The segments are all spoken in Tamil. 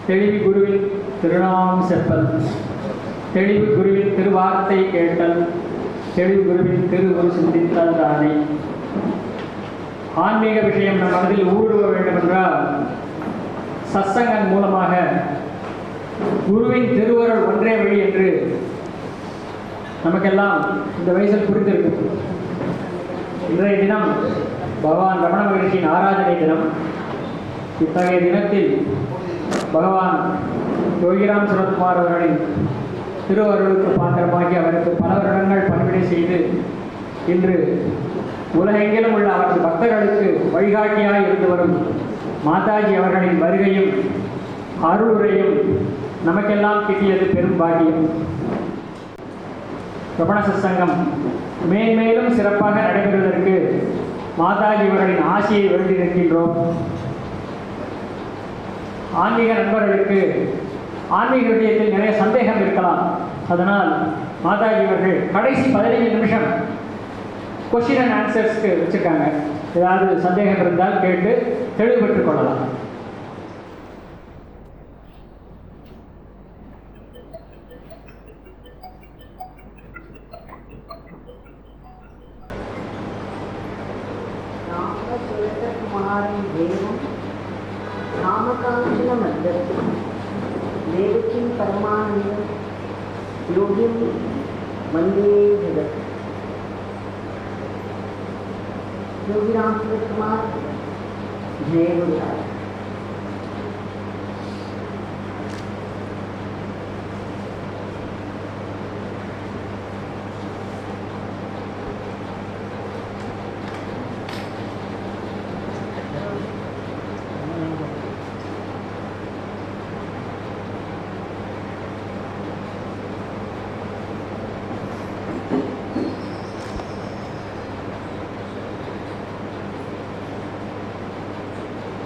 தெளிவு குருவின் திருநாமம் செப்பல், தெளிவு குருவின் திருவார்த்தை கேட்டல், தெளிவு குருவின் திருவுரு சிந்தித்தல் தானே. ஆன்மீக விஷயம் நம் மனதில் ஊடுருவ வேண்டுமென்றால் சத்சங்கன் மூலமாக குருவின் திருவருள் ஒன்றே வழி என்று நமக்கெல்லாம் இந்த வயசில் புரிந்திருக்கும். இன்றைய தினம் பகவான் ரமண மகிழ்ச்சியின் ஆராதனை தினம். இத்தகைய தினத்தில் பகவான் யோகிராம் சுரத்குமார் அவர்களின் திருவருளுக்கு பாத்திரமாகி அவருக்கு பல வருடங்கள் பணிவிடை செய்து இன்று உலகெங்கிலும் உள்ள அவரது பக்தர்களுக்கு வழிகாட்டியாய் இருந்து வரும் மாதாஜி அவர்களின் வருகையும் அருளுரையும் நமக்கெல்லாம் கிட்டியது பெரும் பாக்கியம். ரமண சத்சங்கம் மேன்மேலும் சிறப்பாக நடைபெறுவதற்கு மாதாஜி அவர்களின் ஆசையை வேண்டியிருக்கின்றோம். ஆன்மீக நண்பர்களுக்கு ஆன்மீக விஷயத்தில் நிறைய சந்தேகம் இருக்கலாம். அதனால் மாதாஜி அவர்கள் கடைசி 15 நிமிஷம் கொஸ்டின் அண்ட் ஆன்சர்ஸ்க்கு வச்சுருக்காங்க. ஏதாவது சந்தேகம் இருந்தால் கேட்டு தெளிவுபட்டுக் கொள்ளலாம். कामकांक्षण मध्यस्थ देवकीं परमानंद योगिं वंदे जगत। योगीराम सुरत्कुमार जय गुरुराज।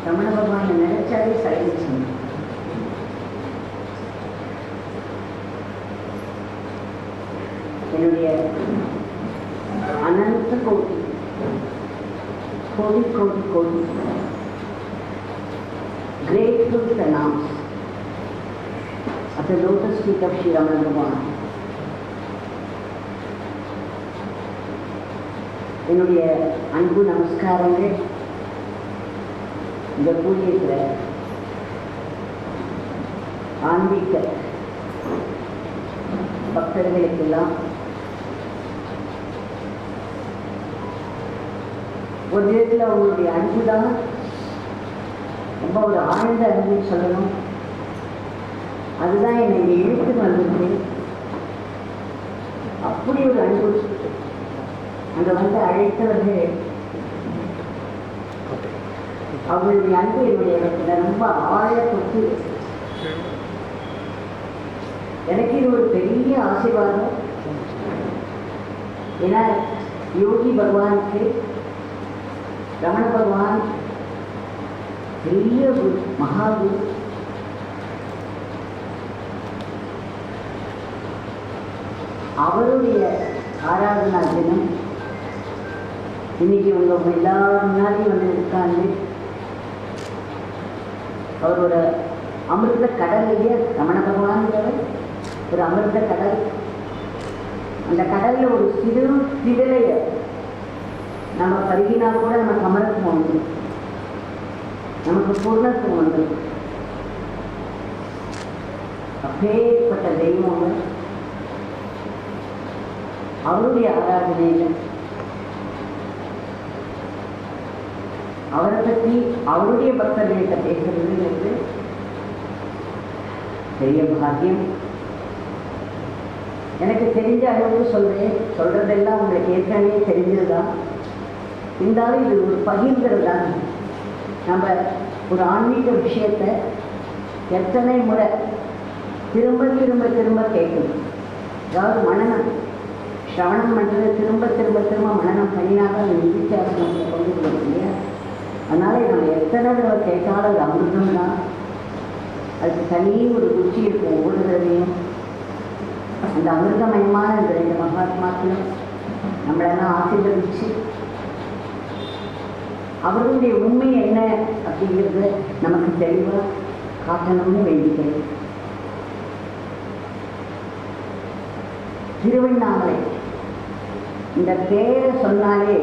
रमण भगवान ने निरचारी साइलेंस अनंत कोटि कोटि कोटि कोटि grateful pranams at the lotus feet of Sri Ramana Bhagavan. என்னுடைய அன்பு நமஸ்காரங்கள் இந்த பூஜையில் ஆன்மீக பக்தர்களுக்கெல்லாம் ஒரு விதத்தில் அவங்களுடைய அன்பு தான் ரொம்ப ஒரு ஆழ்ந்த அன்பு சொல்லணும். அதுதான் என்னை இழுத்து வந்திருக்கு. அப்படி ஒரு அன்பு அங்கே வந்து அழைத்தவர்கள் அவங்களுடைய அன்பு என்னுடைய இடத்துல ரொம்ப ஆழப்பட்டு எனக்கு இது ஒரு பெரிய ஆசீர்வாதம். ஏன்னா யோகி பகவானுக்கு ரமண பகவான் பெரிய குரு, மகாகுரு. அவருடைய ஆராதனா தினம் இன்னைக்கு உங்க எல்லாரும் முன்னாடி வந்து இருக்காங்க. அவரோட அமிர்த கடல்லையே ரமண பகவான்கிறவர் ஒரு அமிர்த கடல். அந்த கடல்ல ஒரு சிறு திடலைய நம்ம பருகினா கூட நமக்கு அமரத்துவம் உண்டு, நமக்கு பூர்ணத்துவம் உண்டு. அப்பேற்பட்ட தெய்வம் அவருடைய ஆராதனைகள், அவரை பற்றி அவருடைய பக்தர்களிட்ட பேசுறது பெரிய பாக்கியம். எனக்கு தெரிஞ்ச அளவுக்கு சொல்கிறேன். சொல்கிறதெல்லாம் உங்களுக்கு ஏற்கனவே தெரிஞ்சது தான். இருந்தாலும் இது ஒரு பகிர்ந்தது தான். நம்ம ஒரு ஆன்மீக விஷயத்தை எத்தனை முறை திரும்ப திரும்ப திரும்ப கேட்கணும். அதாவது மனனம் ஸ்ரவணம் பண்ணுறது திரும்ப திரும்ப திரும்ப மனனம் பண்ணினாக அது நிதிச்சாசனத்தை கொண்டு போகும் இல்லையா? அதனால் நம்ம எத்தனை தடவை கேட்டாலும் அது அமிர்தம் தான். அதுக்கு தனி ஒரு ருச்சி இருக்கும் ஒவ்வொரு தடவையும். அந்த அமிர்தமயமான இந்த 2 மகாத்மாக்களும் நம்மளெல்லாம் ஆசீர்வதிச்சு அவர்களுடைய உண்மை என்ன அப்படிங்கிறது நமக்கு தெளிவாக காட்டணும்னு வேண்டிக்கிறேன். திருவண்ணாமலை இந்த பேரை சொன்னாலே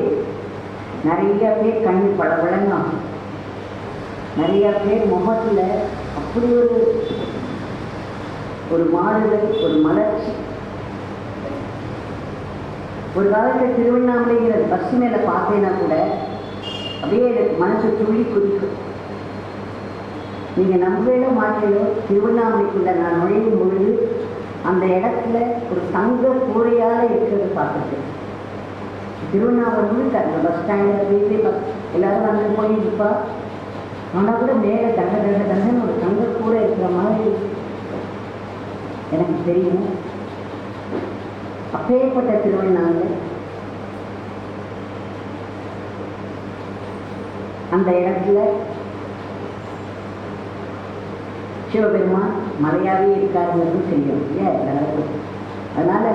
நிறைய பேர் கண் படபடங்கும். நிறைய பேர் முகத்தில் அப்படி ஒரு மாறுதல், ஒரு மலர்ச்சி. ஒரு காலத்தில் திருவண்ணாமலைங்கிற பஸ் மேலே பார்த்தேன்னா கூட அப்படியே எனக்கு மனசு துள்ளி குதிக்கும். நீங்கள் நம்பவே மாட்டீங்களோ, திருவண்ணாமலைக்குள்ள நான் நுழையும் பொழுது அந்த இடத்துல ஒரு தங்க கூரையால் இருக்கிறது பார்த்துருக்கேன். திருவண்ணாமலை முழுக்க அந்த பஸ் ஸ்டாண்டில் வீட்லேயே பஸ் எல்லோரும் வந்து போயிருப்பா. ஆனால் கூட மேலே தங்க தங்க தங்கன்னு ஒரு தங்க கூரை இருக்கிற மாதிரி எனக்கு தெரியும். அப்பேற்பட்ட திருவண்ணாமலை அந்த இடத்துல சிவபெருமான் மலையாகவே இருக்காருங்கிறது தெரியும் இல்லையா எல்லாருக்கும். அதனால்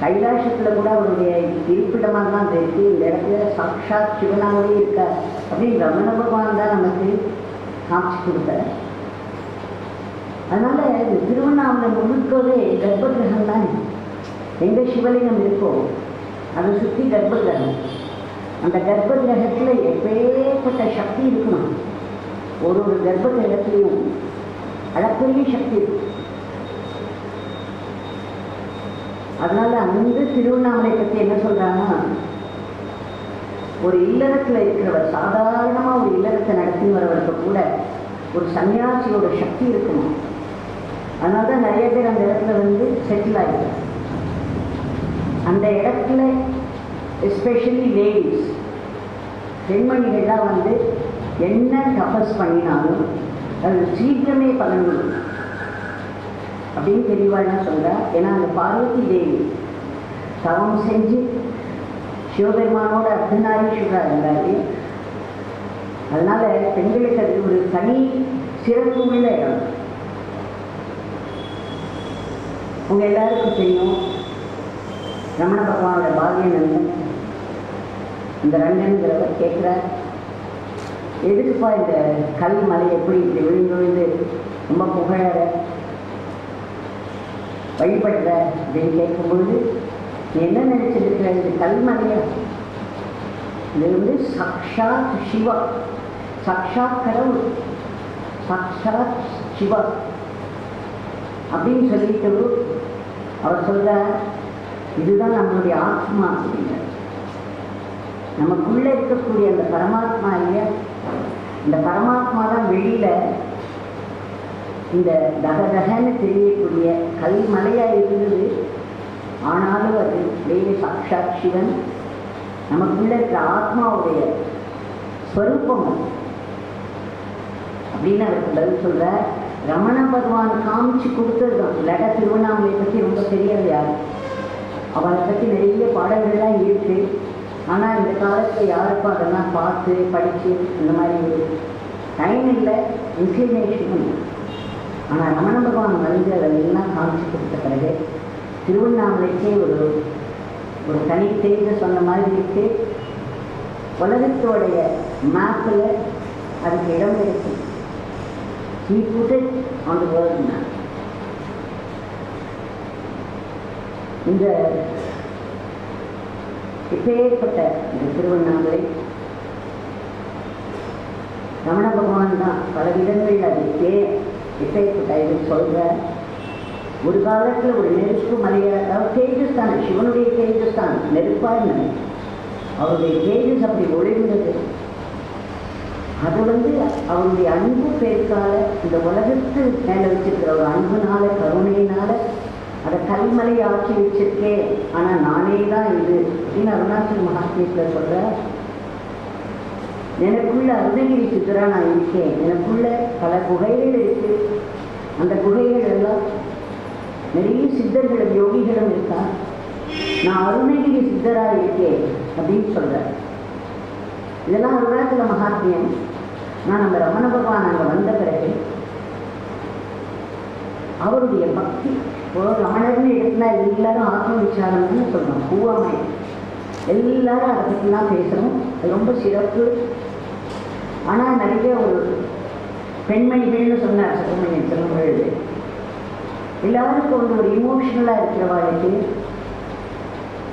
கைலாசத்தில் கூட அவருடைய இருப்பிடமாக தான் இருக்குது. இந்த இடத்துல சாட்சாத் சிவனாகவே இருக்கார் அப்படின்னு ரமண பகவான் தான் நமக்கு காட்சி கொடுத்தார். அதனால் இந்த திருவண்ணாமலை முழுக்கவே கர்ப்ப கிரகம் தானே. எங்கே சிவலிங்கம் இருக்கோ அதை சுற்றி கர்ப்ப கிரகம். அந்த கர்ப்ப கிரகத்தில் எப்பேற்பட்ட சக்தி இருக்கணும். ஒரு கர்ப்ப கிரகத்துலேயும் அளப்பரிய சக்தி இருக்கும். அதனால அந்த திருவண்ணாமலை பற்றி என்ன சொல்கிறாங்கன்னா, ஒரு இல்லறத்தில் இருக்கிறவர், சாதாரணமாக ஒரு இல்லறத்தை நடத்தி வரவருக்கு கூட ஒரு சன்னியாசியோட சக்தி இருக்கணும். அதனால தான் நிறைய பேர் அந்த இடத்துல வந்து செட்டில் ஆகிடுறாங்க. அந்த இடத்துல எஸ்பெஷலி லேடிஸ், பெண்மணிகள்லாம் வந்து என்ன தபஸ் பண்ணினாலும் அது சீக்கிரமே பலன் அப்படின்னு தெளிவாக சொல்கிறா. ஏன்னா அந்த பார்வதி தேவி தவம் செஞ்சு சிவபெருமானோட அர்த்தநாரீஸ்வரர் இருந்தாரு. அதனால பெண்களுக்கு அது ஒரு தனி சிறப்பு உள்ள இடம். உங்கள் எல்லாருக்கும் தெரியும், ரமண பகவானோட பால்ய நண்பன் இந்த ரண்டன்கிறவர் கேட்குறார், எதுக்குப்பா இந்த கல் மலை எப்படி இப்படி விழுந்து ரொம்ப புகழற வழிபடுற அப்படின்னு கேட்கும்பொழுது, நீ என்ன நினைச்சிருக்கிற, இது கல்மலையா? இது வந்து சாக்ஷாத் சிவா, சாக்ஷாத் கடவுள், சாக்ஷாத் சிவா அப்படின்னு சொல்லிட்டு அவர் சொல்கிறார், இதுதான் நம்மளுடைய ஆத்மா அப்படிங்கிற. நமக்குள்ளே இருக்கக்கூடிய அந்த பரமாத்மா இல்லையா, இந்த பரமாத்மா தான் வெளியில் இந்த தகதகன்னு தெரியக்கூடிய கல்மலையாக இருந்தது. ஆனாலும் அது வெளியே சாக்ஷாத் சிவன், நமக்குள்ளே இருக்கிற ஆத்மாவுடைய ஸ்வரூபம் அப்படின்னு அவருக்கு பதில் சொல்கிற. ரமண பகவான் காமிச்சு கொடுத்தது தான். இல்லாட்டா திருவண்ணாமலை பற்றி ரொம்ப தெரியாது யார். அவரை பற்றி நிறைய பாடல்கள்லாம் இருக்குது. ஆனால் இந்த காலத்தில் யாருக்கும் அதெல்லாம் பார்த்து படித்து அந்த மாதிரி டைம் இல்லை, இன்க்ளினேஷனும். ஆனால் ரமண பகவான் வந்து அதெல்லாம் காமிச்சு கொடுத்த பிறகு திருவண்ணாமலைக்கே ஒரு தனி தெரிஞ்ச சொன்ன மாதிரி இருக்கு. உலகத்தோடைய மேப்பில் அதுக்கு இடம் இருக்கு. He put it on the world map. இந்த இப்பேற்பட்ட இந்த திருவண்ணாமலை ரமண பகவான் தான் பல விதங்கள் அது இப்பேற்பட்ட இது சொல்கிற. ஒரு காலத்தில் ஒரு நெருப்பு மலையாக, அதாவது தேஜஸ் தானே, சிவனுடைய தேஜஸ் தான் நெருப்பாக இருந்தது. அவருடைய தேஜஸ் அப்படி ஒளிர்ந்தது. அது வந்து அவருடைய அன்பு பேருக்கால இந்த உலகத்து மேலே வச்சிருக்கிற ஒரு அன்புனால, கருணையினால அதை கல்மலை ஆட்சி வச்சிருக்கேன், ஆனால் நானே தான் இது அப்படின்னு அருணாச்சல மகாத்மியத்தில் சொல்ற. எனக்குள்ள அருணகிரி சித்தரா நான் இருக்கேன். எனக்குள்ள பல குகைகள் இருக்கு. அந்த குகைகள் எல்லாம் நிறைய சித்தர்களும் யோகிகளும் இருக்கா. நான் அருணகிரி சித்தரா இருக்கேன் அப்படின்னு சொல்ற. இதெல்லாம் அருணாச்சல மகாத்மியம். நான் நம்ம ரமண பகவான் அங்கே வந்த பிறகு அவருடைய பக்தி, ரமணர்னு எடுத்துனா எல்லாரும் ஆத்ம விசாரம்னு சொல்றோம். பூவாமை எல்லாரும் அதை பற்றிலாம் பேசுகிறோம். அது ரொம்ப சிறப்பு. ஆனால் நிறைய ஒரு பெண்மணிகள்னு சொன்னார் சுப்பிரமணியன் சொல்லும்பொழுது, எல்லாருக்கும் ஒரு இமோஷனலாக இருக்கிறவாளுக்கு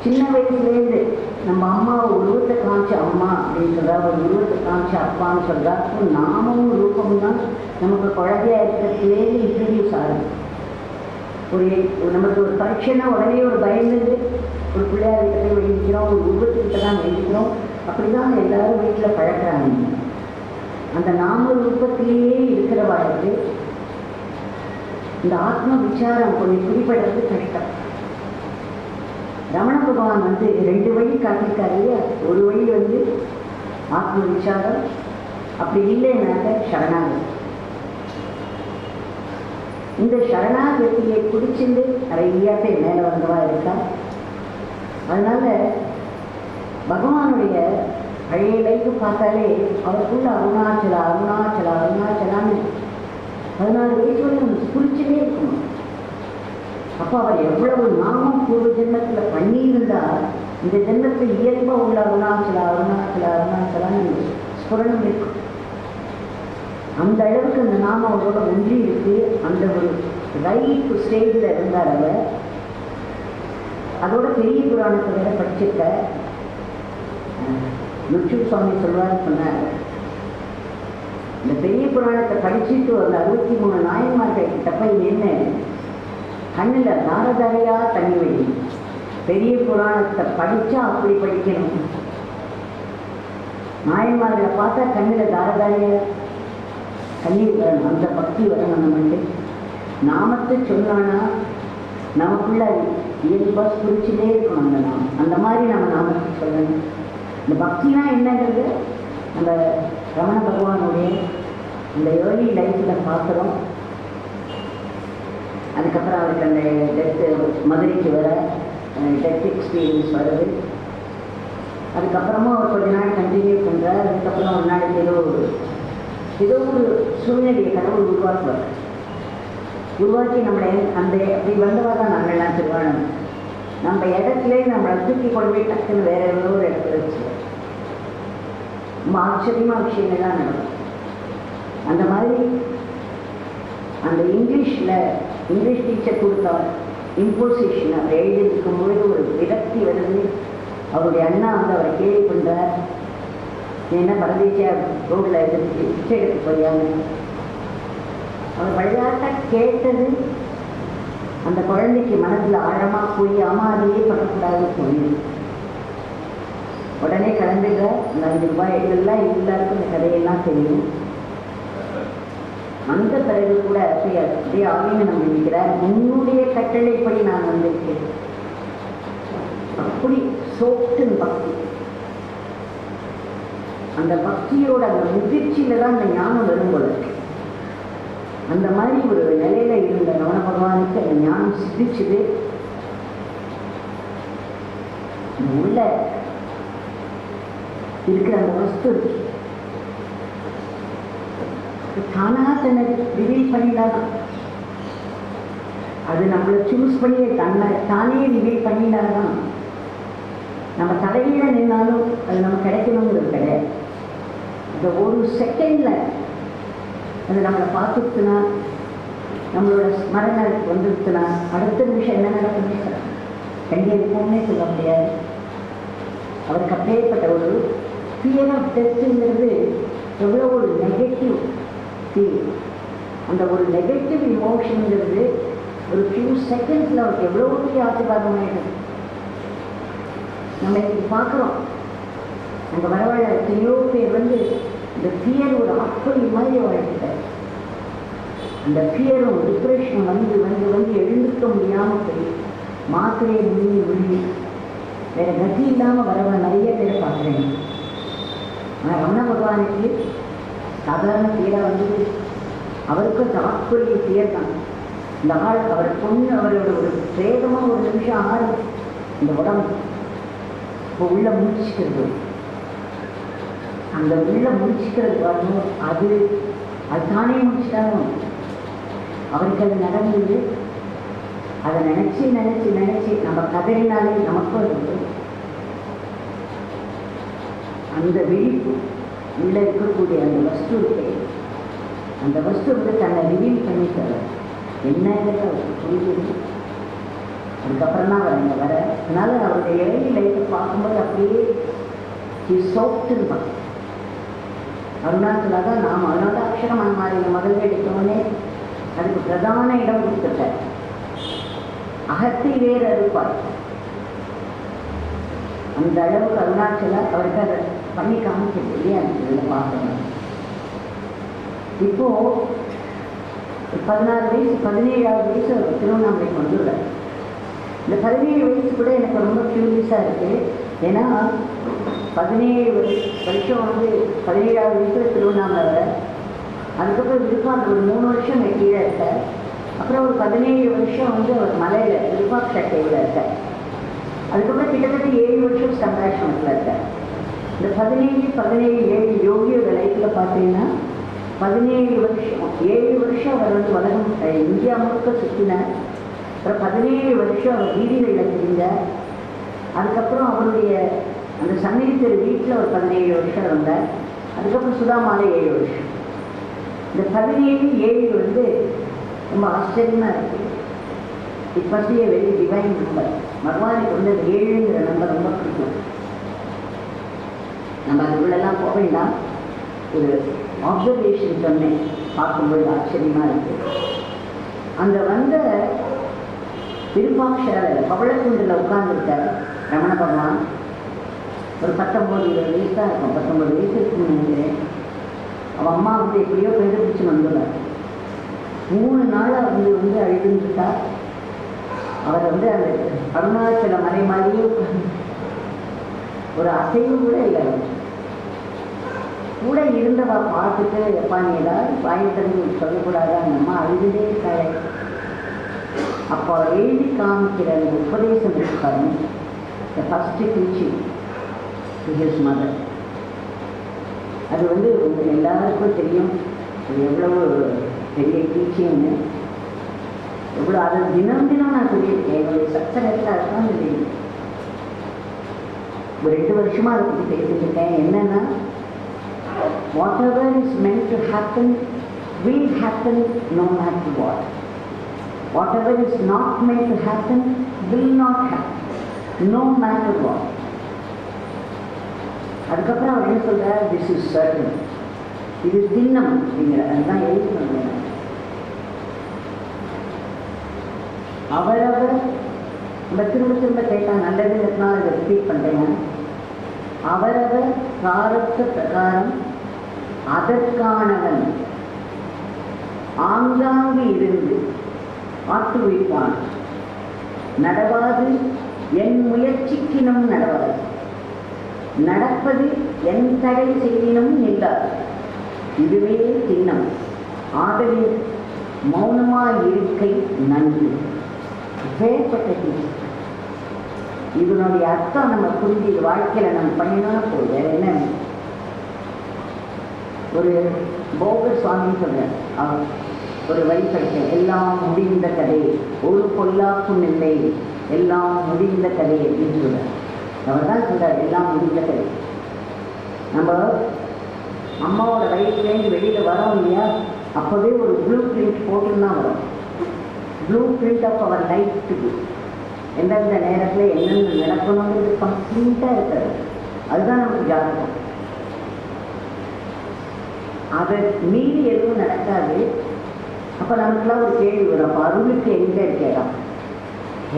சின்ன வயசுலேருந்து நம்ம அம்மாவை உருவத்தை காமிச்ச அம்மா அப்படின்னு சொல்கிறா, ஒரு உருவத்தை காமிச்ச அப்பான்னு சொல்கிறா. நாமும் ரூபம் தான் நமக்கு குழந்தையா இருக்கிறதுலேருந்து இன்ட்ரடியூஸ் ஆகுது. நமக்கு ஒரு பரீட்சைன்னா உடனே ஒரு பயந்துட்டு ஒரு பிள்ளையார் கிட்ட வேண்டிக்கிறோம், ஒரு உருவத்துக்கிட்ட தான் வேண்டிக்கிறோம். அப்படி தான் எல்லாரும் வீட்டில் பழக்கிறாங்க. அந்த நாம ரூபத்திலேயே இருக்கிறவாளுக்கு இந்த ஆத்ம விசாரம் கொஞ்சம் குறிப்பிடுறது கஷ்டம். ரமண பகவான் ரெண்டு வழி காட்டியிருக்காரு. ஒரு வழி ஆத்ம விசாரம், அப்படி இல்லைன்னாக்க சரணாகதி. இந்த சரணாகதியை பிடிச்சிருந்து நிறைய பேர் மேலே வந்தவா இருக்கா. அதனால பகவானுடைய பழைய லைஃப் பார்த்தாலே அவருக்குள்ள அருணாச்சலா அருணாச்சலா அருணாச்சலான்னு 14 வயசு வரைக்கும் குறிச்சுட்டே இருக்கணும். அப்போ அவர் எவ்வளவு நாமம் பூர்வ ஜென்மத்தில் பண்ணியிருந்தா இந்த ஜென்மத்தில் இயல்பாக உள்ள அருணாச்சலா அருணாச்சலா அருணாச்சலான்னு ஸ்புரணம் இருக்கும். அந்த அளவுக்கு அந்த நாமம் அவரோட ஒன்றி இருக்கு. அந்த ஒரு ரைட் ஸ்டேஜில் இருந்தார் அவர். அதோட பெரிய புராணத்தை வேற படிச்சிருக்க. நுச்சு சுவாமி சொன்னார், இந்த பெரிய புராணத்தை படிச்சுட்டு அந்த 63 நாயன்மார்கள் கிட்ட போய் நின்று கண்ணில் தாரதாரியா தண்ணி வழி. பெரிய புராணத்தை படித்தா அப்படி படிக்கணும். நாயன்மார்களை பார்த்தா கண்ணில் தாரதாரியா கண்ணீர் வரணும். அந்த பக்தி வரணும். நம்மளுக்கு நாமத்தை சொன்னானா நமக்குள்ள இயல்பாக குறிச்சுட்டே இருக்கணும். அந்த நாமம் அந்த மாதிரி நம்ம நாமத்தை சொல்லணும். இந்த பக்தினா என்னங்கிறது நம்ம ரமண பகவானுடைய அந்த ஏர்லி லைஃப்பில் பார்க்குறோம். அதுக்கப்புறம் அவருக்கு அந்த டெத்து மதுரைக்கு வர டெத் எக்ஸ்பீரியன்ஸ் வருது. அதுக்கப்புறமும் அவர் கொஞ்ச நாள் கண்டினியூ பண்ணுறார். அதுக்கப்புறம் ஒரு நாளைக்கு ஏதோ ஒரு சூழ்நிலையை கடவுள் உருவாக்குவார். உருவாக்கி நம்மளை அந்த அப்படி வந்தவா தான் நாங்கள்லாம் திருவாணம். நம்ம இடத்துல நம்மளை தூக்கி கொண்டு போய் டக்குன்னு வேற ஏதோ ஒரு இடத்துல வச்சுருவோம். ரொம்ப ஆச்சரியமாக விஷயங்கள்லாம் நடக்கும். அந்த மாதிரி அந்த இங்கிலீஷ் டீச்சர் கொடுத்தவர் இம்போசிஷன் அவர் எழுதியிருக்கும்போது ஒரு விரக்தி வருது. அவருடைய அண்ணா அவரை கேள்வி பண்ணுறார், என்ன பரதேசியா ரோட்டில் எடுத்து பிச்சை எடுத்து போயாங்க. அவர் விளையாட்ட கேட்டது அந்த குழந்தைக்கு மனதில் ஆழமாக போய் அதையே பண்ணக்கூடாதுன்னு சொல்லி உடனே கலந்துக்க. அந்த 5 ரூபாய் இதெல்லாம் எல்லாருக்கும் இந்த கதையெல்லாம் தெரியும். அந்த பிறகு கூட அப்படியே ஆலீனம் நினைக்கிறார். உன்னுடைய கட்டளைப்படி நான் வந்திருக்கேன். அப்படி சோப்டின் பக்தி. அந்த பக்தியோட அந்த முதிர்ச்சியில தான் அந்த ஞானம் வரும் போல. அந்த மாதிரி ஒரு நிலையில இருந்த ரமண பகவானுக்கு அந்த ஞானம் சித்திச்சுது. உள்ள இருக்கிற அந்த வஸ்து இருக்கு, தானா தன்னை ரிவீல் பண்ணிடாதான். அது நம்மளை சூஸ் பண்ணி தானே ரிவீல் பண்ணிடாதான். நம்ம தலையில நின்னாலும் அது நம்ம கிடைக்கணுங்கிறது கிடையாது. அந்த ஒரு செகண்ட்ல அது நம்மளை பார்த்துட்டுனா, நம்மளோட ஸ்மரணை வந்துடுத்துனா, அடுத்த நிமிஷம் என்ன நடக்குதுன்னு கண்டிப்பாக சொல்ல முடியாது. அவருக்கு அப்பேற்பட்ட ஒரு ஃபியர் ஆஃப் டெத்துங்கிறது எவ்வளோ ஒரு நெகட்டிவ் ஃபீல். அந்த ஒரு நெகட்டிவ் இமோஷனுங்கிறது ஒரு ஃபியூ செகண்ட்ஸில் அவருக்கு எவ்வளோ பெரிய ஆசீர்வாதமாயிடுது. நம்ம இன்னைக்கு பார்க்குறோம், அங்கே வரவாழ எத்தனையோ பேர் இந்த ஃபியர் ஒரு அப்படி மாதிரி வாழ்க்கையில் அந்த ஃபியரும் டிப்ரெஷனும் வந்து எழுந்துக்க முடியாமல் போய் மாத்திரையை விழுங்கி வேறு கதி இல்லாமல் வரவ நிறைய பேரை பார்க்குறேன். ஆனால் ரமண பகவானுக்கு சாதாரண பேராக வந்து அவருக்கும் தாட்கொள்ளிய பேர் தான். இந்த ஆள் அவர் பொண்ணு அவரோட ஒரு பிரேதமாக ஒரு நிமிஷம் ஆறு இந்த உடம்பு இப்போ உள்ள முடிச்சுக்கிறது. அந்த உள்ள முடிச்சுக்கிறது வரணும், அது தானே முடிச்சுட்டாலும் அவருக்கு அது நடந்தது. அதை நினச்சி நினச்சி நினச்சி நம்ம கதறினாலே நமக்கும் அது அந்த விழிப்பு உள்ள இருக்கக்கூடிய அந்த வஸ்து இருக்கு. அந்த வஸ்து வந்து தன்னை ரிவீல் பண்ணி தர என்னங்கிறது அவருக்கு புரியுது. அதுக்கப்புறம் தான் அவர் அங்கே வர. அதனால அவருடைய இறைவி லைஃப்பை பார்க்கும்போது அப்படியே சோப்டுதான். அருணாச்சலா தான் நாம் அருணாதாட்சரம் அந்த மாதிரி முதல்ல எடுத்தோடனே அதுக்கு பிரதான இடம் கொடுத்துட்டார். அகத்தை வேறு அறுப்பார். அந்த அளவுக்கு அருணாச்சலா அவருக்கு அதை பண்ணி காமிச்சது இல்லையா? இதில் பார்க்கணும். இப்போ 16 வயசு 17ஆவது வயசு திருவண்ணாமலைக்கு வந்துள்ளார். இந்த 17 வயசு கூட எனக்கு ரொம்ப க்யூரியஸாக இருக்குது. ஏன்னா 17 வருஷம் வந்து 17ஆவது வயசில் திருவண்ணாமலை வர, அதுக்கப்புறம் விருப்பாங்க ஒரு 3 வருஷம் கீழே இருக்கார். அப்புறம் ஒரு 17 வருஷம் வந்து அவர் மலையில் விருப்பாக் சட்டையில் இருக்கார். அதுக்கப்புறம் கிட்டத்தட்ட 7 வருஷம் சந்தாஷ்ரமத்தில் இருக்கார். இந்த 17, 7 யோகியோட லைஃப்பில் பார்த்தீங்கன்னா 17 வருஷம் 7 வருஷம் அவர் வந்து உலகம் இந்தியா முழுக்க சுற்றினார். அப்புறம் 17 வருஷம் அவர் வீதிகளில் தெரிஞ்சார். அதுக்கப்புறம் அவருடைய அந்த சந்நிதித்தர் வீட்டில் ஒரு 17 வருஷம் இருந்தார். அதுக்கப்புறம் சுதாமாலை 7 வருஷம். இந்த 17, 7 வந்து ரொம்ப ஆச்சரியமாக இருக்குது. It must be a very divine number. பகவானுக்கு வந்து அந்த 7ங்கிற நம்பர் ரொம்ப பிடிக்கும். நம்ம அதுக்குள்ளெல்லாம் போக வேண்டாம். ஒரு ஆப்சர்வேஷன் சொன்னேன், பார்க்கும்போது ஆச்சரியமாக இருக்குது. அந்த வந்த விருப்பாட்சரில் பவளக்குண்டில் உட்கார்ந்துருக்கார் ரமண பகவான். ஒரு 19-20 வயசு தான் இருக்கும். 19 வயசு இருக்குன்னு நினைக்கிறேன். அவன் அம்மா வந்து எப்படியோ கண்டுபிடிச்சு வந்துள்ளார். 3 நாளாக வந்து அழுதுருக்கா. அவர் வந்து அந்த அருணாச்சல மலை மாதிரியே ஒரு அசைவு கூட இல்லை. கூட இருந்தவா பார்த்துட்டு எப்பா நீ ஏதாவது வாய்த்தது சொல்லக்கூடாது, அந்த அம்மா அழுதுதே இருக்காரு. அப்போ அவர் எழுதி காமிக்கிற அந்த உபதேசம் இருக்காரு, the first teaching to his mother. அது வந்து உங்களுக்கு எல்லாருக்கும் தெரியும் அது எவ்வளவு பெரிய டீச்சிங்னு. எவ்வளோ அதை தினம் தினம் நான் சொல்லியிருக்கேன். என்னுடைய சத்சங்கத்தில் அதுதான் தெரியும். ஒரு 2 வருஷமாக அதை பற்றி பேசிட்டு இருக்கேன். என்னென்னா, whatever is meant to happen will happen no matter what. Whatever is not meant to happen will not happen no matter what. அதுக்கப்புறம் அவர் என்ன சொல்கிறார், திஸ் இஸ் சர்டன், இது திண்ணம் அப்படிங்கிற அதுதான் எழுதி. அவரவர் நம்ம திரும்ப திரும்ப கேட்டால் நல்லதுன்னா இதை ரிப்பீட் பண்ணுறேங்க. அவரவர் பிராரப்த பிரகாரம் அதற்கானவன் ஆங்காங்கு இருந்து ஆட்டுவிப்பான். நடவாது என் முயற்சிக்கினும் நடவாது, நடப்பது என் தடை செய்தினும் நில்லாது. இதுவே திண்ணம். ஆதலில் மௌனமாய் இருக்கை நன்று. ஏற்பட்ட இதனுடைய அர்த்தம் நம்ம புரிஞ்சு இது வாழ்க்கையில் நம்ம பண்ணினா போது என்ன. ஒரு போகர் சுவாமின்னு சொல்கிறார். அவர் ஒரு வழி படித்த எல்லாம் முடிந்த கதை, ஒரு பொல்லாக்கும் இல்லை, எல்லாம் முடிந்த கதை அப்படின்னு சொல்கிறார். அவர் தான் சொல்கிறார் எல்லாம் முடிந்த கதை. நம்ம அம்மாவோட வயிற்றுலேருந்து வெளியில் வரோம் இல்லையா, அப்போவே ஒரு ப்ளூ பிரிண்ட் போட்டுன்னு தான் வரும். ப்ளூ பிரிண்ட் ஆஃப் அவர் லைஃப்க்கு எந்தெந்த நேரத்தில் என்னென்ன நடக்கணுங்கிறது கம்ப்ளீட்டாக இருக்கிறது. அதுதான் நமக்கு ஜாதகம். அதை மீறி எதுவும் நடக்காது. அப்போ நமக்குலாம் ஒரு கேள்வி வரும், அப்போ அருளுக்கு எங்கே இருக்கலாம்?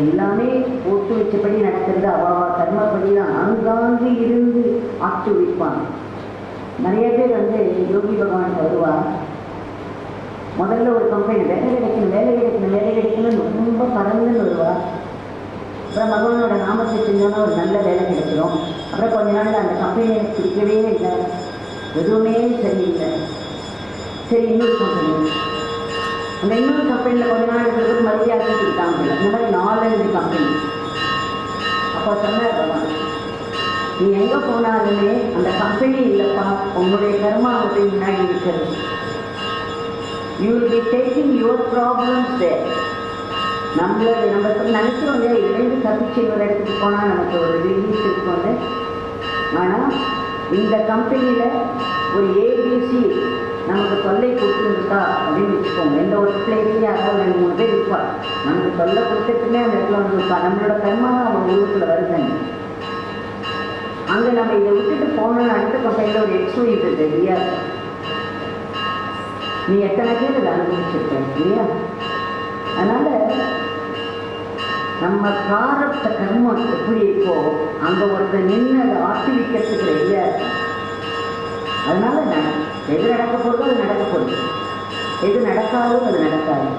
எல்லாமே போட்டு வச்சபடி நடக்கிறது, அவாவா கர்மப்படி தான். அங்காங்கு இருந்து ஆட்டு வைப்பான். நிறைய பேர் வந்து யோகி பகவான் வருவார். முதல்ல ஒரு கம்பெனி வேலை கிடைக்கணும் வேலை கிடைக்கணும் வேலை கிடைக்கணும்னு ரொம்ப பறந்துன்னு வருவார். அப்புறம் பகவானோட நாமத்தை செஞ்சோன்னா ஒரு நல்ல வேலை கிடைச்சிடும். அப்புறம் கொஞ்ச நாள் அந்த கம்பெனி எனக்கு பிடிக்கவே இல்லை, எதுவுமே சரியில்லை. சரி இன்னொரு கம்பெனி, அந்த இன்னொரு கம்பெனியில் கொஞ்ச நாள் இருக்கிறது மறுபடியாக கொடுத்தாங்க. இந்த மாதிரி 4-5 கம்பெனி. அப்போ சொன்னார் பகவான், நீ எங்கே போனாலுமே அந்த கம்பெனி இல்லைப்பா, உங்களுடைய கர்மா அவருக்கு முன்னாடி இருக்கிறது. You will be taking your problems there. நம்ம நினைக்கிறோம் இல்லையா, இருந்து தப்பிச்சு ஒரு இடத்துக்கு போனால் நமக்கு ஒரு ரிலீஃப் இருக்கும்னு. ஆனால் இந்த கம்பெனியில் ஒரு ஏபிசி நமக்கு தொல்லை கொடுத்துருக்கா அப்படின்னு வச்சுக்கோங்க. எந்த ஒரு பிளேஸ்லேயும் யாராவது 2-3 பேர் இருப்பா, நமக்கு தொல்லை கொடுத்துட்டுமே அந்த இடத்துல வந்து இருப்பா. நம்மளோட கர்மா அவங்க உருவத்தில் வருதுங்க. அங்கே நம்ம இதை விட்டுட்டு போனோம்னு அடுத்த கம்பெனியில் ஒரு எக்ஸ்போஸ் இருக்குது இல்லையா? நீ எத்தனை பேர் இதை அனுபவிச்சிருக்க இல்லையா? அதனால் நம்ம பிராரப்த கர்மம் எப்படி இருக்கோ அங்கே ஒருத்தர் நின்று அதை ஆட்டி வைக்கிறதுக்கு ரெடியாக இருக்கும். அதனால எது நடக்க போகிறதோ அது நடக்க போகுது, எது நடக்காதோ அது நடக்காது.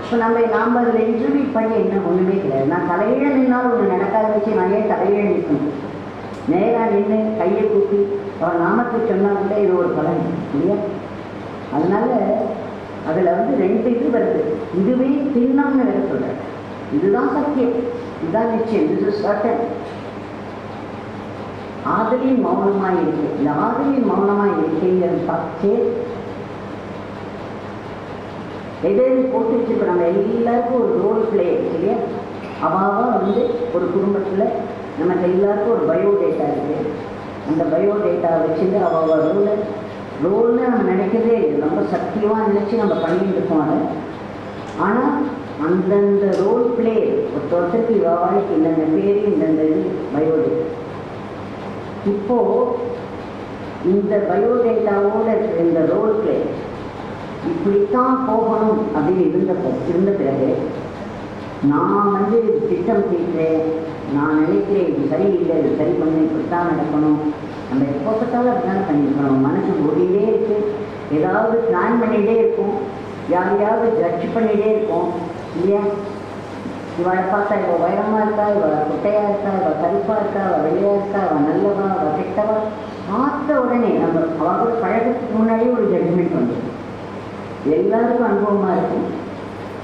இப்போ நாம் அதில் இன்டர்வியூ பண்ணி என்ன ஒன்றுமே கிடையாது. நான் தலையில நின்னாலும் ஒன்று நடக்காத வச்சு நான் ஏன் தலையில நிற்கணும்? நேராக நின்று கையை கூப்பி அவர் நாமத்தை சொன்னால் கூட இது ஒரு பலன் இல்லையா? அதனால அதில் வந்து 2 இது வருது. இதுவே திண்ணம்னு வேற சொல்கிறேன். இதுதான் சத்தியம், இதுதான் நிச்சயம், இது சர்டன். ஆதலின் மௌனமாக இருக்கு. இந்த ஆதலின் மௌனமாக இருக்குங்கிறது பார்த்து எதாவது போட்டு வச்சு இப்போ நம்ம எல்லாருக்கும் ஒரு ரோல் பிளே இல்லையா? அவாவா வந்து ஒரு குடும்பத்தில் நமக்கு எல்லாருக்கும் ஒரு பயோடேட்டா இருக்குது. அந்த பயோடேட்டா வச்சுட்டு அவாவா ரோல்னு நம்ம நினைக்கிறதே ரொம்ப சத்தியமாக நினச்சி நம்ம பண்ணிட்டு இருக்கோம் அதை. ஆனால் அந்தந்த ரோல் பிளே ஒருத்தருக்கு இவாவாளுக்கு இந்தந்த பேர் இந்தந்த இது பயோடேட்டா. இப்போது இந்த பயோடேட்டாவோட இந்த ரோல் பிளே இப்படித்தான் போகணும் அப்படின்னு இருந்த பிறகு நான் வந்து திட்டம் தீட்டுறேன், நான் நினைக்கிறேன் இது சரியில்லை, இது சரி பண்ண இப்படித்தான் நடக்கணும். நம்ம எப்போ பார்த்தாலும் அப்படிதான் பண்ணியிருக்கணும். மனசு ஓடிட்டே இருக்குது, ஏதாவது பிளான் பண்ணிகிட்டே இருக்கும், யாரையாவது ஜட்ஜ் பண்ணிகிட்டே இருக்கும் இல்லையா? இவளை பார்த்தா இவள் உயரமாக இருக்கா, இவள் குட்டையாக இருக்கா, இவள் கருப்பாக இருக்கா, இவள் வெள்ளையாக இருக்கா, இவள் நல்லவா, இவள் கெட்டவா, பார்த்த உடனே நம்ம அவங்களோட பழக்கத்துக்கு முன்னாடியே ஒரு ஜட்ஜ்மெண்ட் வந்துடும். எல்லாருக்கும் அனுபவமாக இருக்கும்.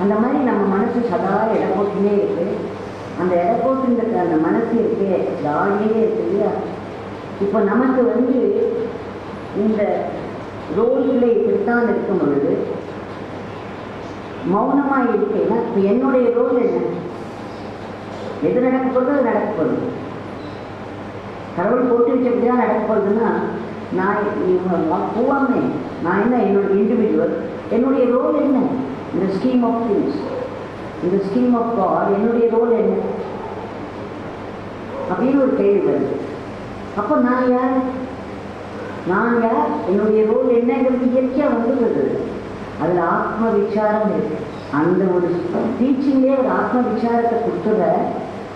அந்த மாதிரி நம்ம மனசு சதா இட போட்டுனே இருக்குது. அந்த இட போட்டுன்ற அந்த மனசு இருக்கே ஜாலியே இருக்கு இல்லையா? இப்போ நமக்கு வந்து இந்த ரோலில் இப்படித்தான் இருக்கும் பொழுது மௌனமாக இருக்கேன்னா இப்போ என்னுடைய ரோல் என்ன? எது நடக்க போகுது அது நடக்க போகுது. கடவுள் போட்டு வச்சப்படிதான் நடக்க போகுதுன்னா நான் போவாமே, நான் என்ன என்னுடைய இண்டிவிஜுவல், என்னுடைய ரோல் என்ன இந்த ஸ்கீம் ஆஃப் திங்ஸ், இந்த ஸ்கீம் ஆஃப் காட் என்னுடைய ரோல் என்ன அப்படின்னு ஒரு கேள்வி வருது. அப்போ நான் யார், என்னுடைய ரோல் என்னங்கிறது இயற்கையாக வந்துடுது. அதில் ஆத்ம விசாரம் இருக்கு. அந்த ஒரு டீச்சிங்கே ஒரு ஆத்ம விசாரத்தை கொடுத்துட.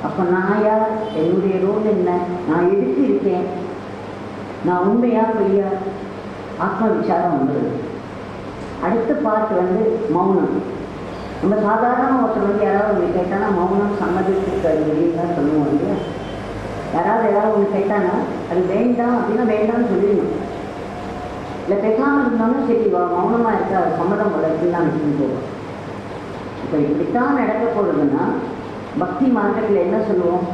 அப்போ நான் யார், என்னுடைய ரோல் என்ன, நான் எதுக்கு இருக்கேன், நான் உண்மையா பொய்யா, ஆத்ம விசாரம் வந்துடுது. அடுத்த பார்ட் வந்து மௌனம். நம்ம சாதாரணமாக ஒருத்தர் வந்து யாராவது ஒன்று கேட்டானா மௌனம் சம்மதிச்சுட்டு அப்படின்னு தான் சொல்லுவோம் இல்லையா? யாராவது ஒன்று கேட்டானா அது வேண்டாம் அப்படின்னா வேண்டாம்னு சொல்லிடணும். இல்லை பேசாமல் இருந்தாலும் சரி மௌனமாக இருக்க அது சம்மதம் வளர்த்து தான் வச்சுன்னு போவோம். இப்போ இப்படித்தான் நடக்க போகுதுன்னா பக்தி மார்க்கத்தில் என்ன சொல்லுவோம்?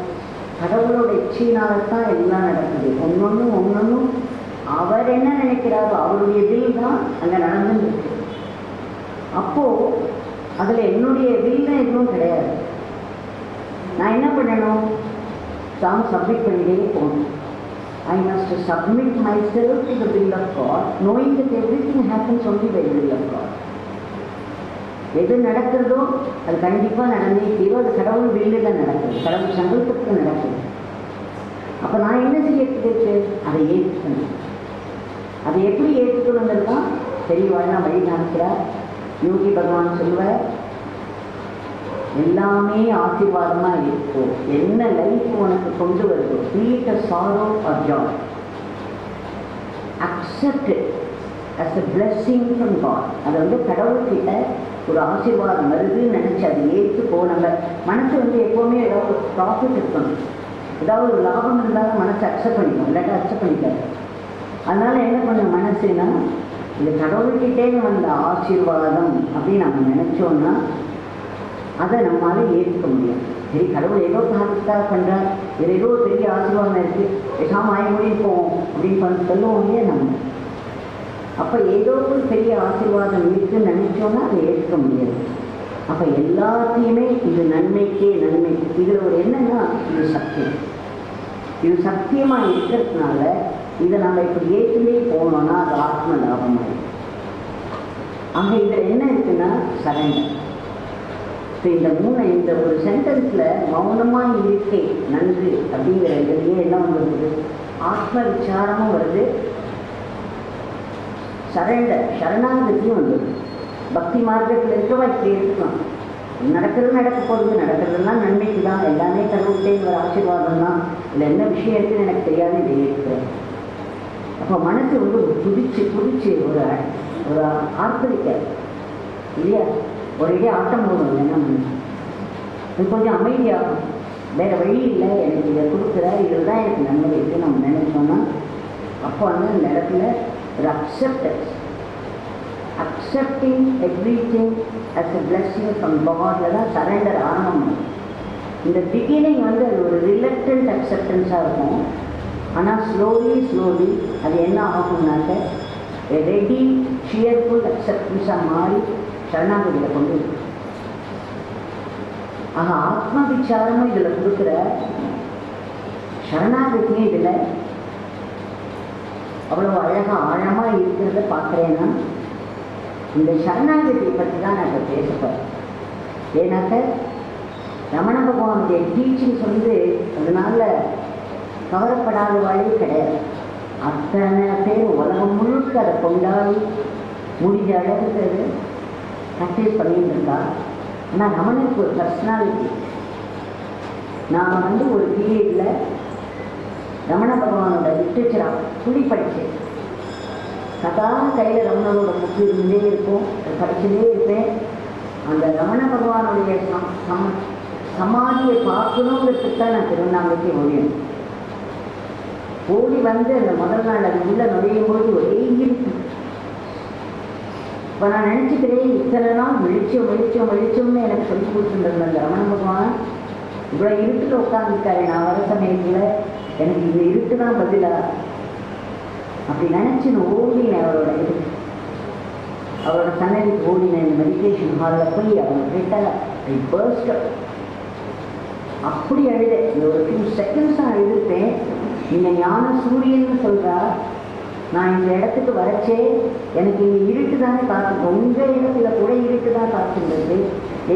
கடவுளோட இச்சையினால்தான் எல்லாம் நடக்குது. ஒன்னொன்னும் அவர் என்ன நினைக்கிறாரோ அவருடைய வில் தான் அங்கே நடந்துன்னு இருக்கு. அப்போது அதில் என்னுடைய வில்தான் எதுவும் கிடையாது. நான் என்ன பண்ணணும்? சப்மிட் பண்ணிட்டே போகணும். I must submit myself to the will of God, knowing that everything happens only by the will of God. எது நடக்கிறதோ அது கண்டிப்பாக நடந்தே தீரும். அது கடவுள் வில்லில் நடக்குது, கடவுள் சங்கல்பத்துக்கு நடக்குது. அப்போ நான் என்ன செய்யறதுக்கு? அதை ஏற்றுக்கணும். அதை எப்படி ஏற்றுக்கணுங்கிறது தான் தெளிவாக வழி காமிக்கிறார் யோகி பகவான் சொல்லுவார். எல்லாமே ஆசீர்வாதமாக இருக்கும். என்ன லைஃப் உனக்கு கொண்டு வருதோ, create a sorrow or joy, accept it as a blessing from God. அது வந்து கடவுள்கிட்ட ஒரு ஆசீர்வாதம் வருதுன்னு நினச்சி அதை ஏற்று போகிற இப்போது நம்ம மனசு எப்போவுமே ஏதாவது ஒரு ப்ராஃபிட் இருக்கணும், ஏதாவது ஒரு லாபம் இருந்தாலும் மனசை அக்செப்ட் பண்ணிக்கணும், இல்லாட்டா அக்செப்ட் பண்ணிக்காது. அதனால என்ன பண்ண மனசுனா, இந்த கடவுள்கிட்டே வந்த ஆசீர்வாதம் அப்படின்னு நம்ம நினைச்சோம்னா அதை நம்மளால ஏற்றுக்க முடியும். சரி, கடவுள் ஏதோ காரணத்துக்காக பண்ணுறார், வேறு ஏதோ பெரிய ஆசீர்வாதம் இருக்குது, பேசாமல் ஆய் முடிவு போவோம் அப்படின்னு சொல்லுவோம் இல்லையா நம்ம. அப்போ ஏதோ ஒரு பெரிய ஆசீர்வாதம் இருக்குன்னு நினைச்சோன்னா அதை ஏற்றுக்க முடியாது. அப்போ எல்லாத்தையுமே இது நன்மைக்கே நன்மைக்கு. இதில் ஒரு என்னன்னா, இது சத்தியம், இது சத்தியமாக இருக்கிறதுனால இதை நம்ம இப்படி ஏற்றுலே போனோம்னா அது ஆத்ம லாபமாக. அங்கே இதில் என்ன இருக்குன்னா சரண்டர். இப்போ இந்த ஒரு சென்டென்ஸில் மௌனமாக இருக்கே நன்று அப்படிங்கிற இதுலேயே என்ன வந்துருக்குது, ஆத்ம விசாரமும் வருது, சரண்டர் சரணாகதியும் வந்துடுது. பக்தி மார்க்கத்தில் இருக்கவா இப்படி இருக்கலாம், நடக்கிறது நடக்க போகிறது, நடக்கிறதுலாம் நன்மைக்கு தான், எல்லாமே கடவுள்கிட்டே ஒரு ஆசீர்வாதம் தான், இல்லை என்ன விஷயம் இருக்குன்னு எனக்கு தெரியாது, இதை ஏற்றுக்கிறேன். அப்போ மனசு புதிச்சு ஒரு ஆர்ப்பரிக்க இல்லையா, ஒரே ஆட்டம் போடும். என்ன மனசு இது கொஞ்சம் அமைதியாகும், வேறு வழி இல்லை, எனக்கு இதை கொடுக்குற, இதில் தான் எனக்கு நன்மை இருக்குன்னு நம்ம நினைச்சோம்னா அப்போ அந்த இடத்துல ஒரு accepting everything as a blessing from God தான் சரண்டர் ஆரம்பம். இந்த பிகினிங் அது ஒரு ரிலக்டன்ட் அக்செப்டன்ஸாக இருக்கும். ஆனால் ஸ்லோலி அது என்ன ஆகும்னாக்க ரெடி சியர்ஃபுல் அக்செப்டன்ஸாக மாறி சரணாகதியில் கொண்டு வரும். ஆக ஆத்ம விசாரமும் இதில் கொடுக்குற, சரணாகதியும் இதில் அவ்வளோ அழகாக ஆழமாக இருக்கிறத பார்க்குறேன்னா, இந்த சரணாகதியை பற்றி தான் நான் இப்போ பேசப்போகிறேன். ஏன்னாக்க ரமண பகவானுடைய டீச்சிங்ஸ் அதனால கவரப்படாத வழி கிடையாது. அத்தனை பேர் உலகம் முழுக்க அதை கொண்டாடி முடிஞ்ச அளவுக்கு ப்ராக்டிஸ் பண்ணிட்டு இருக்கா. ஆனால் ரமணனுக்கு ஒரு பர்சனாலிட்டி. நான் ஒரு பீரியடில் ரமண பகவானோட லிட்ரேச்சரை புள்ளி படித்தேன். கதா கையில் ரமணனோட புக்கு இருந்தே இருக்கும், படிச்சுட்டே இருப்பேன். அந்த ரமண பகவானுடைய சமாதியை பார்க்கணுங்கிறதுக்கு தான் நான் திருவண்ணாமலைக்கு ஓடி வந்து அந்த முதல் நாள் அது உள்ள நுழையும் போது ஒரே இருக்கு. இப்போ நான் நினச்சிக்கிறேன், இத்தனை நாள் வெளிச்சம்னு எனக்கு சொல்லி கொடுத்துருந்தேன் அந்த ரமண பகவான். இவ்வளோ இருட்டில் உட்காந்துருக்காரு, நான் வர சமயத்தில் எனக்கு இந்த இருட்டு தான் பதிலா அப்படி நினச்சின்னு ஓடினேன். அவரோட சன்னதிக்கு ஓடினேன். இந்த மெடிடேஷன் ஹாலில் போய் அவங்க கிட்ட அப்படி அழுதேன். இந்த ஒரு ஃபியூ செகண்ட்ஸ் தான் அழுதுப்பேன். நீங்கள் ஞான சூரியன்னு சொல்கிறா, நான் இந்த இடத்துக்கு வரச்சே எனக்கு இங்கே இருட்டு தானே காத்துட்டு, உங்கள் இடத்துல கூட இருட்டு தான் காத்துன்றது,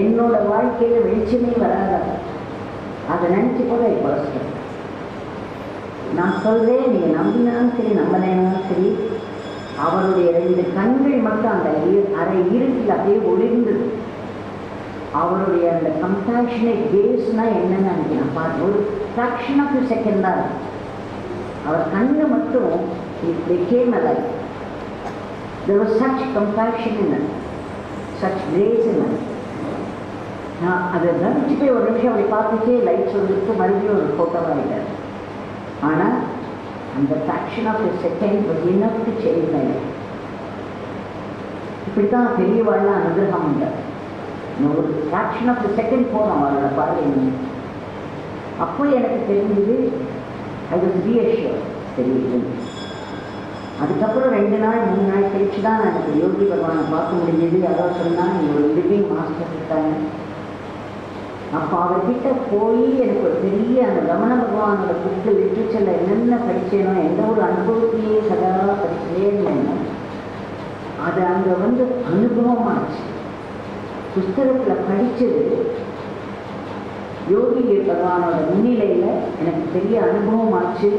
என்னோட வாழ்க்கையில் வெளிச்சமே வராத. அதை நினச்சி கூட இப்போ நான் சொல்கிறேன், நீங்கள் நம்பினாலும் சரி நம்பலைனாலும் சரி, அவருடைய 2 கண்கள் மட்டும் அந்த அரை இருட்டில் அப்படியே ஒளிர்ந்தது. அவருடைய அந்த கம்பேஷனேட் கேஸ்னால் என்னன்னு நினைக்கிறேன் பார்த்து ஒரு ஃப்ராக்ஷன் ஆஃப் செகண்ட் தான். அவர் கண்ணு மட்டும் became alive. There was such compassion in it, such grace in it. நான் அதை நினச்சி போய் ஒரு நிமிஷம் அப்படி பார்த்துட்டே லைட் சொல்லிட்டு மறுபடியும் ஒரு ஃபோட்டோவாக ஆகிட்டார். ஆனால் அந்த fraction of second was enough to change my life. இப்படி தான் பெரியவாழ்லாம் அனுகிரகம் உண்டார். ஒரு ஃப்ராக்ஷன் ஆஃப் செகண்ட் போனோம் அவரோட பார்வை. அப்போ எனக்கு தெரிஞ்சது ஐ வாஸ் ரீஅஷ்யூர்ட். தெரியுது. அதுக்கப்புறம் 2 நாள் 3 நாள் கழிச்சு தான் எனக்கு யோகி பகவானை பார்க்க முடிஞ்சது. அதாவது சொன்னால் நீங்கள் ஒரு லிவிங் மாஸ்டர் இருக்காங்க. அப்போ அவர்கிட்ட போய் எனக்கு ஒரு பெரிய அந்த ரமண பகவானோட புக்கு லிட்ரேச்சரில் என்னென்ன படித்தேனோ, எந்த ஒரு அனுபவத்தையே சதா படிச்சதே இல்லைன்னா அது அங்கே அனுபவமாச்சு. புஸ்தகத்தில் படித்தது யோகி பகவானோட முன்னிலையில் எனக்கு பெரிய அனுபவமாச்சு.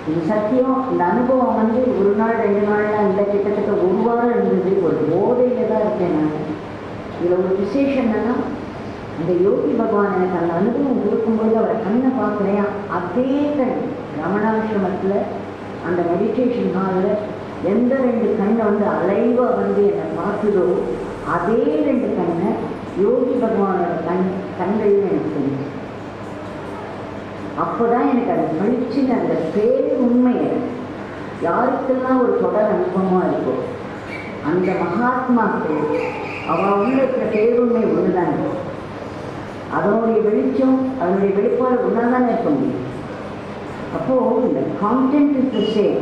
இது சத்தியம். இந்த அனுபவம் ஒரு நாள் 2 நாள்லாம் இல்லை, கிட்டத்தட்ட 1 வாரம் இருந்தது. ஒரு போதையில் தான் இருக்கேன் நான். இதில் ஒரு விசேஷம் என்னன்னா, அந்த யோகி பகவான் எனக்கு அந்த அனுபவம் கொடுக்கும்போது அவரை கண்ணை பார்க்குறேன். அதே கண் ரமணாசிரமத்தில் அந்த மெடிடேஷன் ஹாலில் எந்த 2 கண்ணை அலைவாக என்னை பார்த்துதோ அதே 2 கண்ணை யோகி பகவானோட அப்போதான் எனக்கு அது பழிச்சுன்னு அந்த உண்மையை யாருக்கெல்லாம் ஒரு தொடர் அனுபவமாக இருக்கும் அந்த மகாத்மாக்கு அவள் உள்ள இருக்கிற பேருண்மை ஒன்றுதான். அதனுடைய வெளிச்சம் அதனுடைய வெளிப்பாடு ஒன்றாதானே இருக்க முடியும். அப்போது இந்த content is the same,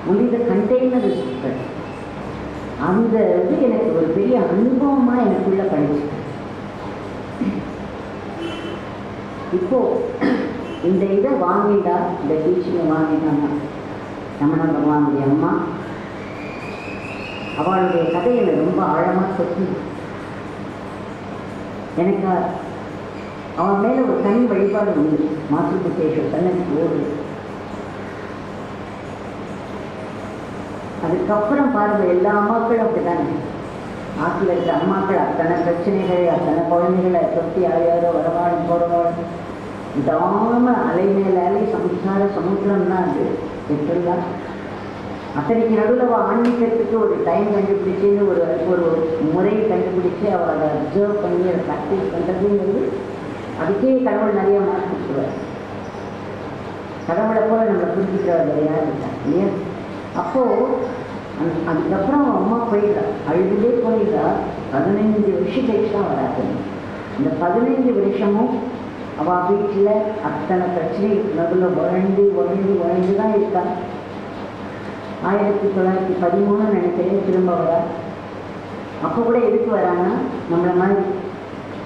only the container is different. அந்த இது எனக்கு ஒரு பெரிய அனுபவமாக எனக்குள்ள படிச்சு. இப்போ இந்த இதை வாங்கிட்டா, இந்த டீச்சிங்கை வாங்கிட்டாங்க ரமண பகவானுடைய அம்மா. அவளுடைய கதையை ரொம்ப ஆழமாக சொல்லி எனக்கு அவன் மேலே ஒரு தனி வழிபாடு உண்டு. மாசுபுத்தேஸ்வர் தன்னுக்கு ஓடுது. அதுக்கப்புறம் பாருங்க, எல்லா அம்மாக்களும் அப்படித்தானே. ஆற்றில் இருக்கிற அம்மாக்கள் அத்தனை பிரச்சனைகள், அத்தனை குழந்தைகளை தொட்டி யாரையாரோ வரவாடும் போகிறவாடும் விடாம அலை மேலே அலை சம்சார சமுத்திரம் தான் அது எப்படிலாம். அத்தனைக்கு நடுவில் ஆன்மீகத்துக்கு ஒரு டைம் கண்டுபிடிச்சின்னு ஒரு ஒரு முறையை கண்டுபிடிச்சி அவள் அதை அப்சர்வ் பண்ணி அதை ப்ராக்டிஸ் பண்ணுறதுங்கிறது அதுக்கே கடவுள் நிறைய மாற்றி கொடுத்துருவார். கடவுளை போல நம்மளை புரிஞ்சுக்கிறவர் யார் இருக்காங்க இல்லையா? அப்போது அதுக்கப்புறம் அம்மா போயிட்டா, அழுதுலே போயிட்டா. 15 வருஷம் கழிச்சு தான் வராது. இந்த 15 வருஷமும் அவள் வீட்டில் அத்தனை பிரச்சனைகளுக்கு நடுவில் உழந்து தான் இருக்கா. 1913 நினைக்கிறேன் திரும்ப வரா. அப்போ கூட எதுக்கு வராங்கன்னா நம்மளை மாதிரி,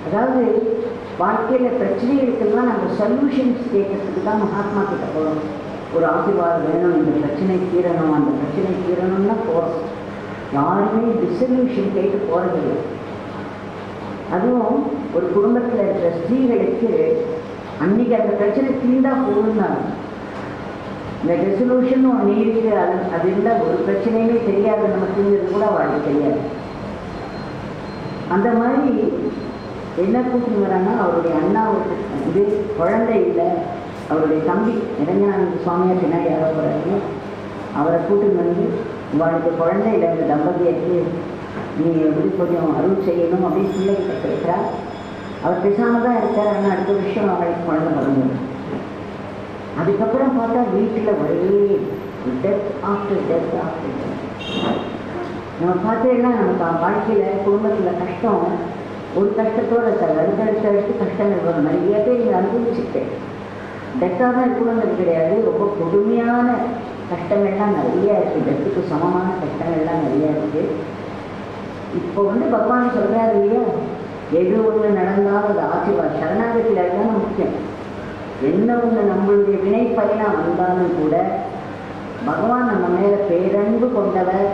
அதாவது வாழ்க்கையில் பிரச்சனைகளுக்கெல்லாம் நம்ம சொல்யூஷன்ஸ் கேட்கறதுக்கு தான் மகாத்மா கிட்ட போகிறோம். ஒரு ஆசீர்வாதம் வேணும், இந்த பிரச்சனை தீரணும், அந்த பிரச்சனை தீரணும்னா போகிறோம். யாருமே டிசல்யூஷன் கேட்டு போகிறதில்லை. அதுவும் ஒரு குடும்பத்தில் இருக்கிற ஸ்திரீகளுக்கு அன்றைக்கி அந்த பிரச்சனை தீர்ந்தா போகுதுன்னாங்க. இந்த ரெசல்யூஷன் ஒன்று இருக்கு, அது இல்லை ஒரு பிரச்சனையுமே தெரியாது நமக்குங்கிறது கூட அவளுக்கு தெரியாது. அந்த மாதிரி என்ன கூட்டின்னு வராங்கன்னா, அவருடைய அண்ணாவுக்கு வந்து குழந்தை இல்லை, அவருடைய தம்பி நிரஞ்சனானந்த சுவாமியார் பின்னாடி யாரோ போகிறாரு, அவரை கூட்டின்னு வந்து இவாளுக்கு குழந்தை இல்லை, இந்த தம்பதியருக்கு நீ எப்படி கொஞ்சம் அருள் செய்யணும் அப்படின்னு பிள்ளைகிட்ட கேட்குறா. அவர் பேசாமல் தான் இருக்கார். ஆனால் அடுத்த விஷயம் அவளுக்கு குழந்தை பிறந்தது. அதுக்கப்புறம் பார்த்தா வீட்டில் ஒரே death after death after death. நம்ம பார்த்தீங்கன்னா நமக்கு வாழ்க்கையில் குடும்பத்தில் கஷ்டம் ஒரு கஷ்டத்தோடு இருக்காது, அடுத்தடுத்து கஷ்டங்கள் வரும். நிறைய பேர் இங்கே அனுபவிச்சுட்டேன். டெத்தாக தான் இருக்கணுங்கிறது கிடையாது, ரொம்ப கொடுமையான கஷ்டங்கள்லாம் நிறையா இருக்குது. டெத்துக்கு சமமான கஷ்டங்கள்லாம் நிறையா இருக்குது. இப்போ வந்து பகவான் சொல்கிறாரு இல்லையா, எது ஒன்று நடந்தாலும் அது ஆசீர்வாதம். சரணாகத்தில் இருந்தாலும் முக்கியம். என்ன ஒன்று நம்மளுடைய வினை பயனாக வந்தாலும் கூட பகவான் நம்ம மேலே பேரன்பு கொண்டவர்,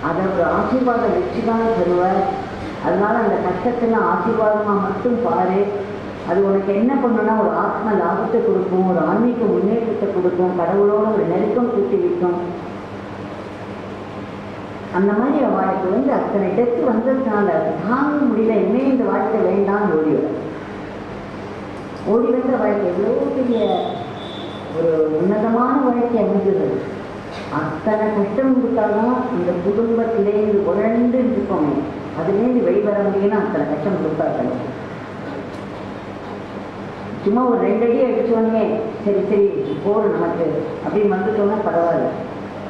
அதை ஒரு ஆசீர்வாதம் வச்சு தான் தருவார். அதனால அந்த கஷ்டத்தில் ஆசீர்வாதமாக மட்டும் பாரு. அது உனக்கு என்ன பண்ணுன்னா ஒரு ஆத்ம லாபத்தை கொடுக்கும், ஒரு ஆன்மீக முன்னேற்றத்தை கொடுக்கும், கடவுளோட ஒரு நெருக்கம் கூட்டி வைக்கும். அந்த மாதிரி அவளுக்கு வந்து அத்தனை டெத்து வந்ததுனால தாங்க முடியல, இனிமேல் இந்த வாழ்க்கை வேண்டாம்னு ஓடி வந்த வாழ்க்கை எவ்வளோ பெரிய ஒரு உன்னதமான வாழ்க்கை அமைந்தது. அத்தனை கஷ்டம் கொடுத்தாலும் இந்த குடும்பத்திலேருந்து உழந்து இருக்கோமே, அதுலேருந்து வெளிவர முடியும்னா அத்தனை கஷ்டம் கொடுத்தாங்க. சும்மா ஒரு 2 அடி அடித்தோடனே சரி போர் நமக்கு அப்படின்னு வந்துட்டோன்னா பரவாயில்ல.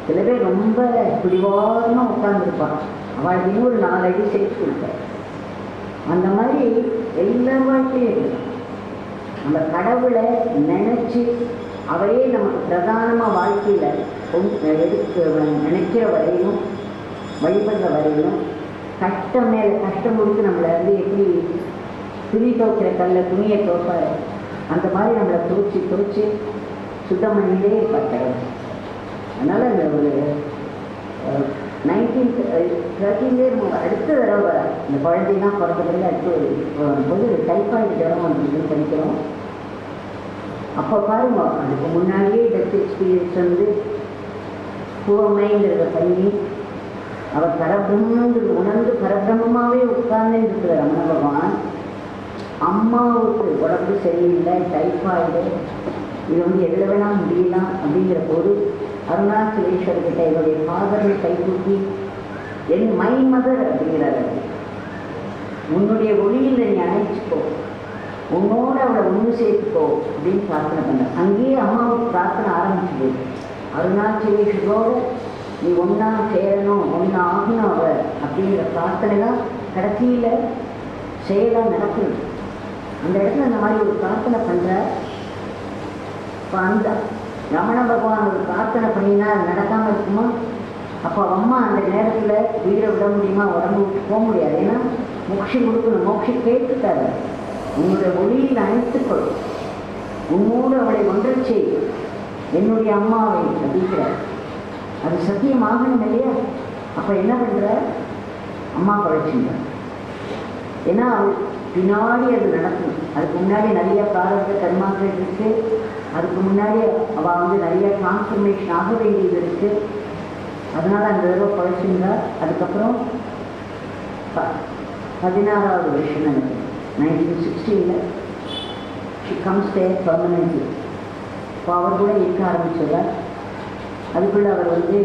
சில பேர் ரொம்ப பிடிவாரமாக உட்காந்துருப்பான், அவளுக்கு இன்னும் ஒரு 4 அடி சேர்த்து கொடுப்பார். அந்த மாதிரி எல்லா வாழ்க்கையும் இருக்கு. நம்ம கடவுளை நினச்சி அவையே நமக்கு பிரதானமாக வாழ்க்கையில் எடுத்து நினைக்கிற வரையிலும் வழிபடுற வரையிலும் கஷ்டம் மேலே கஷ்டம் கொடுத்து நம்மளை வந்து எப்படி துணி துவைக்கிற கல்லில் துணியை துவைப்பார், அந்த மாதிரி நம்மளை துவைச்சி சுத்தம் பண்ணிகிட்டே இருப்பார் கடவுள். அதனால் அந்த ஒரு 1913 அடுத்த தடவை வர இந்த குழந்தைலாம் பிறந்ததுலேருந்து அடுத்து ஒரு டைஃபாய்டு ஜுரம் வந்துருக்குன்னு படிக்கிறோம். அப்போ பாருங்க, அதுக்கு முன்னாடியே டெத் எக்ஸ்பீரியன்ஸ் வந்து பூவமைங்கிறத பண்ணி அவர் பரபிரம்மங்கிறது உணர்ந்து பரபிரம்மமாகவே உட்கார்ந்து இருக்கிற ரமண பகவான் அம்மாவுக்கு உடம்பு சரியில்லை, டைஃபாய்டு, இது வந்து எதில் வேணால் முடியலாம் அப்படிங்கிற போது அருணாச்சலேஸ்வர்கிட்ட என்னுடைய ஃபாதரை கைகூட்டி என் மை மதர் அப்படிங்கிறார், உன்னுடைய ஒளியில் நீ அணைச்சிக்கோ, உன்னோட அவளை ஒன்று சேர்த்துக்கோ அப்படின்னு பிரார்த்தனை பண்ண. அங்கேயே அம்மாவுக்கு பிரார்த்தனை ஆரம்பிச்சுது. அருணாச்சலேஸ்வரோட நீ ஒன்றா சேரணும், ஒன்றா ஆகணும் அவ அப்படிங்கிற பிரார்த்தனை தான் கடைசியில் செயலாக நடக்குது. அந்த இடத்துல அந்த மாதிரி ஒரு பிரார்த்தனை பண்ணுற. இப்போ அந்த ரமண பகவான் ஒரு பிரார்த்தனை பண்ணினா அது நடக்காமல் இருக்குமா? அப்போ அம்மா அந்த நேரத்தில் உயிரை விட முடியுமா? உடம்பு விட்டு போக முடியாது. ஏன்னா மோட்சம் கொடுக்கணும். மோட்சம் கேட்டுட்டாரு. உன்னுடைய ஒளியில் அணைத்துக்கொள், உன்னோடு அவளை ஒன்றச் செய், என்னுடைய அம்மாவை அப்படிங்கிறார். அது சத்தியமாகணும் இல்லையா? அப்போ என்ன பண்ணுற? அம்மா பழைச்சுங்க. ஏன்னா அவள் பின்னாடி அது நடக்கும். அதுக்கு முன்னாடி நிறைய பிராரப்த கர்மாக்கள் இருக்குது. அதுக்கு முன்னாடி அவள் வந்து நிறைய டிரான்ஸ்ஃபர்மேஷன் ஆக வேண்டியது இருக்குது. அதனால் அந்த தடவை பழைச்சுங்க. அதுக்கப்புறம் 16வது வருஷம் நினைக்கிறேன், 1916 ஷி கம்ஸ் தேர் பர்மனெண்ட்லி. இப்போ அவர் கூட இருக்க ஆரம்பிச்சதார். அதுக்குள்ளே அவர் வந்து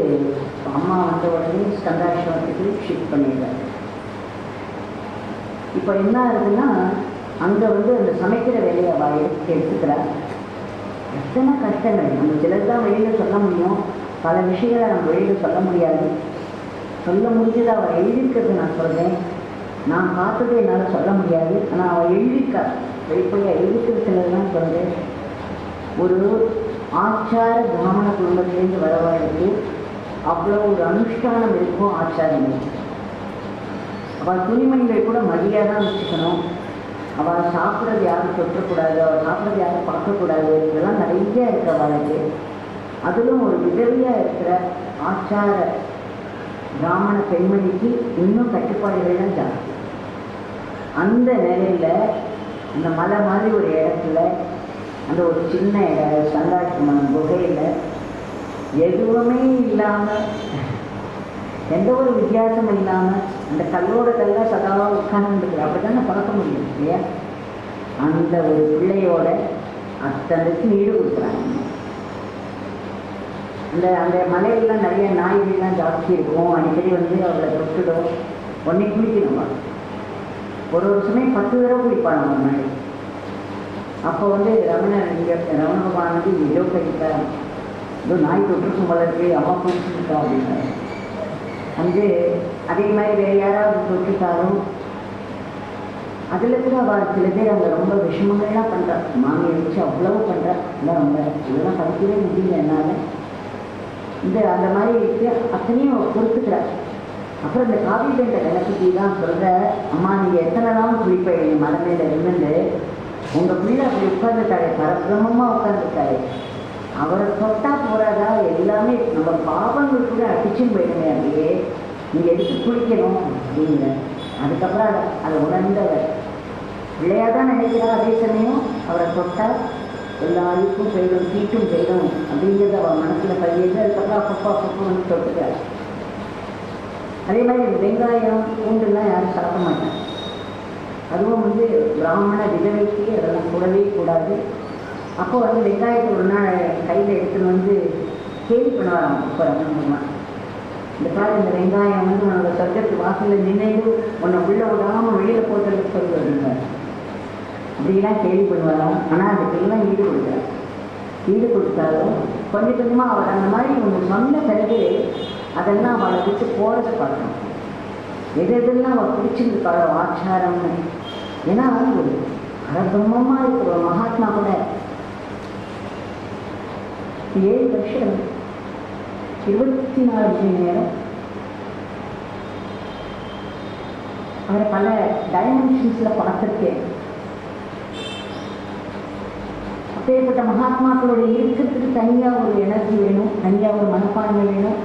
அம்மா வந்த உடனே ஸ்கந்தாசிரமத்துக்கு ஷிஃப்ட் பண்ணிடுறாரு. இப்போ என்ன ஆகுதுன்னா, அங்கே வந்து அந்த சமைக்கிற வேலையை அவள் எடுத்துக்கிறார். எத்தனை கஷ்டங்கள் நம்ம சிலர் தான் வெளியில் சொல்ல முடியும், பல விஷயங்களை நம்ம வெளியில் சொல்ல முடியாது. சொல்ல முடிஞ்சதை அவள் எழுதிக்கிறது நான் சொல்கிறேன். நான் பார்த்ததை என்னால் சொல்ல முடியாது. ஆனால் அவள் எழுதிக்கார், வெளிப்படையாக எழுதிக்கிறதுலாம் சொல்கிறேன். ஒரு ஆச்சார பிராமண குடும்பத்திலேருந்து வரவாளுக்கு அவ்வளோ ஒரு அனுஷ்டானம் இருக்கும். ஆச்சாரம் இருக்கும். அவள் துணிமணிகள் கூட மதியாக தான் வச்சுக்கணும். அவள் சாப்பிட்றது யாரும் தொற்றக்கூடாது, அவள் சாப்பிட்றது யாரும் பார்க்கக்கூடாது. இதெல்லாம் நிறைய இருக்கிற வாழ்க்கை. அதிலும் ஒரு விதவியாக இருக்கிற ஆச்சார பிராமண பெண்மணிக்கு இன்னும் கட்டுப்பாடுகள்லாம் ஜாஸ்தி. அந்த நிலையில் அந்த மலை மாதிரி ஒரு இடத்துல, அந்த ஒரு சின்ன சந்தாஷ்ரமம் குகையில் எதுவுமே இல்லாமல், எந்த ஒரு வித்தியாசமும் இல்லாமல் அந்த கல்லோட கல்லாக சதாவாக உட்கார்ந்துருக்குற. அப்படி தானே பார்க்க முடியும் இல்லையா? அந்த ஒரு பிள்ளையோட அத்தனைக்கு ஈடு கொடுக்குறாங்க. அந்த அந்த மலையெல்லாம் நிறைய நாய்கள்லாம் ஜாஸ்தி இருக்கும். அடிக்கடி வந்து அவளை தொட்டுடும். உடனே குளிக்கணுமா? ஒரு சமயம் 10 தடவை குளிப்பாங்க முன்னாடி. அப்போ வந்து ரமண பகவான் வந்து ஏதோ கழிப்பா, ஏதோ நாய் தொற்றுக்கும் வளர்க்கு, அம்மா குளிச்சுருக்கா அப்படின்னாரு. வந்து அதே மாதிரி வேறு யாராவது தொட்டுட்டாலும் அதில் கூட அவள் சில பேர் அவங்க ரொம்ப விஷமங்கள்லாம் பண்ணுறா. மாமியை வச்சு அவ்வளவு பண்ணுறா. இல்லை அவங்க இதெல்லாம் படிக்கவே முடியல என்னால். இந்த அந்த மாதிரி இருக்கு. அத்தனையும் பொறுத்துக்கிறார். அப்புறம் இந்த காவி பேண்டை விளக்குத்தி தான் சொல்கிற, அம்மா நீங்கள் எத்தனை நாள் குளிப்பீங்க மலை மேலே இருந்துட்டு? உங்கள் பிள்ளை அப்படி உட்காந்துட்டாரு, பரபிரமமாக உட்காந்துட்டாரு. அவரை தொட்டா போறாதா? எல்லாமே நம்ம பாவங்கள் கூட அடிச்சுன்னு போயிடுமே. அப்படியே நீங்கள் எடுத்து குளிக்கணும் அப்படிங்கிற. அதுக்கப்புறம் அதை உணர்ந்தவர் பிள்ளையாக தான் நினைக்கிறா. அதே சமயம் அவரை தொட்டால் எல்லா அழுக்கும் போயிடும், தீட்டும் போயிடும் அப்படிங்கிறத அவன் மனசில் பதியது. அதுக்கப்புறம் அப்பப்போ வந்து தொட்டுக்கிறார். அதே மாதிரி வெங்காயம் பூண்டுலாம் யாரும் சாப்பிட மாட்டாங்க. அதுவும் வந்து பிராமண விதவைக்கு அதெல்லாம் கூடவே கூடாது. அப்போ வந்து வெங்காயத்தை ஒரு நாள் கையில் எடுத்துன்னு வந்து கேள்வி பண்ணுவாராம். இப்போ ரமணமா இந்த காலம் இந்த வெங்காயம் வந்து உன்னோட சொர்க்கத்து வாசலில் நின்று உன்னை உள்ள விடாமல் வெளியில் போட்டதுக்கு சொல்லுவாங்க. அப்படிலாம் கேள்வி பண்ணுவாராம். ஆனால் அதுக்கெல்லாம் ஈடு கொடுத்தார். ஈடு கொடுத்தாலும் கொஞ்சம் கொஞ்சமாக அவர் அந்த மாதிரி ஒன்று சொன்ன பிறகு அதெல்லாம் அவளை விட்டு போகிறத பார்க்கணும். எதெல்லாம் அவள் பிடிச்சிருந்துருக்காளோ ஆச்சாரம்னு. ஏன்னா ஒரு பரபிரமமாக இருக்கிற ஒரு மகாத்மா கூட 7 வருஷம் 24 மணி நேரம் அவரை பல டைமென்ஷன்ஸில் பார்த்துருக்கேன். அப்பேற்பட்ட மகாத்மாக்களோட இருக்கிறதுக்கு தனியாக ஒரு எனர்ஜி வேணும், தனியாக ஒரு மனப்பான்மை வேணும்.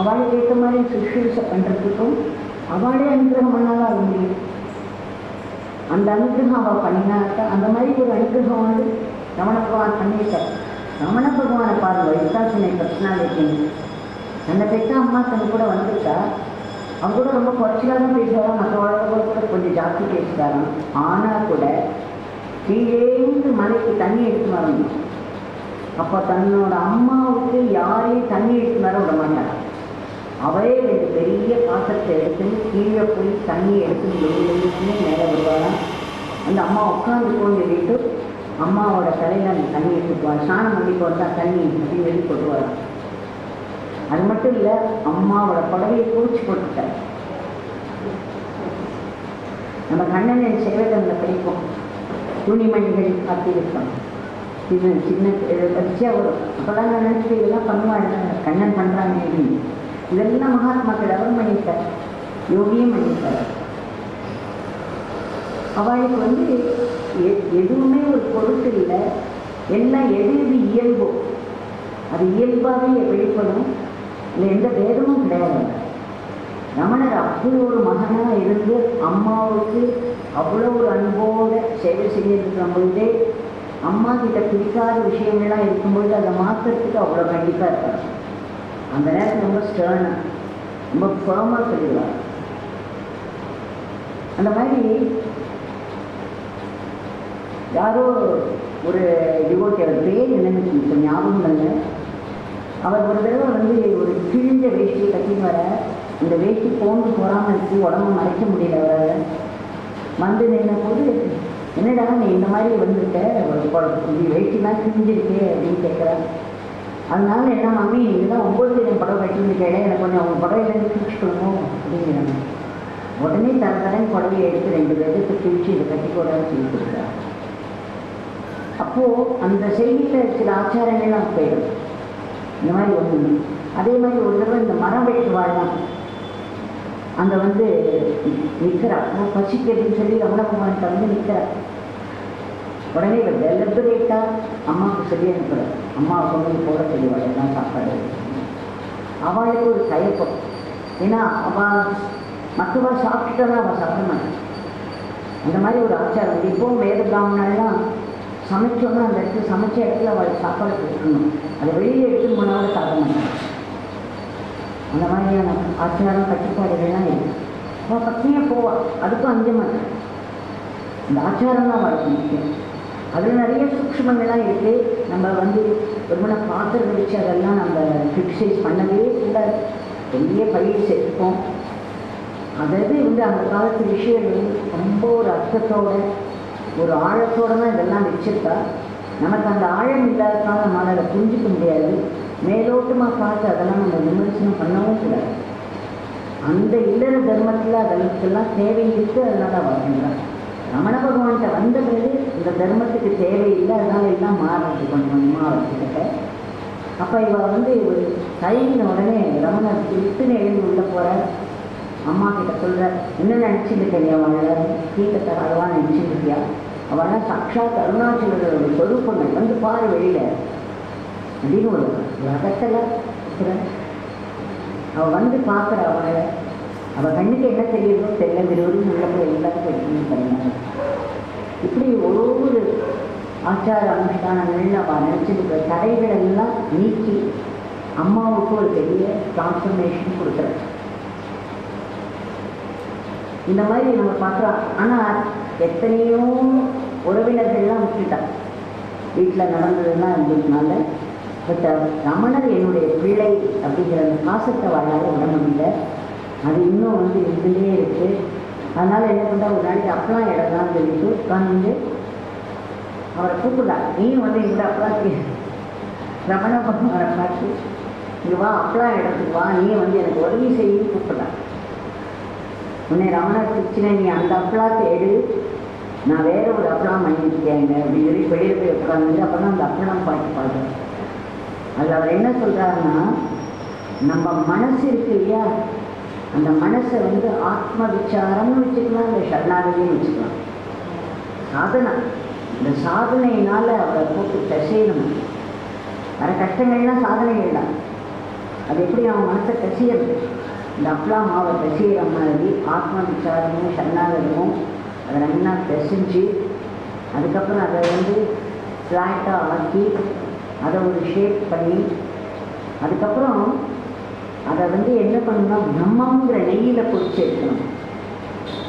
அவளுக்கு ஏற்ற மாதிரி சுஷ்ரூஷை பண்ணுறதுக்கும் அவளே அனுகிரகம் பண்ணாதான் அது முடியும். அந்த அனுகிரகம் அவள் பண்ணினாக்கா அந்த மாதிரி ஒரு அனுகிரகம் வந்து ரமண பகவான் பண்ணியிருக்கார். ரமண பகவானை பாருங்க, விசாசனை பர்சனாலிட்டி. அந்த பெற்ற அம்மா தன் கூட வந்துட்டா அவங்க கூட ரொம்ப குறைச்சியாக தான் பேசுவாராம். மற்றவங்களோட கூட கொஞ்சம் ஜாஸ்தி பேசுகிறாராம். ஆனால் கூட கீழேந்து மலைக்கு தண்ணி எடுத்து வரணும். அப்போ தன்னோட அம்மாவுக்கு யாரையும் தண்ணி எடுத்து வர விட மாட்டாங்க. அவரே 2 பெரிய பாத்திரத்தை எடுத்து கீழே போய் தண்ணி எடுத்து வெளியிலேருந்து மேலே வருவாராம். அந்த அம்மா உட்காந்துக்கோன்னு சொல்லிட்டு அம்மாவோட தலையில் அந்த தண்ணி எடுத்துக்குவார். ஸ்நானம் பண்ணி போட்டா தண்ணி அப்படின்னு எழுதி போட்டுவார். அது மட்டும் இல்லை, அம்மாவோட புடவையை குளிச்சு போட்டுட்டார். நம்ம கண்ணன் சேவகங்களில் படிப்போம், துணிமணிகள் காத்திருப்போம், சின்ன சின்ன வரிசையாக வரும். அப்போதான் நான் நினச்சிட்டு இதெல்லாம் பண்ணுவாங்க, கண்ணன் பண்ணுறாங்க அப்படின்னு. இதெல்லாம் மகாத்மாக்கள் அவர் பண்ணிட்டார், யோகியும் பண்ணிட்டார். அவளுக்கு எதுவுமே ஒரு பொருட்டு இல்லை, எல்லாம் எது எது இயல்போ அது இயல்பாகவே வெளிப்படும். இல்லை எந்த பேதமும் கிடையாது. ரமணர் அப்படி ஒரு மகனாக இருந்து அம்மாவுக்கு அவ்வளோ ஒரு அன்போடு சேவை செய்யிருக்கிற பொழுதே அம்மா கிட்ட பிடிக்காத விஷயங்கள்லாம் இருக்கும்பொழுது அதை மாற்றுறதுக்கு அவ்வளோ கண்டிப்பாக இருப்பார். அந்த நேரத்தில் ரொம்ப ஸ்டர்னாக ரொம்ப ஃபர்மாக சொல்லிடுவார். அந்த மாதிரி யாரோ ஒரு டிவோட்டி, அவர் பேர் என்னன்னு இப்போ ஞாபகம் இல்லை, அவர் ஒரு தடவை ஒரு கிழிஞ்ச வேஷ்டியை கட்டின்னு வர, இந்த வேஷ்டி போன்று போகாமல் இருக்குது, உடம்பு மறைக்க முடியல. அவர் நின்ன போது, என்னடா நீ இந்த மாதிரி வந்துருக்க, வேஷ்டிலாம் கிழிஞ்சிருக்கு அப்படின்னு கேட்குறாரு. அதனால என்ன மம்மி நீங்கள் தான் 9 தினம் புடவை கட்டின்னு கேட்டேன், எனக்கு கொஞ்சம் அவங்க புடவையிலேருந்து கிழிச்சுக்கணும் அப்படிங்கிறாங்க. உடனே தரன்னு புடவையை எடுத்து 2 பேருக்கு கிழிச்சு இதை கட்டிக்கூடாதுன்னு சொல்லி கொடுக்குறாரு. அப்போது அந்த செய்தியில் சில ஆச்சாரங்கள்லாம் போயிடும். இந்த மாதிரி ஒன்று. அதே மாதிரி ஒரு தடவை இந்த மரம் வெட்டு வாழலாம் அங்கே நிற்கிறா. நான் பசிக்கிறதுன்னு சொல்லி ரமணகுமார்கிட்ட நிற்கிறா. உடனே இவர் டெலிபரேட்டாக அம்மாவுக்கு சொல்லி அனுப்புகிறார். அம்மாவை கொண்டு போட சொல்லுவாள் எல்லாம் சாப்பாடு. அவளுக்கு ஒரு தயக்கம், ஏன்னா அவள் மற்றவா சாப்பிட்டுட்டா அவள் சாப்பிட மாட்டான். அந்த மாதிரி ஒரு ஆச்சாரம். இப்போவும் வேத பிராமணெல்லாம் சமைச்சோன்னா அந்த இடத்துல சமைச்ச இடத்துல அவளுக்கு சாப்பாடு கொடுக்கணும், அதை வெளியே எடுத்துன்னு போனாலும் சாப்பிட மாட்டாங்க. அந்த மாதிரியான ஆச்சாரம் கட்டுப்பாடுகள்லாம் இருக்குது. அவள் பத்தினியாக போவாள், அதுக்கும் அஞ்ச மாட்டேன். இந்த ஆச்சாரம் தான் அவளுக்கு முக்கியம். அதில் நிறைய சூக்ஷ்மங்கள்லாம் இருக்குது. நம்ம ரொம்ப பாத்திரம் வச்சு அதெல்லாம் நம்ம கிரிட்டிசைஸ் பண்ணவே கூடாது. பெரிய பயிர் சேர்த்துப்போம். அதாவது அந்த காலத்து விஷயங்கள் ரொம்ப ஒரு அர்த்தத்தோட ஒரு ஆழத்தோடு தான் இதெல்லாம் வச்சுருக்கா. நமக்கு அந்த ஆழம் இல்லாததுனால நம்மளால் அதை புரிஞ்சிக்க முடியாது. மேலோட்டமாக பார்த்து அதெல்லாம் நம்ம விமர்சனம் பண்ணவும் கூடாது. அந்த இல்லற தர்மத்தில் அதற்கெல்லாம் தேவை இருக்குது, அதனால வாழ்கின்றார். ரமண பகவான்கிட்ட வந்த பிறகு இந்த தர்மத்துக்கு தேவையில்லை, அதனால எல்லாம் மாறுறது கொஞ்சம் கொஞ்சமாக வச்சுக்கிட்ட. அப்போ இவள் ஒரு தயங்கின உடனே ரமணர் விட்டுன்னு எழுந்து உள்ள போகிறார். அம்மா கிட்ட சொல்கிறார், என்ன நினச்சிருக்கேன் அவளை கீழே தரவான்னு நினச்சிருக்கியா? அவள்லாம் சாட்சாத் அருணாச்சலரோட சொரூபங்கள் பாரு வெளியில் அப்படின்னு ஒரு அகத்தில் அவள் பார்க்குற அவளை. அவள் கண்ணுக்கு என்ன தெரியுதோ தெரியல, விரோதி உள்ளப்போ எல்லாத்தையும் பண்ணாங்க. இப்படி ஒவ்வொரு ஆச்சார அனுஷ்டானங்கள்னு அவள் நினச்சிருக்கிற தடைகள் எல்லாம் நீக்கி அம்மாவுக்கு ஒரு பெரிய டிரான்ஸ்ஃபர்மேஷன் கொடுக்குறாரு. இந்த மாதிரி நம்ம பார்க்குறோம். ஆனால் எத்தனையோ உறவினர்கள்லாம் விட்டுட்டான், வீட்டில் நடந்ததுலாம் இருந்ததுனால. பட் ரமணர் என்னுடைய பிள்ளை அப்படிங்கிற அந்த பாசத்தை வாழாத விட முடியல. அது இன்னும் இதுலேயே இருக்குது. அதனால் என்ன பண்ணுறா, ஒரு நாளைக்கு அப்பெல்லாம் இடம்லாம் சொல்லிட்டு உட்காந்து அவரை கூப்பிடா, நீயும் இந்த அப்பெல்லாம் ரமண பகவானை பார்த்து இங்கே வா, அப்பெல்லாம் இடத்துக்கு வா, நீ எனக்கு உதவி செய்ய கூப்பிடா. உன்னை ரமணர் பிரச்சனை, நீ அந்த அப்பளாத்தை எடு, நான் வேற ஒரு அப்பளம் பண்ணியிருக்கேங்க அப்படின்னு சொல்லி வெளியில் போய் உட்காந்து அப்போ தான் அந்த அப்பளம் பாட்டு பாடுறேன். அதில் அவர் என்ன சொல்கிறாருன்னா, நம்ம மனசு இருக்கு இல்லையா, அந்த மனசை ஆத்ம விசாரம்னு வச்சுக்கலாம், இல்லை சரணாகதின்னு வச்சுக்கலாம். சாதனை, இந்த சாதனையினால் அவரை போட்டு தசையணும். வர கஷ்டங்கள்லாம் சாதனைகள் தான். அது எப்படி அவன் மனசை தசையிறது, இந்த அப்பளா மாவை தசையிற மாதிரி ஆத்ம விசாரமும் சரணாகதியும் அதை நல்லா தசிஞ்சு அதுக்கப்புறம் அதை ஃப்ளாட்டாக ஆக்கி அதை ஒரு ஷேப் பண்ணி அதுக்கப்புறம் அதை என்ன பண்ணணும்னா பிரம்மங்கிற நெய்யில் பொரிச்சு எடுக்கணும்.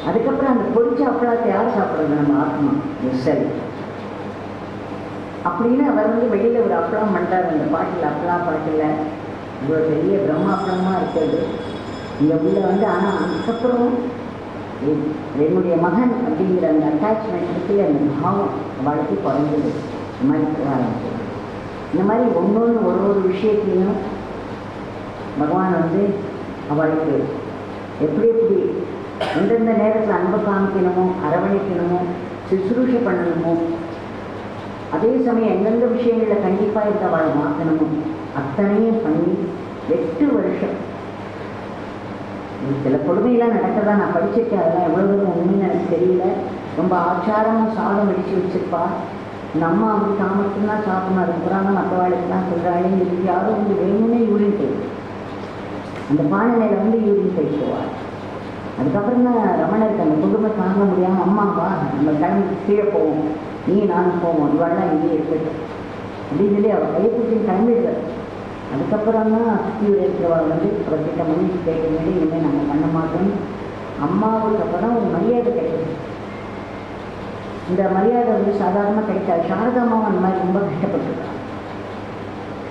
அதுக்கப்புறம் அந்த பொரிச்ச அப்பளத்தை யார் சாப்பிட்றது, நம்ம ஆத்மா சரி. அப்படின்னு அவர் வெளியில் ஒரு அப்பளம் பண்ணுறாரு. அந்த பாட்டில் அப்பளா பாட்டில் இவ்வளோ பெரிய பிரம்மாப்பளமாக இருக்கிறது இங்கே உள்ள ஆனால் அதுக்கப்புறம் என்னுடைய மகன் அப்படிங்கிற அந்த அட்டாச்மெண்ட் இருக்கு, அந்த பாவம் அவளுக்கு குறைஞ்சது. இந்த மாதிரி ஆரம்பிச்சு இந்த மாதிரி ஒன்றொன்று ஒரு விஷயத்தையும் பகவான் வந்து அவளுக்கு எப்படி எப்படி எந்தெந்த நேரத்தில் அன்பு காமிக்கணுமோ, அரவணைக்கணுமோ, சுசுரூஷை பண்ணணுமோ, அதே சமயம் எந்தெந்த விஷயங்களில் கண்டிப்பாக இருக்க அவளை மாற்றணுமோ அத்தனையும் பண்ணி 8 வருஷம். சில கொடுமையெல்லாம் நடக்கதான் நான் படிச்சிருக்கேன். அதெல்லாம் எவ்வளோ தூரம் உண்மைன்னு எனக்கு தெரியல. ரொம்ப ஆச்சாரமாக சாதம் அடித்து வச்சுருப்பா. இந்த அம்மா அப்படி தான் மட்டும்தான் சாப்பிடணும். அதுக்கப்புறம் தான் மற்றவாளுக்குலாம் சொல்கிறாளே, இதுக்கு யாரும் வந்து வேணும்னே யூரின் போயிடும். அந்த பானை மேலே வந்து யூரின் போயிட்டு போவாள். அதுக்கப்புறம் தான் ரமணருக்கு அந்த குடும்பத்தை தாங்க முடியாமல், அம்மாவா நம்ம கிளம்பி கீழே போவோம், நீ நானும் போவோம், இவாள்லாம் இங்கே இருக்குது அப்படின்னு சொல்லி அவள் கையை பிடிச்சி கிளம்பிடுவார். அதுக்கப்புறம் தான் சுற்றி இருக்கிறவள் வந்து அவர்கிட்ட மன்னிச்சு கேட்க வேண்டி, இனிமேல் நாங்கள் பண்ண மாட்டோம். அம்மாவுக்கு அப்புறம் மரியாதை கிடைக்குது. இந்த மரியாதை வந்து சாதாரணமாக கிடைக்காது. சாரதாமாவும் அந்த மாதிரி ரொம்ப கஷ்டப்பட்டுருக்காங்க.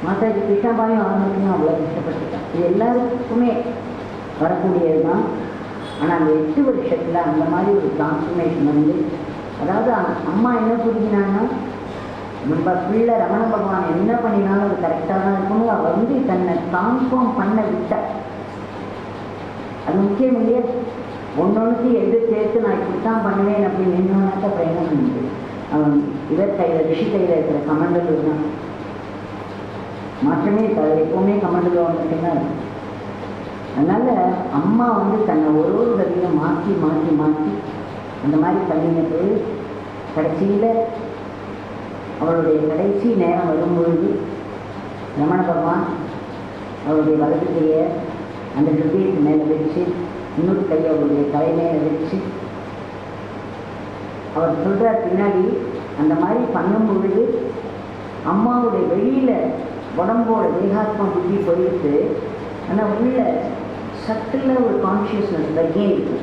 மாதாஜி கிருஷ்ணபாயும் ஆரம்பிக்கணும் அவ்வளோ கஷ்டப்பட்டுருக்காங்க. இது எல்லாருக்குமே வரக்கூடியது தான். ஆனால் அந்த 8 வருஷத்தில் அந்த மாதிரி ஒரு டிரான்ஸ்ஃபர்மேஷன் வந்து, அதாவது அம்மா என்ன புரிஞ்சினாங்கன்னா, நம்ம பிள்ளை ரமண பகவான் என்ன பண்ணினாலும் அது கரெக்டாக தான் இருக்கணும். அவள் வந்து தன்னை டிரான்ஸ்ஃபார்ம் பண்ண விட்ட அது முக்கியம் இல்லையா? ஒன்றொன்றுக்கு எது சேர்த்து நான் இப்படி தான் பண்ணுவேன் அப்படின்னு நின்னோன்னாக்க அப்புறம் என்ன பண்ணுது? அவன் இவர் கையில் ரிஷி கையில் இருக்கிற கமண்டல் தான் மாற்றமே இருக்காது. எப்போவுமே கமண்டல் மட்டும்தான் இருக்கும். அதனால் அம்மா வந்து தன்னை ஒரு வகையில் மாற்றி மாற்றி மாற்றி அந்த மாதிரி பண்ணினது கடைசியில் அவளுடைய கடைசி நேரம் வரும்பொழுது ரமண பகவான் அவருடைய வலது கையை அந்த ஹிருதயத்து மேலே வச்சு, இன்னொரு கையை அவருடைய தலை மேலே வச்சு அவர் சொல்கிறார் பின்னாடி, அந்த மாதிரி பண்ணும் பொழுது அம்மாவுடைய வெளியில் உடம்போட தேகாத்மா புத்தி போயிட்டு, ஆனால் உள்ள சட்டில் ஒரு கான்ஷியஸ்னஸ் ரகே இருக்கு.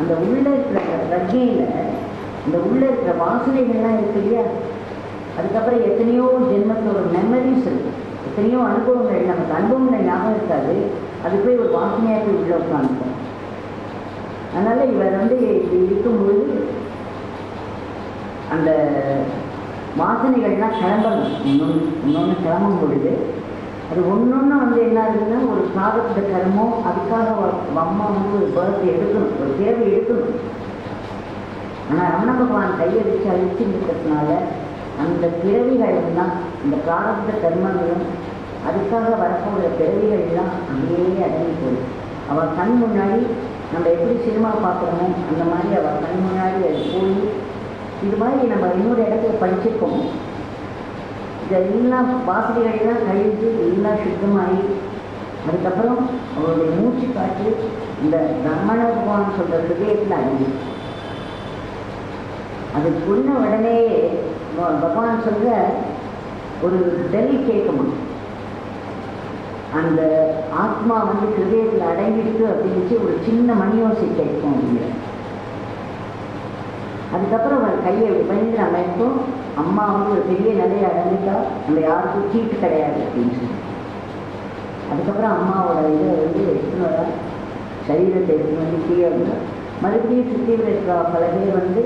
அந்த உள்ளே இருக்கிற ரகையில் இந்த உள்ளே இருக்கிற வாசனைகள்லாம் இருக்கு இல்லையா? அதுக்கப்புறம் எத்தனையோ ஜென்மத்தோட மெமரிஸ் இருக்குது, எத்தனையோ அனுபவங்கள். நமக்கு அனுபவங்கள் ஞாபகம் இருக்காது, அது போய் ஒரு வாசனையாக போய் உள்ள உட்காந்துக்கும். அதனால் இவர் வந்து இப்படி இருக்கும்பொழுது அந்த வாசனைகள்லாம் கிளம்பணும். இன்னொன்று கிளம்பும் பொழுது அது ஒன்று வந்து என்ன ஆகுதுன்னா, ஒரு பிராரப்த கர்மம். அதுக்காக அம்மா வந்து ஒரு பர்த் எடுக்கணும், ஒரு தேவை எடுக்கணும். ஆனால் ரமண பகவான் கையை வச்சு அழிச்சு இருக்கிறதுனால அந்த பிறவிகள்லாம், இந்த பிராரப்த கர்மங்களும் அதுக்காக வரப்போகிற பிறவிகள்லாம் அப்படியே அடங்கி போகுது. அவள் கண் முன்னாடி நம்ம எப்படி சினிமா பார்க்குறோமோ அந்த மாதிரி அவள் கண் முன்னாடி அது போய், இது மாதிரி நம்ம இன்னொரு இடத்துல படிச்சிருக்கோம். இதெல்லாம் வாசனைகள்லாம் கழித்து எல்லாம் சுத்தமாகி அதுக்கப்புறம் அவருடைய மூச்சு காற்று இந்த ரமண பகவான் சொல்கிற ஹிருதயத்தில் அடங்கி, அது சொன்ன உடனே பகவான் சொல்கிற ஒரு பெல் கேட்குமா, அந்த ஆத்மா வந்து ஹிருதயத்தில் அடங்கிட்டு அப்படின்னு ஒரு சின்ன மணியோசை கேட்கும் அப்படிங்கிற. அதுக்கப்புறம் அவர் கையை பயந்து அமைப்போம். அம்மா வந்து ஒரு பெரிய நிலையை அடங்கிட்டா, நம்ம யாருக்கும் சீட்டு கிடையாது அப்படின்னு சொல்லி. அதுக்கப்புறம் அம்மாவோட இதை வந்து எடுத்துன்னு வர, சரீரத்தை எடுத்துன்னு வந்து கீழே வந்து மறுபடியும் சுற்றியில் இருக்கிற பல பேர் வந்து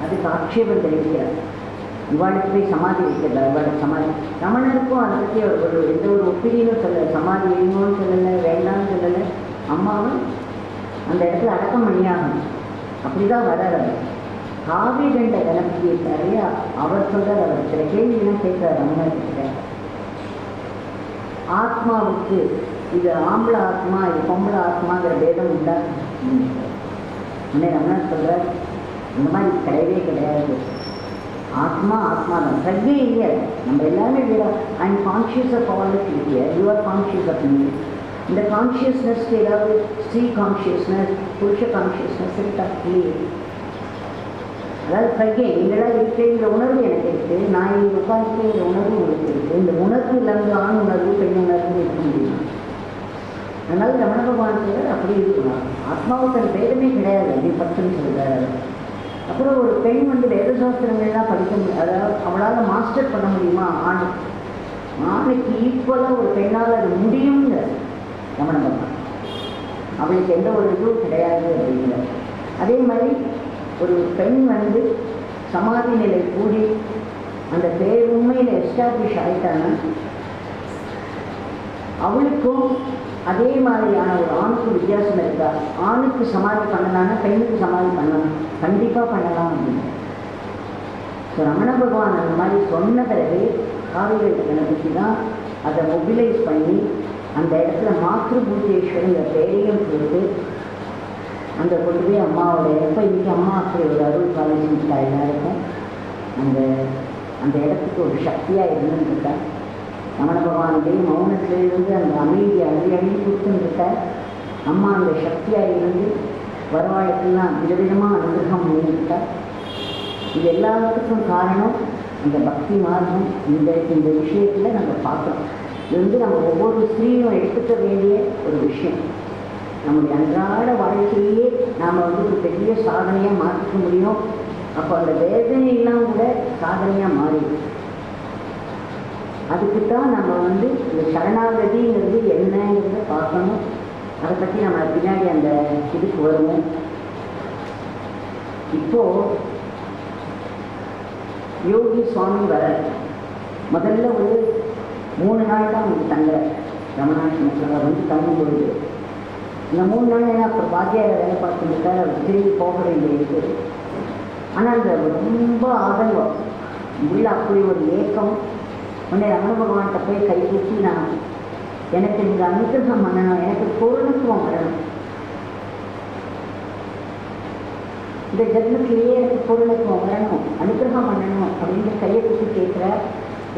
அதுக்கு ஆட்சேபம் தெரிவிக்கிறார். இவாளுக்கு போய் சமாதி வைக்கிறதா, இவாளோட சமாதி. ரமணருக்கும் அதை பற்றி ஒரு எந்த ஒரு ஒப்பீனியனும் சொல்லலை, சமாதி வேணும்னு சொல்லலை, வேண்டாம்னு சொல்லலை. அம்மாவும் அந்த இடத்துல அடக்கம் பண்ணியாகணும், அப்படி தான் வர்றார். அவர் காவி கண்ட கணக்கு நிறையா அவர் சொல்கிறார். அவர் சில கேள்வியெல்லாம் கேட்குறார் ரமணர்கிட்ட. ஆத்மாவுக்கு இது ஆம்பளை ஆத்மா, இது பொம்பளை ஆத்மாங்கிற பேதம் உண்டா? உடனே ரமணர் சொல்கிறார், இந்த மாதிரி கிடையவே கிடையாது. ஆத்மா ஆத்மா தான், பிரஜை இல்லையா? நம்ம எல்லாருமே வேறு. I'm conscious of all the creator, you are conscious of me. இந்த கான்ஷியஸ்னஸ்க்கு ஏதாவது ஸ்ரீ கான்ஷியஸ்னஸ், புருஷ கான்ஷியஸ்னஸ் இருக்கா? இல்லையே. அதாவது பிரஜை நீங்களாக இருக்கிற உணர்வு எனக்கு இருக்குது, நான் இங்கே உட்காந்துக்கிற உணர்வு உங்களுக்கு இருக்குது. இந்த உணர்வு இல்லாமல் ஆண் உணர்வு பெண் உணர்வு இருக்க முடியும். அதனால் ரமண பகவான் சொல்கிறார், அப்படி இருக்கலாம். ஆத்மாவுக்கு அந்த பேதமே கிடையாது அப்படின்னு பத்துன்னு சொல்கிறார். அப்புறம் ஒரு பெண் வந்து வேத சாஸ்திரங்கள்லாம் படிக்க முடியும், அதாவது அவளால் மாஸ்டர் பண்ண முடியுமா? ஆணுக்கு ஈக்குவலாக ஒரு பெண்ணால் அது முடியுங்கிற ரமண பகவான். அவளுக்கு எந்த ஒரு இதுவும் கிடையாது அப்படிங்கிற. அதே மாதிரி ஒரு பெண் வந்து சமாதி நிலை கூடி அந்த பேர் உண்மையில் எஸ்டாப்ளிஷ் ஆகிட்டான்னா அவளுக்கும் அதே மாதிரியான ஒரு ஆணுக்கு வித்தியாசம் இருக்கா? ஆணுக்கு சமாதி பண்ணலான்னா பெண்ணுக்கு சமாதி பண்ணலாம், கண்டிப்பாக பண்ணலாம் அப்படின்னு. ஸோ ரமண பகவான் அந்த மாதிரி சொன்ன பிறகு காவிரி கணபதி தான் அதை மொபிலைஸ் பண்ணி அந்த இடத்துல மாத்ரு பூஜேஸ்வரங்கிற பேரையும் கொடுத்து அந்த கொண்டு போய் அம்மாவோட எப்போ இன்றைக்கி அம்மா அப்படி ஒரு அருள் காலேஜ் எல்லாருக்கும் அந்த அந்த இடத்துக்கு ஒரு சக்தியாக இருந்துருக்கா. ரமண பகவானுடைய மௌனத்திலிருந்து அந்த அமைதியை அள்ளி அள்ளி கொடுத்துருக்க அம்மா அந்த சக்தியாக இருந்து வருவாயத்துலாம் விதவிதமாக அனுகிரகம் பண்ணியிருக்கா. இது எல்லாத்துக்கும் காரணம் அந்த பக்தி மார்க்கம். இந்த விஷயத்தில் நம்ம பார்க்குறோம். இது வந்து நம்ம ஒவ்வொரு ஸ்திரீயும் எடுத்துக்க வேண்டிய ஒரு விஷயம். நம்முடைய அன்றாட வாழ்க்கையே நாம் வந்து ஒரு பெரிய சாதனையாக மாற்றிக்க முடியும். அப்போ அந்த வேதனையெல்லாம் கூட சாதனையாக மாறிடும். அதுக்கு தான் நம்ம வந்து இந்த சரணாகதிங்கிறது என்னங்கிறத பார்க்கணும். அதை பற்றி நம்ம பின்னாடி அந்த இதுக்கு வருவோம். இப்போது யோகி சுவாமி வர முதல்ல ஒரு 3 நாள் தான் அவங்க தங்குற ரமணாசிரமத்தில் வந்து தங்கும்பொழுது இந்த 3 நாள் ஏன்னா அப்புறம் பாக்கியார வேலை பார்த்துக்கிட்டா அவர் திரும்பி போக வேண்டியது. ஆனால் அந்த ரொம்ப ஆதங்கம் உள்ள அப்படி ஒரு ஏக்கம். உடனே ரமண பகவான்கிட்ட போய் கை தூக்கி நான் எனக்கு இந்த அனுகிரகம் பண்ணணும், எனக்கு பூரணத்துவம் வரணும், இந்த ஜென்மத்திலேயே எனக்கு பூரணத்துவம் வரணும், அனுகிரகம் பண்ணணும் அப்படின்னு கையை தூக்கி கேட்குற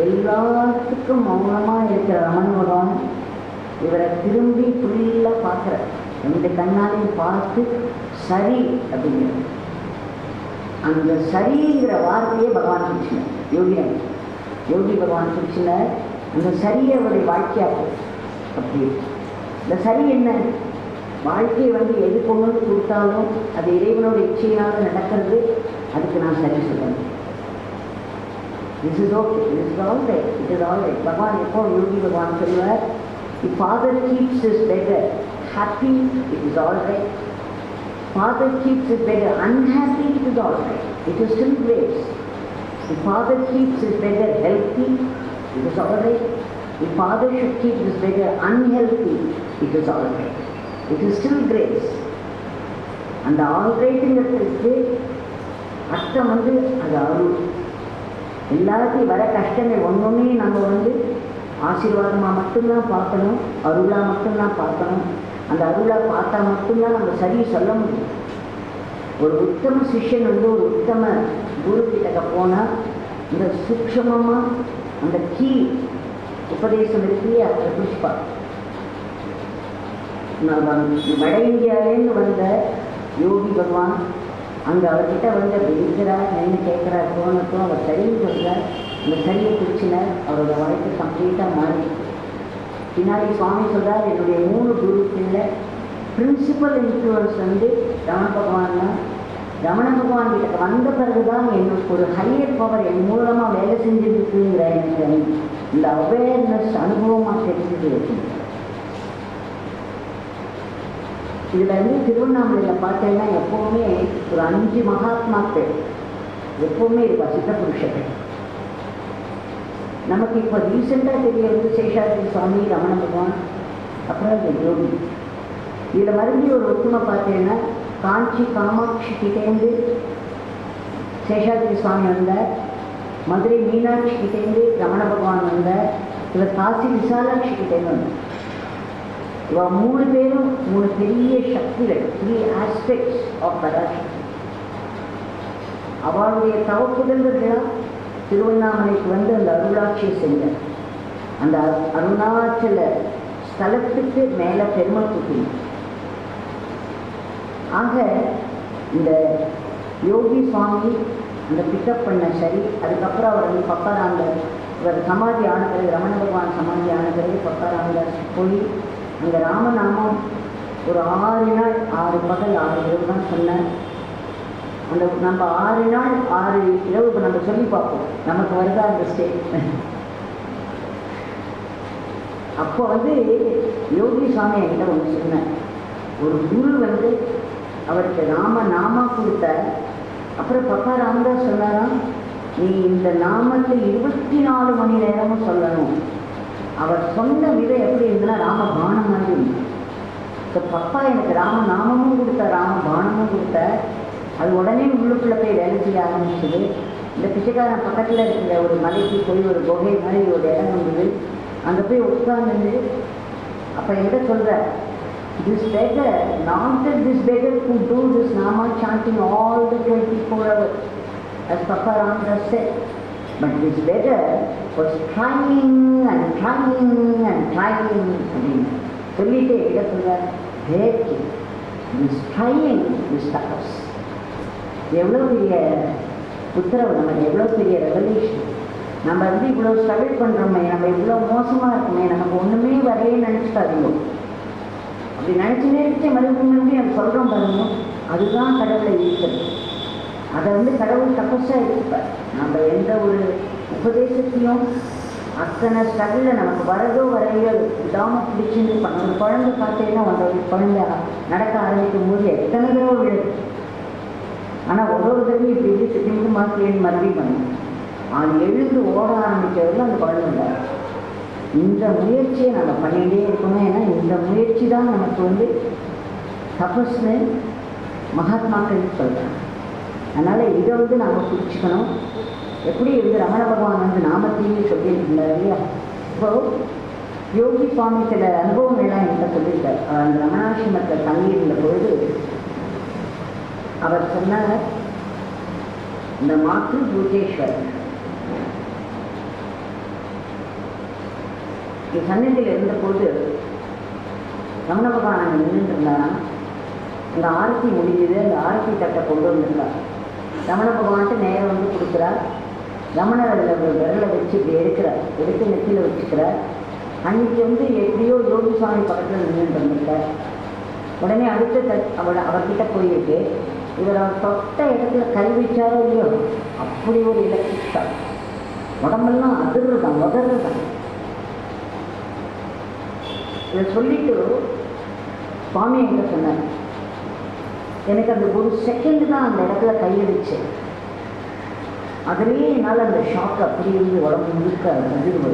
எல்லாத்துக்கும் மௌனமாக இருக்கிற ரமண பகவான் இவரை திரும்பி ஃபுல்லாக பார்க்குற 2 கண்ணாலையும் பார்த்து சரி அப்படிங்கிறது. அந்த சரிங்கிற வார்த்தையே பகவான் பிடிச்சினார். யோகி பகவான் பிடிச்சினார். அந்த சரியை அவருடைய வாழ்க்கையாகும். அப்படி இந்த சரி என்ன? வாழ்க்கையை வந்து எது கொண்டு வந்து கொடுத்தாலும் அது இறைவனோட இச்சையினால் நடக்கிறது. அதுக்கு நான் சரி சொல்லணும். This is okay, this is all right, it is all right. பகவான் எப்போ யோகி பகவான் சொல்லுவார், தி father keeps is better happy, it is all right. Father keeps his beggar unhappy, it is all right, it is still grace. The father keeps his beggar healthy, it is all right. The father should keep his beggar unhealthy, it is all right, it is still grace. அந்த ஆல் ரைட்டுங்கிறதுக்கு அர்த்தம் வந்து அது அருள். எல்லாத்தையும் வர கஷ்டங்கள் ஒன்றுமே நம்ம வந்து ஆசீர்வாதமாக மட்டும்தான் பார்க்கணும், அருளாக மட்டும்தான் பார்க்கணும். அந்த அருளாக பார்த்தா மட்டும்தான் நம்ம சரி சொல்ல முடியும். ஒரு உத்தம சிஷ்யன் வந்து ஒரு உத்தம குரு கிட்ட போனால் இந்த சூக்ஷமமாக அந்த கீ உபதேசம் இருக்கு, அதை புஷ்பா. வட இந்தியாவிலேருந்து வந்த யோகி பகவான் அங்கே அவர்கிட்ட வந்து இருக்கிறார், என்ன கேட்குறார், போனதும் அவர் சரின்னு சொல்கிறார். அந்த சரியை பிடிச்சினார், அவரோட வாழ்க்கை கம்ப்ளீட்டாக மாறி. பின்னாடி சுவாமி சொல்கிறார், என்னுடைய 3 குருக்களில் பிரின்சிபல் இன்ஃப்ளூயன்ஸ் வந்து ரமண பகவான் தான். ரமண பகவான் கிட்ட வந்த பிறகு தான் எனக்கு ஒரு ஹையர் பவர் என் மூலமாக வேலை செஞ்சுருக்குங்கிற எனக்கு இந்த அவேர்னஸ் அனுபவமாக தெரிஞ்சது. இதில் வந்து திருவண்ணாமலையில் பார்த்தீங்கன்னா எப்போவுமே ஒரு 5 மகாத்மாக்கள் எப்போவுமே இருப்பா, சித்த புருஷர்கள். நமக்கு இப்போ ரீசெண்டாக தெரிய வந்து சேஷாத்ரி சுவாமி, ரமண பகவான், அப்புறம் இந்த யோகி. இதில் மறுபடியும் ஒரு ஒத்துமை பார்த்தீங்கன்னா காஞ்சி காமாட்சி கிட்டேருந்து சேஷாத்ரி சுவாமி வந்தார், மதுரை மீனாட்சி கிட்டேருந்து ரமண பகவான் வந்தார், இவர் காசி விசாலாட்சி கிட்டேருந்து வந்தார். இவள் 3 பேரும் 3 பெரிய சக்திகள், 3 ஆஸ்பெக்ட்ஸ் ஆஃப் பராசக்தி. அவளுடைய தவப்புதல்களாக திருவண்ணாமலைக்கு வந்து அந்த அருளாட்சியை செஞ்சார். அந்த அருணாச்சல ஸ்தலத்துக்கு மேலே பெருமை கூட்டினார். ஆக இந்த யோகி சுவாமி அந்த பிக்கப் பண்ண சரி. அதுக்கப்புறம் அவர் வந்து பப்பாராந்தார், இவர் சமாதி ஆன பிறகு, ரமண பகவான் சமாதி ஆன பிறகு பப்பாராந்தார் போய் அங்கே ராமநாமம் ஒரு 6 நாள் 6 பகல் 6 இரவு தான் சொன்னார். அந்த நம்ம 6 நாள் 6 இரவு இப்போ நம்ம சொல்லி பார்ப்போம், நமக்கு வருதா அந்த ஸ்டேட். அப்போ வந்து யோகி சுவாமி என்கிட்ட ஒன்று சொன்னார், ஒரு குரு வந்து அவருக்கு நாமா கொடுத்த. அப்புறம் பப்பா ராமதாஸ் சொன்னாராம், நீ இந்த நாமத்தை 24 மணி நேரமும் சொல்லணும். அவர் சொன்ன விதம் எப்படி இருந்ததுன்னா ராம பானம் மாதிரி இருந்தது. இப்போ பப்பா எனக்கு ராம நாமமும் கொடுத்த, ராம பானமும் கொடுத்த. அது உடனே உள்ளுக்குள்ளே போய் வேலை செய்ய ஆரம்பிச்சது. இந்த பிச்சைக்காரன் பக்கத்தில் இருக்கிற ஒரு மலைக்கு போய் ஒரு குகை மாதிரி ஒரு இடம் வந்தது. அங்கே போய் உட்கார்ந்து அப்போ என்கிட்ட சொல்கிற, this beggar, not that this beggar could do this nama chanting all the 24 hours, as Papa Ramdas said, but this beggar was trying and trying and trying. சொல்லிட்டு என்கிட்ட சொல்கிற, this trying is tapas. எவ்வளோ பெரிய உத்தரவு, நமக்கு எவ்வளோ பெரிய ரெவல்யூஷன். நம்ம இவ்வளோ ஸ்ட்ரகிள் பண்ணுறோமே, நம்ம இவ்வளோ மோசமாக இருக்குமே, நமக்கு ஒன்றுமே வரையே நினச்சிக்காதீங்க. அப்படி நினச்சினே இருந்துச்சு மறுபடியும் எனக்கு சொல்கிறோம் பாருங்க, அதுதான் கடவுளை ஈர்க்கிறது. அதை கடவுள் தபஸாக இருப்பார். நம்ம எந்த ஒரு உபதேசத்தையும் அத்தனை ஸ்ட்ரகிளில் நமக்கு வரதோ வரையோ விடாமல் பிடிச்சிருந்து பண்ண. ஒரு குழந்தை பார்த்தீங்கன்னா ஒரு குழந்தை நடக்க ஆரம்பிக்கும் போது எத்தனை தடவை விழுது. ஆனால் ஒரு தடவை இப்படி திரும்பி மாற்றி மறுபடியும் பண்ணும். அது எழுந்து ஓட ஆரம்பித்தவர்கள் அந்த குழந்தை. இந்த முயற்சியை நம்ம பண்ணிகிட்டே இருக்கணும். ஏன்னா இந்த முயற்சி தான் நமக்கு தபஸ்னு மகாத்மாக்கள் சொல்கிறாங்க. அதனால் இதை நாம் பிடிச்சிக்கணும். எப்படி ரமண பகவான் நாமத்தையும் சொல்லியிருந்தார் இல்லையா. இப்போது யோகி சுவாமி சில அனுபவங்கள்லாம் என்கிட்ட சொல்லியிருக்கார். அந்த ரமணாசிரமத்தில் தங்கியிருந்த பொழுது அவர் சொன்னார், இந்த மாத்ரு பூஜேஸ்வரர் சன்னதியில் இருந்தபோது ரமண பகவான் அங்கே நின்றுட்டு இருந்தாராம். அந்த ஆரத்தி முடிஞ்சது. அந்த ஆரத்தி தட்டை கொண்டு வந்திருந்தார். ரமண பகவான்ட்டு நேரம் கொடுக்குறார். ரமணர் அதில் ஒரு விரலை வச்சு இப்படி எடுத்து நெத்தியில் வச்சுக்கிறார். அன்றைக்கி எப்படியோ யோகி சுவாமி பக்கத்தில் நின்றுட்டு வந்திருக்கார். உடனே அடுத்த அவர்கிட்ட போயிருக்கு. இவர் அவர் தொட்ட இடத்துல கை வச்சாரோ இல்லையோ, அப்படி ஒரு எலக்ட்ரிக் ஷாக். உடம்பெல்லாம் அதிர்றதான் உதறதான். இதை சொல்லிட்டு சுவாமி என்கிட்ட சொன்னார், எனக்கு அந்த ஒரு செகண்ட் தான் அந்த இடத்துல கையடிச்சு. அதுலேயே என்னால் அந்த ஷாக் அப்படி இருந்து உடம்பு முழுக்க அதிர்வு.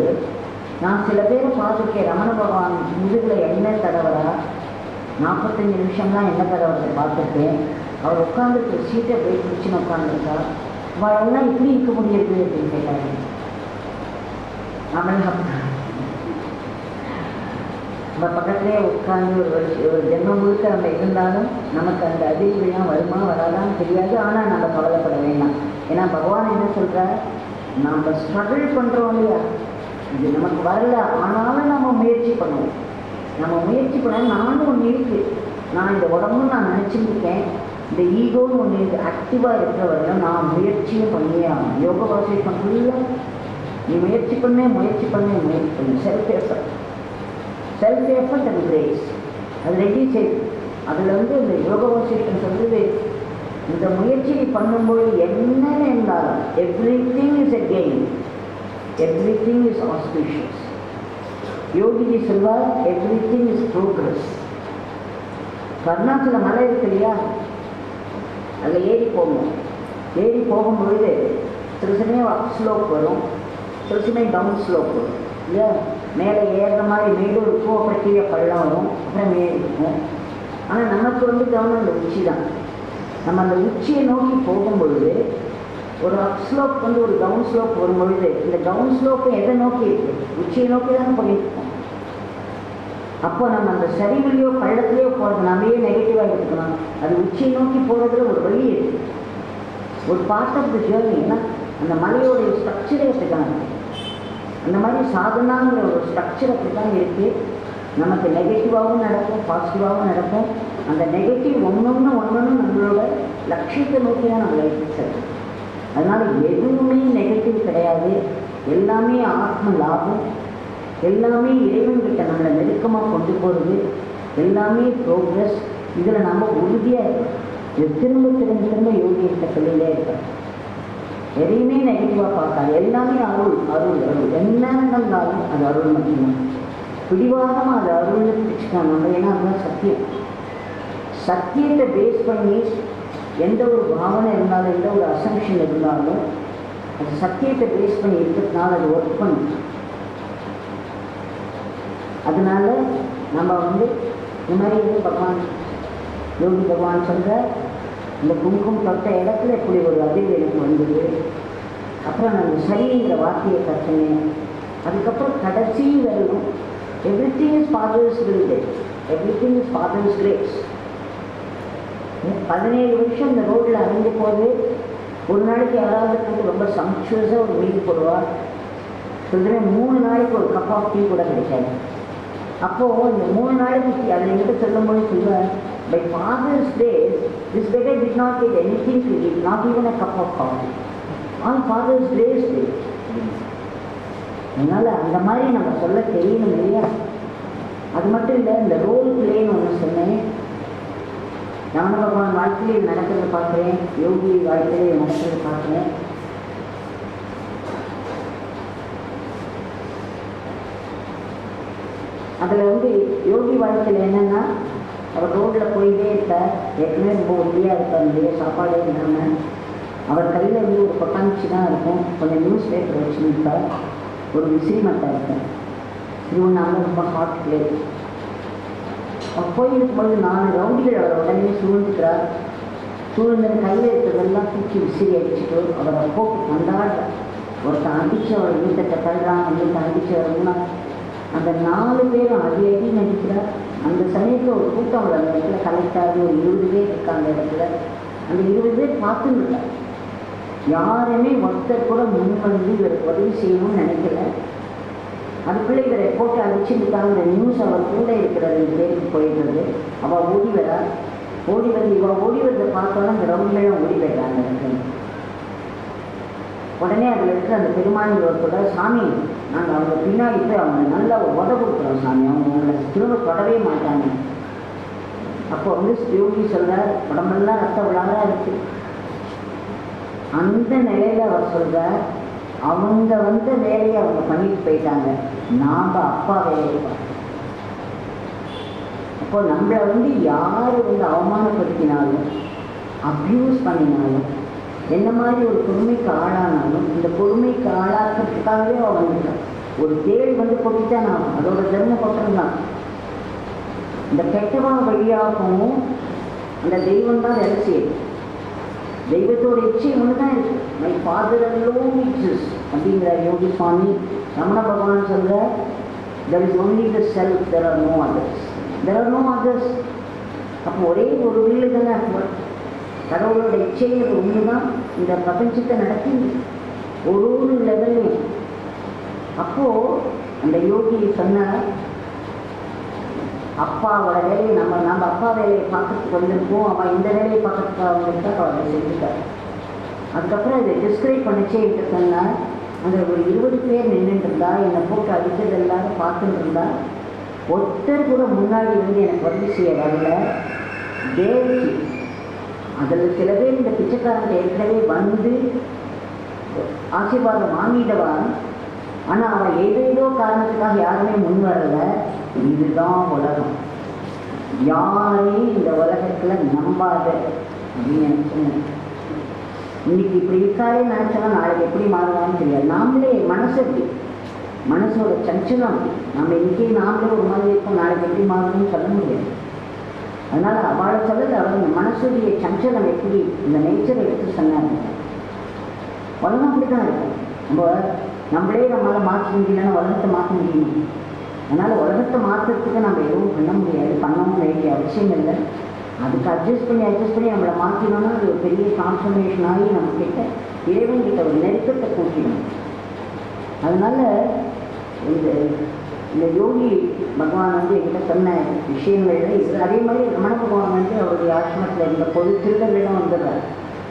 நான் சில பேரை பார்த்துருக்கேன், ரமண பகவான் முதுகில் எண்ணெய் தடவரா 45 நிமிஷம்லாம் எண்ணெய் தடவரை பார்த்துருக்கேன். அவர் உட்காந்துருக்க சீட்டை போய் பிடிச்சின்னு உட்காந்துருக்கா. அவெல்லாம் இப்படி இருக்க முடியாது அப்படின்னு கேட்டாங்க. நம்ம பக்கத்துலேயே உட்காந்து ஒரு ஜென்மம் முழுக்க நம்ம இருந்தாலும் நமக்கு அந்த அதிர்வுலாம் வருமா வராதான்னு தெரியாது. ஆனால் நம்ம கவலைப்பட வேண்டாம். ஏன்னா பகவான் என்ன சொல்கிறார், நம்ம ஸ்ட்ரகிள் பண்ணுறோம் இல்லையா, இது நமக்கு வரல, ஆனாலும் நம்ம முயற்சி பண்ணுவோம். நம்ம முயற்சி பண்ண நானும் ஒன்று இருக்குது. நான் இந்த உடம்புன்னு நான் நினச்சிருக்கேன். இந்த ஈகோன்னு ஒன்று இருக்குது. ஆக்டிவாக இருக்கிற வரையும் நான் முயற்சியும் பண்ணியே ஆகணும். யோக வாசியம் ஃபுல்லாக நீ முயற்சி பண்ணு. செல்ஃப் எஃபர்ட் அண்ட் கிரேஸ் அது ரெடி செய்து. அதில் இந்த யோக வாசியம் சொல்லுது, இந்த முயற்சியை பண்ணும்போது என்னென்ன இருந்தாலும் everything is a gain, everything is auspicious. Yogiji சொல்வார், எவ்ரிதிங் இஸ் ப்ரோக்ரஸ். கருணாச்சல மலை இருக்கு இல்லையா, அதில் ஏறி போகும்பொழுது சில சமயம் அப் ஸ்லோப் வரும், சில சமயம் டவுன் ஸ்லோப் வரும் இல்லையா. மேலே ஏறுற மாதிரி மேலும் இருக்கும், அப்புறம் கீழே பள்ளம் வரும், அப்புறம் மேலே இருக்கும். ஆனால் நமக்கு கவனம் அந்த உச்சி தான். நம்ம அந்த உச்சியை நோக்கி போகும்பொழுது ஒரு அப் ஸ்லோப் ஒரு டவுன் ஸ்லோப் வரும்பொழுது இந்த டவுன் ஸ்லோப்பை எதை நோக்கி இருக்குது, உச்சியை நோக்கி தானே போயிருக்கோம். அப்போ நம்ம அந்த சரிவிலையோ பள்ளத்திலையோ போகிறது நம்மையே நெகட்டிவாக எடுத்துக்கணும். அது உச்சியை நோக்கி போகிறதுல ஒரு வழி இருக்குது, ஒரு பார்ட் ஆஃப் த ஜேர்னி. ஏன்னா அந்த மலையோடைய ஸ்ட்ரக்சரே அப்படி தான் இருக்குது. அந்த மாதிரி சாதனாங்கிற ஒரு ஸ்ட்ரக்சர் அப்படி தான் இருக்குது. நமக்கு நெகட்டிவாகவும் நடக்கும், பாசிட்டிவாகவும் நடக்கும். அந்த நெகட்டிவ் ஒன்று நம்மளோட லட்சியத்தை நோக்கி தான் நம்ம லைஃப் செல்லும். அதனால் எதுவுமே நெகட்டிவ் கிடையாது. எல்லாமே ஆத்ம லாபம், எல்லாமே இறைவன்கிட்ட நம்மளை நெருக்கமாக கொண்டு போகிறது, எல்லாமே ப்ரோக்ரஸ். இதில் நம்ம உறுதியாக இருக்கோம். இது திரும்ப யோகிகிட்ட சொல்லிகிட்டே இருக்கோம். எதையுமே நெகட்டிவாக பார்க்காது. எல்லாமே அருள். என்ன நடந்தாலும் அது அருள் மட்டும்தான். பிடிவாதமாக அது அருள்னு பிடிச்சிக்கலாம் நம்ம. ஏன்னா அதுதான் சத்தியம். சத்தியத்தை பேஸ் பண்ணி எந்த ஒரு பாவனை இருந்தாலும் எந்த ஒரு அசம்ஷன் இருந்தாலும் அது சத்தியத்தை பேஸ் பண்ணி இருக்கிறதுனால அது ஒர்க் பண்ணும். அதனால நம்ம இந்த மாதிரி பகவான் யோகி பகவான் சொல்கிற இந்த குங்குமம் தொட்ட இடத்துல இப்படி ஒரு அதிர்வு எனக்கு வந்தது. அப்புறம் நான் சரிங்கிற வார்த்தையை கற்றுனேன். அதுக்கப்புறம் கடைசி வரணும் everything is father's will, everything is father's grace. 17 வருஷம் இந்த ரோட்டில் அலைஞ்ச போது ஒரு நாளைக்கு யாராவது ரொம்ப சம்சுவஸாக ஒரு மீது போடுவார். சொல்கிறேன் 3 நாளைக்கு ஒரு கப் ஆஃப் டீ கூட கிடைக்காது. அப்போது இந்த 3 நாளைக்கு அதில் எங்கிட்ட சொல்லும்போது சொல்லுவேன், by fathers days this better did not get anything to eat, not even a cup of coffee on fathers days day. அதனால் அந்த மாதிரி நம்ம சொல்ல தெரியணும் இல்லையா? அது மட்டும் இல்லை, இந்த ரோல் பிளேன்னு ஒன்று சொன்னேன். ரமண பகவான் வாழ்க்கையில் நடக்கிறத பார்க்குறேன், யோகி வாழ்க்கையில் நடக்கிறத பார்க்குறேன். அதில் யோகி வாழ்க்கையில் என்னென்னா, அவர் ரோட்டில் போயிட்டே இருப்பார். ஏற்கனவே ரொம்ப ஒல்லியாக இருப்பார் இல்லையா, சாப்பாடே இல்லாமல். அவர் கையில் ஒரு கொட்டாஞ்சி தான் இருக்கும், கொஞ்சம் நியூஸ் பேப்பர் வச்சுருப்பார், ஒரு விசிறி மட்டை இருப்பார். திருவண்ணாமலை ரொம்ப ஹாட் பிளேஸ். அவர் போயிருக்கும்போது 4 ரவுடிகள் அவர் உடனே சூழ்ந்துக்கிறார். சூழ்ந்து கையில் இருக்கிறதெல்லாம் தூக்கி விசிறி அடிச்சுட்டு அவரை போட்டு கொண்டாடுறார். ஒருத்தன் அடித்து அவர் வீட்டை தள்ளுறான், வீட்டை அடித்தவர்னா அந்த 4 பேரும் அடி அடி நடிக்கிறார். அந்த சமயத்தில் ஒரு கூட்டம் அவர் அந்த இடத்துல கலெக்டாக ஒரு 20 பேர் இருக்காங்க அந்த இடத்துல. அந்த 20 பேர் பார்த்துருக்கார். யாருமே ஒருத்தர் கூட முன் வந்து இவருக்கு உதவி செய்யணும்னு நினைக்கல. அதுக்குள்ளே இவரை போட்டு அடிச்சுருக்காங்க. இந்த நியூஸ் அவர் கூட இருக்கிற 2 பேருக்கு போயிடுறது. அவள் ஓடி வரா. ஓடி வந்து இவள் ஓடி வரதை பார்த்தோன்னா அந்த ரவுண்டிலாம் ஓடி போயிடுறாங்க எனக்கு. உடனே அதில் இருக்கிற அந்த பெருமானியோட சாமி, நாங்கள் அவங்க பின்னாடி போய் அவங்க நல்லா உத கொடுக்குறோம் சாமி, அவங்க உங்களை திரும்ப தொடவே மாட்டாங்க. அப்போ யோகி சொல்கிறார், உடம்பெல்லாம் ரத்த விழாவாக இருக்குது. அந்த நிலையில் அவர் சொல்கிறார், அவங்க வேலையை அவங்க பண்ணிட்டு போயிட்டாங்க, நாம் அப்பா வேலையை பார்த்தோம். அப்போ நம்மளை யார் அவமானப்படுத்தினாலும் அப்யூஸ் பண்ணினாலும் என்ன மாதிரி ஒரு கொடுமைக்கு ஆளானாலும் இந்த கொடுமைக்கு ஆளாக்கிறதுக்காகவே அவங்க ஒரு தேள் கொட்டிட்டா நான் அதோட தர்மம் கொட்டுறதுதான். இந்த கெட்டவன் வழியாகவும் அந்த தெய்வம் தான் வேலை செய்யுது. தெய்வத்தோட இச்சை ஒன்று தான் இருக்குது. மை ஃபாதர் அலோன் எக்ஸிஸ்ட் அப்படிங்கிறார் யோகி சுவாமி. ரமண பகவான் சொல்கிற, there is only the self, there are no others, there are no others. அப்போ ஒரே ஒரு வீடு தானே கடவுளோட இச்சைகள் ஒன்று தான் இந்த பிரபஞ்சத்தை நடத்தி ஒரு லெவல்லையும். அப்போது அந்த யோகி சொன்னார், அப்பாவோட வேலையை நம்ம அப்பா வேலையை பார்க்கறதுக்கு வந்திருக்கோம், அவன் இந்த வேலையை பார்க்கறதுக்கு அவங்களுக்கு அவர் செஞ்சுட்டார். அதுக்கப்புறம் இதை டிஸ்கிரைப் பண்ணிச்சே கிட்ட சொன்னார், அங்கே ஒரு 20 பேர் நின்றுட்டுருந்தா, என்னை போட்டு அடித்தது எல்லாரும் பார்த்துட்டு இருந்தா, ஒருத்தர் கூட முன்னாடி எனக்கு உதவி செய்ய வரல. தேவகி அதில் சில பேர் இந்த பிச்சைக்காரன் ஏற்கனவே ஆசீர்வாதம் வாங்கிடுவான். ஆனால் அவன் ஏதேதோ காரணத்துக்காக யாருமே முன் வரலை. இதுதான் உலகம், யாரையும் இந்த உலகத்தில் நம்பாத அப்படின்னு எனக்கு சொன்னேன். இன்னைக்கு இப்படி இருக்காரே நினச்சோன்னா நாளைக்கு எப்படி மாறுவான்னு தெரியாது. நாமளே மனசோட சஞ்சலம், நம்ம இன்னைக்கு நாமளே ஒரு மாதிரி இருக்கோம், நாளைக்கு எப்படி மாறணும்னு சொல்ல முடியாது. அதனால் அவளை சொல்லல, அவங்க மனசுடைய சஞ்சலம் எப்படி இந்த நேச்சரை எடுத்து சொன்னாங்க. உலகம் அப்படி தான் இருக்கும். நம்மளே நம்மளால் மாற்ற முடியலன்னா உலகத்தை மாற்ற முடியும். அதனால் உலகத்தை மாற்றுறதுக்கு நம்ம எதுவும் பண்ண முடியாது, பண்ணவும் வேண்டிய அவசியம் இல்லை. அதுக்கு அட்ஜஸ்ட் பண்ணி நம்மளை மாற்றினோன்னா அது ஒரு பெரிய டிரான்ஸ்ஃபர்மேஷன் ஆகி நம்மக்கிட்ட இறைவன்கிட்ட ஒரு நெருக்கத்தை கூட்டிடும். அதனால் இந்த யோகி பகவான் என்கிட்ட சொன்ன விஷயங்கள்ல இது அதே மாதிரி ரமண பகவான் அவருடைய ஆசிரமத்தில் இருந்த பொது திருடர்களும் வந்துடுறார்.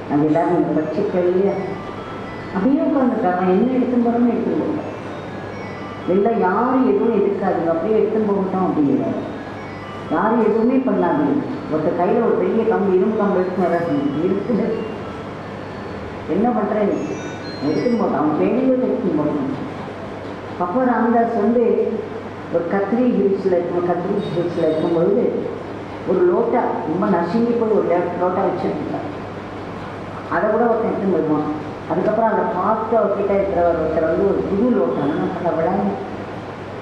நாங்கள் எல்லாரும் இந்த பட்சிக்கல்லையே அப்படியே உட்காந்துருக்காங்க. அவன் என்ன எடுத்துன்னு போகிறோம்னு எடுத்துன்னு போகிறார். இல்லை யாரும் எதுவும் எதிர்க்காதுங்க, அப்படியே எடுத்துன்னு போகட்டும் அப்படிங்கிறாரு. யாரும் எதுவுமே பண்ணாது. ஒருத்தர் கையில் ஒரு பெரிய இரும்பு கம்பு எடுத்துன்னு வர இருக்குது. என்ன பண்ணுறேன், எடுத்துன்னு போட்டான். அவன் வேலையை எடுத்துன்னு போகணும். அப்போ ராமதாஸ் ஒரு கத்திரி ஹில்ஸில் இருக்கும்பொழுது ஒரு லோட்டா ரொம்ப நசுங்கி போய் ஒரு லோட்டா வச்சுருக்கார். அதை கூட ஒருத்தன் எடுத்து வருவான். அதுக்கப்புறம் அந்த பார்த்து அவர்கிட்ட இருக்கிறவர் ஒருத்தர் வந்து ஒரு புது லோட்டான விளையாண்டு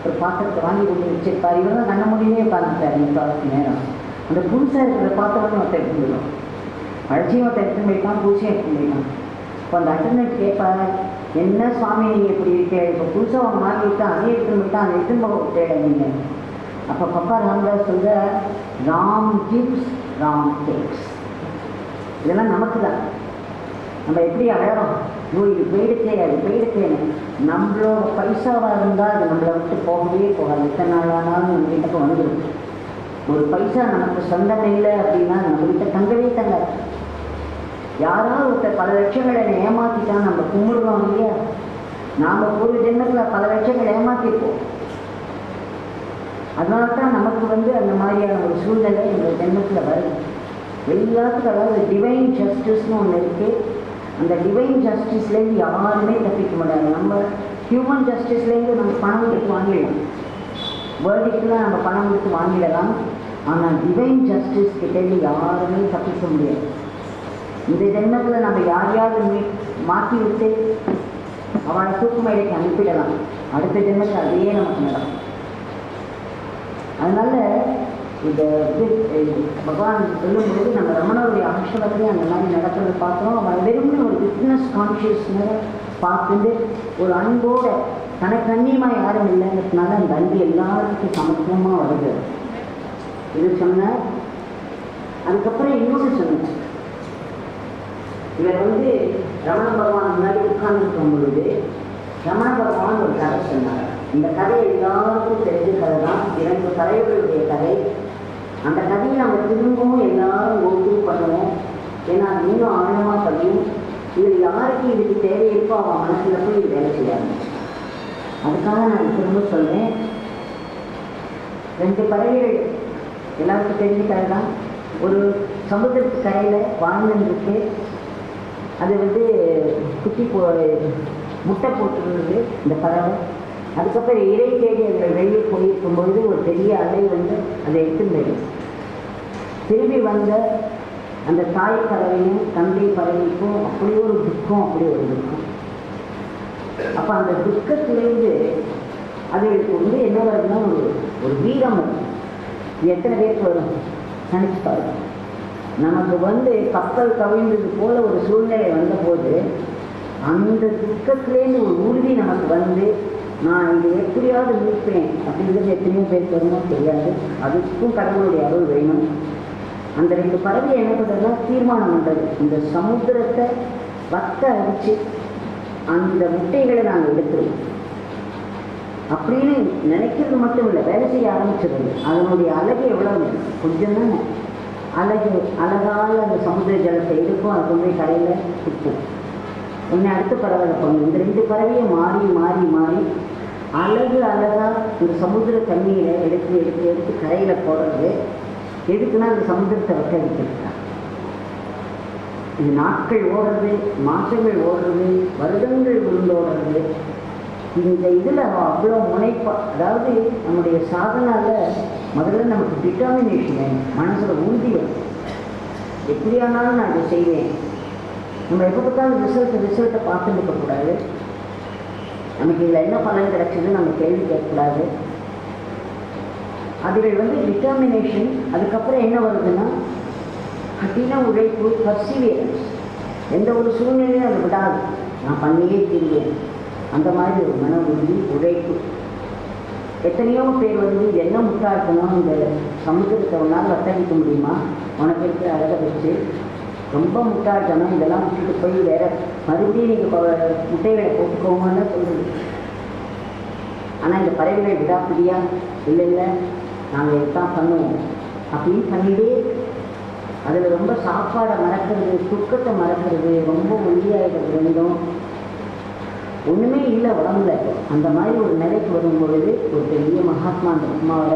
ஒரு பாத்திரத்தை வாங்கி கொண்டு வச்சிருப்பார். இவர் தான் கண்ண முடியே உட்காந்துட்டார் முக்காலுக்கு நேரம். அந்த புதுசாக இருக்கிற பாத்திரம் ஒருத்தர் எடுத்து போயிடும். பழச்சியும் ஒருத்தர் எடுத்து போயிட்டான், பூசியும் எடுத்து போயிட்டான். இப்போ அந்த அட்டண்டன்ட் கேட்பார், என்ன சுவாமி நீங்கள் இப்படி இருக்கே, இப்போ புதுசாக அவங்க மாற்றி விட்டா அதே எடுத்து போயிட்டா அந்த எடுத்து போக விட்டேன் நீங்கள். அப்போ பப்பா ராமதாஸ் சொல்ற, ராம் கிவ்ஸ் ராம் டேக்ஸ். இதெல்லாம் நமக்கு தான். நம்ம எப்படி அழகிறோம், இது போயிடுச்சே அது போயிடுச்சேன்னு. நம்மளோட பைசாவாக இருந்தால் அது நம்மளை விட்டு போகவே போகாது. எத்தனை நாள் ஆனாலும் நம்ம கிட்ட வந்துடும். ஒரு பைசா நமக்கு சொந்தம் இல்லை அப்படின்னா நம்ம கிட்ட தங்கவே தங்காது. யாராவது ஒருத்தர் பல லட்சங்களை ஏமாற்றிட்டான் நம்ம கும்பிடுறோம் இல்லையா? நாம் ஒரு ஜென்மத்தில் பல லட்சங்களை ஏமாற்றிருப்போம். அதனால தான் நமக்கு வந்து அந்த மாதிரியான ஒரு சூழ்நிலை இந்த ஜென்மத்தில் வருது. எல்லாத்துக்கும் அதாவது டிவைன் ஜஸ்டிஸ்னு ஒன்று இருக்குது. அந்த டிவைன் ஜஸ்டிஸ்லேருந்து யாருமே தப்பிக்க முடியாது. நம்ம ஹியூமன் ஜஸ்டிஸ்லேருந்து நம்ம பணம் கொடுத்து வாங்கிடலாம், வேர்ல்டுக்குலாம் நம்ம பணம் கொடுத்து வாங்கிடலாம். ஆனால் டிவைன் ஜஸ்டிஸ் கிட்டேருந்து யாருமே தப்பிக்க முடியாது. இந்த ஜென்மத்தில் நம்ம யாரையாவது மாற்றி விட்டு அவளை தூக்குமேடைக்கு அனுப்பிடலாம். அடுத்த ஜென்மத்தில் அதையே நமக்கு நடக்கும். அதனால் இந்த பகவான் சொல்லும்போது நம்ம ரமணருடைய ஆசிரமத்திலே அந்த மாதிரி நடக்கிறது பார்க்குறோம். அவன் வெறுமனே ஒரு விட்னஸ் கான்ஷியஸ்னரை பார்த்துட்டு ஒரு அன்போடு தனக்கு அந்நியமாக யாரும் இல்லைங்கிறதுனால அந்த அன்பு எல்லாத்துக்கும் சமத்துவமாக வருது. இது சொன்ன அதுக்கப்புறம் இன்னொன்று சொன்னேன். இவர் வந்து ரமண பகவான் முன்னாடி உட்கார்ந்துருக்கும் பொழுது ரமண பகவான் ஒரு கதை சொன்னார். இந்த கதை எல்லாருக்கும் தெரிஞ்ச கதை தான், 2 தலைவர்களுடைய கதை. அந்த கதையை நம்ம திரும்பவும் எல்லாரும் ஓட்டு பண்ணுவோம். ஏன்னா அது இன்னும் ஆழமாக படியும். இதில் யாருக்கு இதுக்கு தேவை இருக்கோ அவன் மனசில் போய் இது வேலை செய்யாது. அதுக்காக நான் திரும்ப சொல்கிறேன். 2 பறவைகள் எல்லாருக்கும் தெரிஞ்ச கதை தான். ஒரு சமுத்திரத்து கரையில் வாழ்ந்துருக்கு. அது வந்து குட்டி முட்டை போட்டுருந்தது இந்த பறவை. அதுக்கப்புறம் இறை தேடி அதில் வெளியே போயிருக்கும்பொழுது ஒரு பெரிய அலை வந்து அதை எடுத்துருந்தது. திரும்பி வந்த அந்த தாய் பறவையும் தந்தை பறவைக்கும் அப்படி ஒரு துக்கம், அப்படி ஒரு துக்கம். அப்போ அந்த துக்கத்திலேருந்து அதுகளுக்கு வந்து என்ன வருதுன்னா ஒரு வீரம் வரும். எத்தனை பேருக்கு வரும் நினைச்சு பாருங்க. நமக்கு வந்து கப்பல் கவிழ்ந்தது போல ஒரு சூழ்நிலை வந்தபோது அந்த துக்கத்திலேருந்து ஒரு உறுதி நமக்கு வந்து நான் இது எப்படியாவது மீட்பேன் அப்படிங்கிறது எத்தனையோ பேருக்கு வருமோ தெரியாது. அதுக்கும் கடவுளுடைய அருள் வேணும். அந்த 2 பறவை என்ன பண்ணுறதுனா தீர்மானம் பண்ணுறது, இந்த சமுத்திரத்தை வத்த அடித்து அந்த முட்டைகளை நாங்கள் எடுத்துருவோம் அப்படின்னு நினைக்கிறது மட்டும் இல்லை, வேலை செய்ய ஆரம்பிச்சிடுறது. அதனுடைய அழகு எவ்வளோ கொஞ்சம் தானே அழகால் அந்த சமுத்திர ஜலத்தை எடுக்கும். அதை கொண்டு போய் கடையில் விற்போம். உடனே அடுத்த பறவை போகணும். இந்த 2 பறவையும் மாறி மாறி மாறி அழகாக இந்த சமுத்திர தண்ணீரை எடுத்து எடுத்து எடுத்து கரையில் போடுறது. எதுக்குன்னா அந்த சமுத்திரத்தை வட்ட அடிச்சிருக்காங்க. இது நாட்கள் ஓடுறது, மாதங்கள் ஓடுறது, வருடங்கள் உருண்டோடுறது. இந்த இதில் அவ்வளோ முனைப்பா, அதாவது நம்முடைய சாதனால முதல்ல நமக்கு டிட்டர்மினேஷன் வேணும், மனசில் உறுதி வேணும். எப்படியானாலும் நான் இதை செய்வேன். நம்ம எப்போ பார்த்தாலும் ரிசல்ட்டை பார்த்துட்டு இருக்கக்கூடாது. நமக்கு இதில் என்ன பலன் கிடைச்சது நம்ம கேள்வி கேட்கக்கூடாது. அதுகள் வந்து டிட்டர்மினேஷன். அதுக்கப்புறம் என்ன வருதுன்னா கடின உழைப்பு, பர்சிவியரன்ஸ். எந்த ஒரு சூழ்நிலையும் அதை விடாது, நான் பண்ணியே தீருவேன். அந்த மாதிரி ஒரு மன உறுதி, உழைப்பு. எத்தனையோ பேர் வந்து என்ன முட்டாள்தனம், இந்த சமுத்திரத்தை ஒன்றால் வட்டடிக்க முடியுமா, உனக்கு இருக்கிற அழகை வச்சு ரொம்ப முட்டாள்தனம், இதெல்லாம் விட்டுட்டு போய் வேற மறுபடியும் நீங்கள் முட்டைகளை போட்டுக்கோங்கன்னு சொல்லுது. ஆனால் இந்த பறவைகள் விடாப்பிடியா இல்லை நாங்கள் இதுதான் பண்ணுவோம் அப்படின்னு பண்ணிட்டே. அதில் ரொம்ப சாப்பாடை மறக்கிறது, துக்கத்தை மறக்கிறது, ரொம்ப ஒல்லியாகிடுறது, ரெண்டும் ஒன்றுமே இல்லை உடம்புல. அந்த மாதிரி ஒரு நிலைக்கு வரும்பொழுது ஒரு பெரிய மகாத்மா அந்த அம்மாவோட,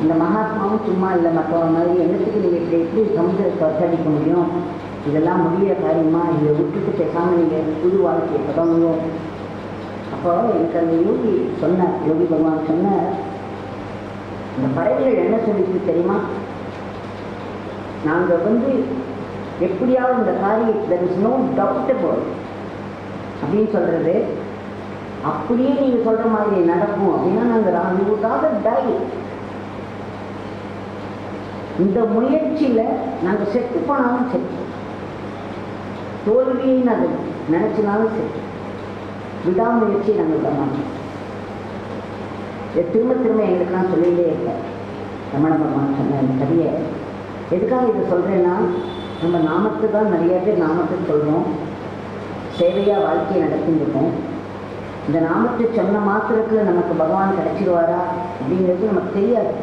அந்த மகாத்மாவும் சும்மா இல்லை மற்றவங்க மாதிரி என்னத்துக்கு நீங்கள் இப்படி எப்படி சமுதிரத்தை வச்சடிக்க முடியும், இதெல்லாம் முடிகிற காரியமா, இதை விட்டுட்டு பேசாமல் நீங்கள் புது வாழ்க்கையை தொடங்குவோம். அப்போ எனக்கு அந்த யோகி சொன்னார், யோகி பகவான் சொன்னார், இந்த பறவைகள் என்ன சொல்லிச்சு தெரியுமா, நாங்கள் வந்து எப்படியாவது இந்த காரியம் தெர் இஸ் நோ டவுட்டபிள் அப்படின்னு சொல்கிறது, அப்படியே நீங்கள் சொல்கிற மாதிரி நடக்கும் அப்படின்னா நாங்கள் டை. இந்த முயற்சியில் நாங்கள் செத்து போனாலும் சரி, தோல்வியை நாங்கள் நினச்சினாலும் சரி, விடாமுயற்சி நாங்கள் விட மாட்டோம். திரும்ப திரும்ப எங்களுக்கெல்லாம் சொல்லிகிட்டே இருக்கேன். ரமண பகவான் சொன்ன இந்த கதையை எதுக்காக இதை சொல்கிறேன்னா, நம்ம நாமத்து தான் நிறைய பேர் நாமத்துக்கு சொல்கிறோம், சேவையாக வாழ்க்கையை நடத்திருக்கோம். இந்த நாமத்தை சொன்ன மாத்திரத்தில் நமக்கு பகவான் கிடைச்சிடுவாரா அப்படிங்கிறது நமக்கு தெரியாது.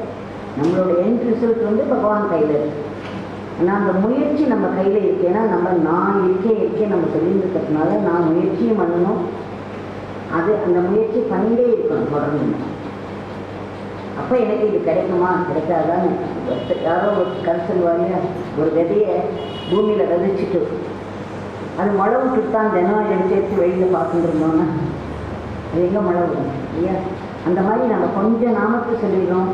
நம்மளோட எண்ட் ரிசல்ட் வந்து பகவான் கையில் இருக்கு. ஆனால் அந்த முயற்சி நம்ம கையில் இருக்கேன்னா, நான் இருக்கேன் நம்ம சொல்லியிருக்கிறதுனால நான் முயற்சியும் பண்ணணும். அந்த முயற்சி பண்ணிகிட்டே இருக்கணும் தொடர்ந்து. அப்போ எனக்கு இது கிடைக்குமா கிடைக்காதான்னு யாரோ ஒரு கருசல் வாங்க ஒரு விதையை பூமியில் விதைச்சிட்டு அது மழை விட்டுட்டு தான் தினம் எடுத்து வெளியில் பார்த்துட்டு இருந்தோன்னா அது எங்கே மழை விடும் இல்லையா? அந்த மாதிரி நம்ம கொஞ்சம் நாமத்தை சொல்லிடுறோம்.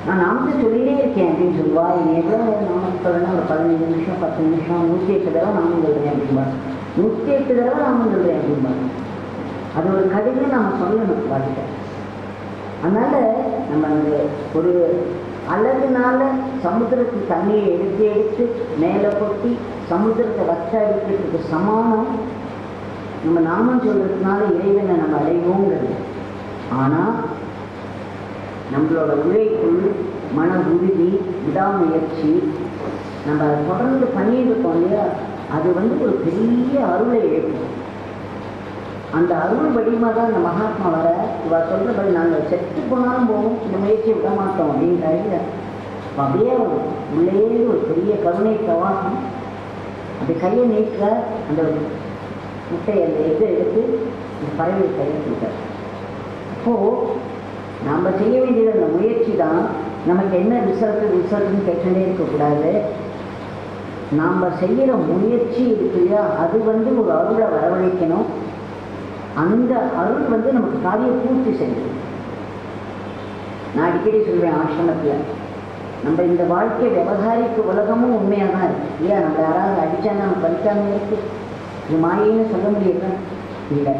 நான் நாமத்தை சொல்லிகிட்டே இருக்கேன் அப்படின்னு சொல்லுவா. இது எவ்வளோ நாமத்தை சொல்லணும், ஒரு 15 நிமிஷம் 10 நிமிஷம் 108 தடவை நாமம் சொல்கிறேன் அப்படின்பாரு, 108 தடவை நாமம் சொல்கிறேன் அப்படின்பாரு. அது ஒரு கடிதம் நம்ம சொல்லணும் வாழ்க்கை. அதனால் நம்ம அந்த ஒரு அழகுனால சமுத்திரத்துக்கு தண்ணியை எடுத்து மேலே கொட்டி சமுத்திரத்தை வச்ச அடிக்கிறதுக்கு சமானம் நம்ம நாமம் சொல்கிறதுனால இறைவனை நம்ம அடைவோங்கிறது. ஆனால் நம்மளோட உழைப்பு, மன உறுதி, விடாமுயற்சி, நம்ம அதை தொடர்ந்து பண்ணிட்டு இருக்கோம் இல்லையா, அது வந்து ஒரு பெரிய அருளை எழுப்பும். அந்த அருள் வடிவமாக தான் அந்த மகாத்மா வர இவ சொல்கிறபடி நாங்கள் செத்து போனாலும் போவோம், இந்த முயற்சியை விட மாட்டோம் அப்படின்றாங்க. அப்படியே உள்ளே ஒரு பெரிய கருணை பிரவாகம். அந்த கையை நீக்க அந்த முட்டையை அந்த இதை எடுத்து அந்த பறவை கையை கொடுத்தார். அப்போது நம்ம செய்ய வேண்டியது அந்த முயற்சி தான். நமக்கு என்ன ரிசல்ட்டுன்னு கேட்டுட்டே இருக்கக்கூடாது. நாம் செய்கிற முயற்சி இருக்கு இல்லையா, அது வந்து ஒரு அருளை வரவழைக்கணும். அந்த அருள் வந்து நமக்கு காரியம் பூர்த்தி செய்யும். நான் அடிக்கடி சொல்வேன் ஆசிரமத்தில், நம்ம இந்த வாழ்க்கை விவகாரிக்கு உலகமும் உண்மையாக தான் இருக்குது இல்லையா? நம்ம யாராவது அடித்தாங்க நம்ம படித்தாங்க இருக்குது, இது மாயின்னு சொல்ல முடியல இல்லை.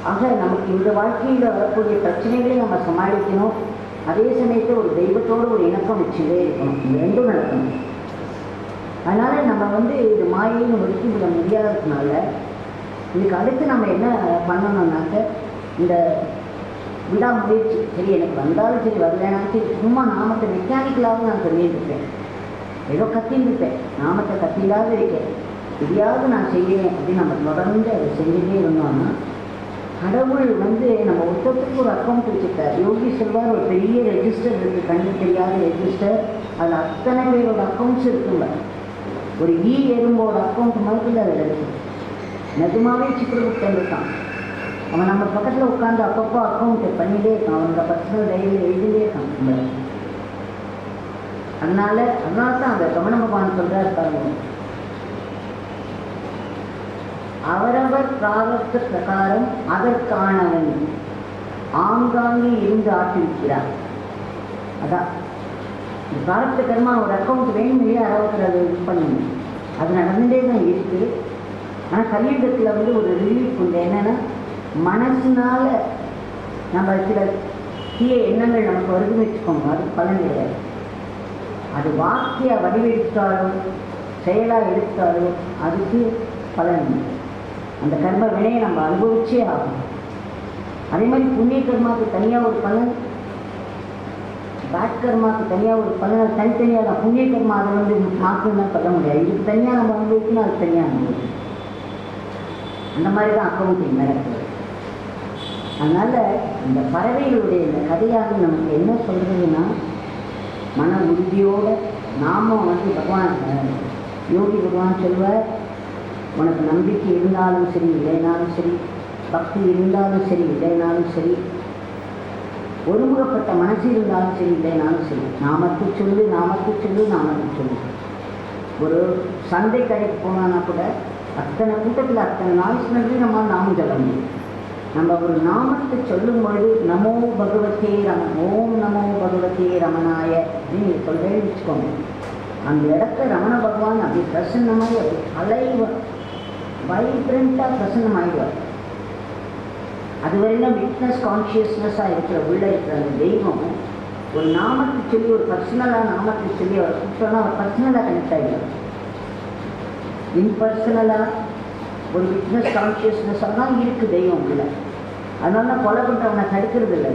ஆக நமக்கு இந்த வாழ்க்கையில் வரக்கூடிய பிரச்சனைகளை நம்ம சமாளிக்கணும். அதே சமயத்தில் ஒரு தெய்வத்தோடு ஒரு இணக்கம் வச்சுட்டே இருக்கணும். இது ரெண்டும் நடக்கணும். அதனால் நம்ம வந்து இது மாயின்னு ஒதுக்கி விட முடியாததுனால இதுக்கு அடுத்து நம்ம என்ன பண்ணணும்னாக்க, இந்த விடாமுயற்சி. சரி எனக்கு வந்தாலும் சரி வரலனாலும் சரி, சும்மா நாமத்தை மெக்கானிக்கலாகவும் நான் சொல்லிட்டு இருப்பேன், ஏதோ கத்தின்னு இருப்பேன், நாமத்தை கத்திலாத இருக்கேன், எதையாவது நான் செய்வேன் அப்படின்னு நம்ம தொடர்ந்து அதை செஞ்சுட்டே இருந்தோம்னா, கடவுள் வந்து நம்ம ஒருத்தருக்கு ஒரு அக்கௌண்ட் வச்சுருக்கார். யோகி சொல்வார், ஒரு பெரிய ரெஜிஸ்டர் இருக்குது, கண்ணு தெரியாத ரெஜிஸ்டர், அதில் அத்தனை பேரோட அக்கௌண்ட்ஸ் இருக்குங்க. ஒரு எறும்போட அக்கௌண்ட் மாதிரி அதில் இருக்குது. நிஜமாவே சித்திரகுப்தன் இருக்கான். அவன் நம்ம பக்கத்தில் உட்காந்து அப்பப்போ அக்கௌண்ட் பண்ணிகிட்டே இருக்கான். அவனோட பர்சனல் டைரியில் எழுதிட்டே இருக்கான். அதனால தான் அந்த ரமண பகவான் சொல்கிறார் பாருங்க, அவரவர் பிராரப்த பிரகாரம் அதற்கானவன் ஆங்காங்கே இருந்து ஆட்டிருக்கிறார். அதான் இந்த பிராரப்த கர்மா ஒரு அக்கௌண்ட் வேணும் இல்லையா, யாராவது அதை இது பண்ணணும். அது நடந்துகிட்டே தான் இருக்குது. ஆனால் கலியுகத்தில் வந்து ஒரு ரிலீஃப் உண்டு. என்னென்னா, மனசினால நம்ம சில தீய எண்ணங்கள் நமக்கு வருதுன்னு வச்சுக்கோங்க, அதுக்கு பலன் கிடையாது. அது வாக்கிய வடிவெடுத்தாலும் செயலாக எடுத்தாலும் அதுக்கு பலன். அந்த கர்ம வினையை நம்ம அனுபவிச்சே ஆகும். அதே மாதிரி புண்ணிய கர்மாவுக்கு தனியாக ஒரு பலன், பேட் கர்மாவுக்கு தனியாக ஒரு பலன். தனித்தனியாக தான் புண்ணிய கர்மா அதை வந்து மாற்றம்னா சொல்ல முடியாது. இதுக்கு தனியாக நம்ம அனுபவிக்கணும், அது தனியாக அனுபவிக்கணும். அந்த மாதிரி தான் அக்கௌண்டிங் நடக்குது. அதனால் இந்த பறவைகளுடைய இந்த கதையாக நமக்கு என்ன சொல்கிறதுன்னா, மன உறுதியோடு நாம் வந்து பகவான் யோகி பகவான் சொல்வார், உனக்கு நம்பிக்கை இருந்தாலும் சரி இல்லைனாலும் சரி, பக்தி இருந்தாலும் சரி இல்லைனாலும் சரி, ஒருமுகப்பட்ட மனசு இருந்தாலும் சரி இல்லைனாலும் சரி, நாமத்தை சொல்லு நாமத்தை சொல்லு நாமத்தை சொல்லு. ஒரு சந்தை கடைக்கு போனான்னா கூட அத்தனை கூட்டத்தில் அத்தனை நாய்ஸ் நன்றி நம்ம நாமம் சொல்ல முடியும். நம்ம ஒரு நாமத்தை சொல்லும் பொழுது நமோ பகவத்தே ஓம் நமோ பகவத்தே ரமணாய அப்படின்னு சொல்கிறேன்னு வச்சுக்கோங்க. அந்த இடத்த ரமண பகவான் அப்படி பிரசன்னமாகி அப்படி அலைவார், வைப்ரண்ட்டாக பிரசன்னமாகிடுவார். அதுவரையிலும் விட்னஸ் கான்ஷியஸ்னஸாக இருக்கிற உள்ள இருக்கிற அந்த தெய்வம் ஒரு நாமத்தை சொல்லி, ஒரு பர்சனலாக நாமத்தை சொல்லி அவர் கூப்பிட்டோன்னா அவர் பர்சனலாக கனெக்ட் ஆகிடுவார். இம்பர்சனலாக ஒரு விட்னஸ் கான்ஷியஸ்னஸாக தான் இருக்குது தெய்வம் உள்ள. அதனால கொலை பண்ணுறவனை தடுக்கிறது இல்லை.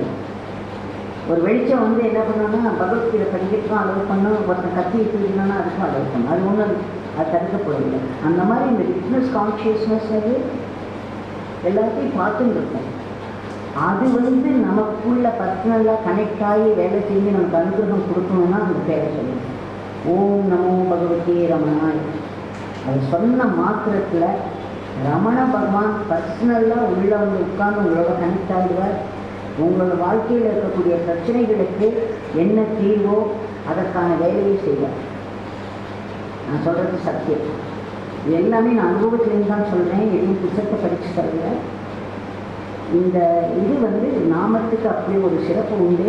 ஒரு வெளிச்சம் வந்து என்ன பண்ணோன்னா பகவத்கீதை படிக்கிறதுக்கும் அளவு பண்ணணும், ஒருத்தன் கத்தி தூக்கினோன்னா அதுக்கும் அளவு பண்ணணும். அது ஒன்றும் அது தடுக்கப்படுதில்லை. அந்த மாதிரி இந்த விட்னஸ் கான்ஷியஸ்னஸ் எல்லாத்தையும் பார்த்துன்னு இருக்கும். அது வந்து நமக்குள்ள பர்சனலாக கனெக்ட் ஆகி வேலை செஞ்சு நமக்கு அனுகிரகம் கொடுக்கணும்னா அந்த பேரை சொல்லணும். ஓம் நமோ பகவதே ரமணாய். அது சொன்ன மாத்திரத்தில் ரமண பகவான் பர்சனலாக உள்ள வந்து உட்கார்ந்து உங்களோட கனெக்ட் ஆகிடுவார். உங்களோட வாழ்க்கையில் இருக்கக்கூடிய பிரச்சனைகளுக்கு என்ன தீர்வோ அதற்கான வேலையை செய்வார். நான் சொல்கிறது சத்தியம். இது எல்லாமே நான் அனுபவத்திலேருந்து தான் சொல்கிறேன், எதையும் புத்தகத்தை படித்து தரல. இந்த இது வந்து நாமத்துக்கு அப்படி ஒரு சிறப்பு உண்டு.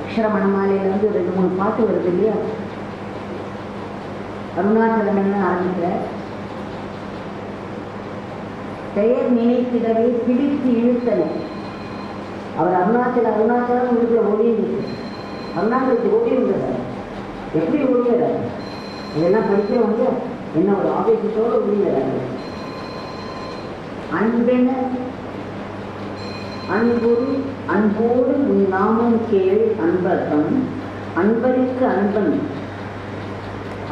அக்ஷரமணமாலையிலேருந்து 2-3 பாட்டு வருது இல்லையா? அருணாச்சலம்னு ஆரம்பிக்கிற பெயர் நினைத்திடவே பிடித்து இழுத்தன. அவர் அருணாச்சலம் இருக்கிற ஓடியது, அருணாச்சலத்துக்கு ஓடி விடுறார். எப்படி ஓடிடுறாரு? இதெல்லாம் படிக்க வந்து என்ன ஒரு ஆவேசத்தோடு ஓடிடுறாரு. அன்பென அன்போடு உன் நாமம் கேள் அன்பர்தம், அன்பருக்கு அன்பன்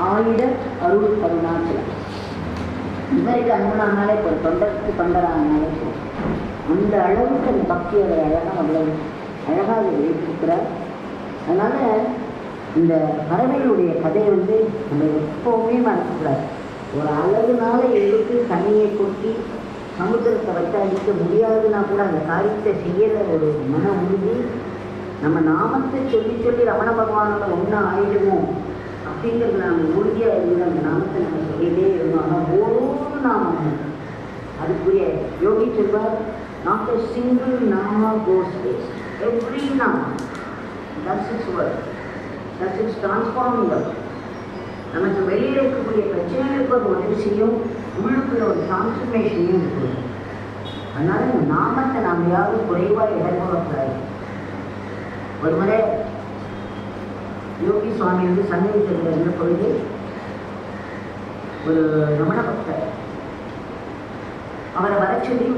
ஆயிட அருள் அருணாச்சலம். இவருக்கு அன்பனானாலே இப்போ தொண்டருக்கு தொண்டரானாலே அந்த அளவுக்கு அந்த பக்தியோட அழகாக அவ்வளவு அழகாக வெளியிட்டிருக்கிறார். அதனால் இந்த பறவைகளுடைய கதை வந்து நம்ம எப்போவுமே மறக்கக்கூடாது. ஒரு அளவுனால எடுத்து தண்ணியை கொட்டி சமுத்திரத்தை வட்டாடிக்க முடியாதுன்னா கூட அந்த காரியத்தை செய்யற ஒரு மன உறுதி, நம்ம நாமத்தை சொல்லி சொல்லி ரமண பகவானோட ஒன்றா ஆயிடுவோம் அப்படிங்கிறது நம்ம உறுதியாக இருந்து அந்த நாமத்தை நம்ம சொல்லிகிட்டே இருந்தோம். ஆனால் ஒரு நாமம் அதுக்குரிய யோகி சொல்வார், not a single nama goes waste. Every nama, that's its word, that's its transforming the world. நமக்கு வெளியில் இருக்கக்கூடிய பிரச்சனைகளுக்கு ஒரு உதவி செய்யும், உள்ளுக்குள்ள ஒரு டிரான்ஸ்ஃபர்மேஷனையும் இருக்குது. அதனால இந்த நாமத்தை நாம் யாரும் குறைவாக இடப்படக்கூடாது. ஒரு முறை யோகி சுவாமி வந்து சன்னதியில் இருந்த பொழுது ஒரு ரமண பக்தர் அவரை வர சொல்லி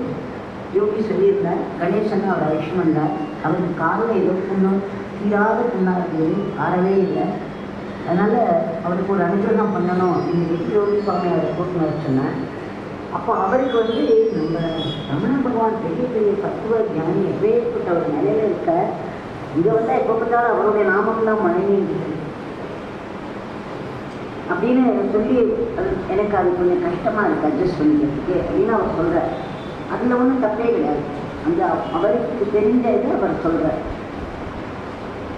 யோகி சொல்லியிருந்தார். கணேசன் அவர் அழைச்சிட்டு வந்தார். அவருக்கு காலில் ஏதோ புண்ணும் தீராத புண்ணாக இருந்தது, ஆறவே இல்லை. அதனால் அவருக்கு ஒரு அனுகிரகம் பண்ணணும் அப்படின்னு யோகி சுவாமி அவரை கூட்டின்னு வர சொன்னார். அப்போ அவருக்கு வந்து நம்ம ரமண பகவான் பெரிய பெரிய தத்துவ ஞானி எப்பேற்பட்ட ஒரு நிலையில் இருக்க, இங்கே வந்தால் எப்போ பார்த்தாலும் அவருடைய நாமம்தான் மழைநீர் அப்படின்னு சொல்லி எனக்கு அது கொஞ்சம் கஷ்டமாக இருக்குது அட்ஜஸ்ட் பண்ணிக்கிறதுக்கு அப்படின்னு அவர் சொல்கிறார். அதில் ஒன்றும் தப்பே கிடையாது. அந்த அவருக்கு தெரிஞ்ச இது அவர் சொல்கிறார்.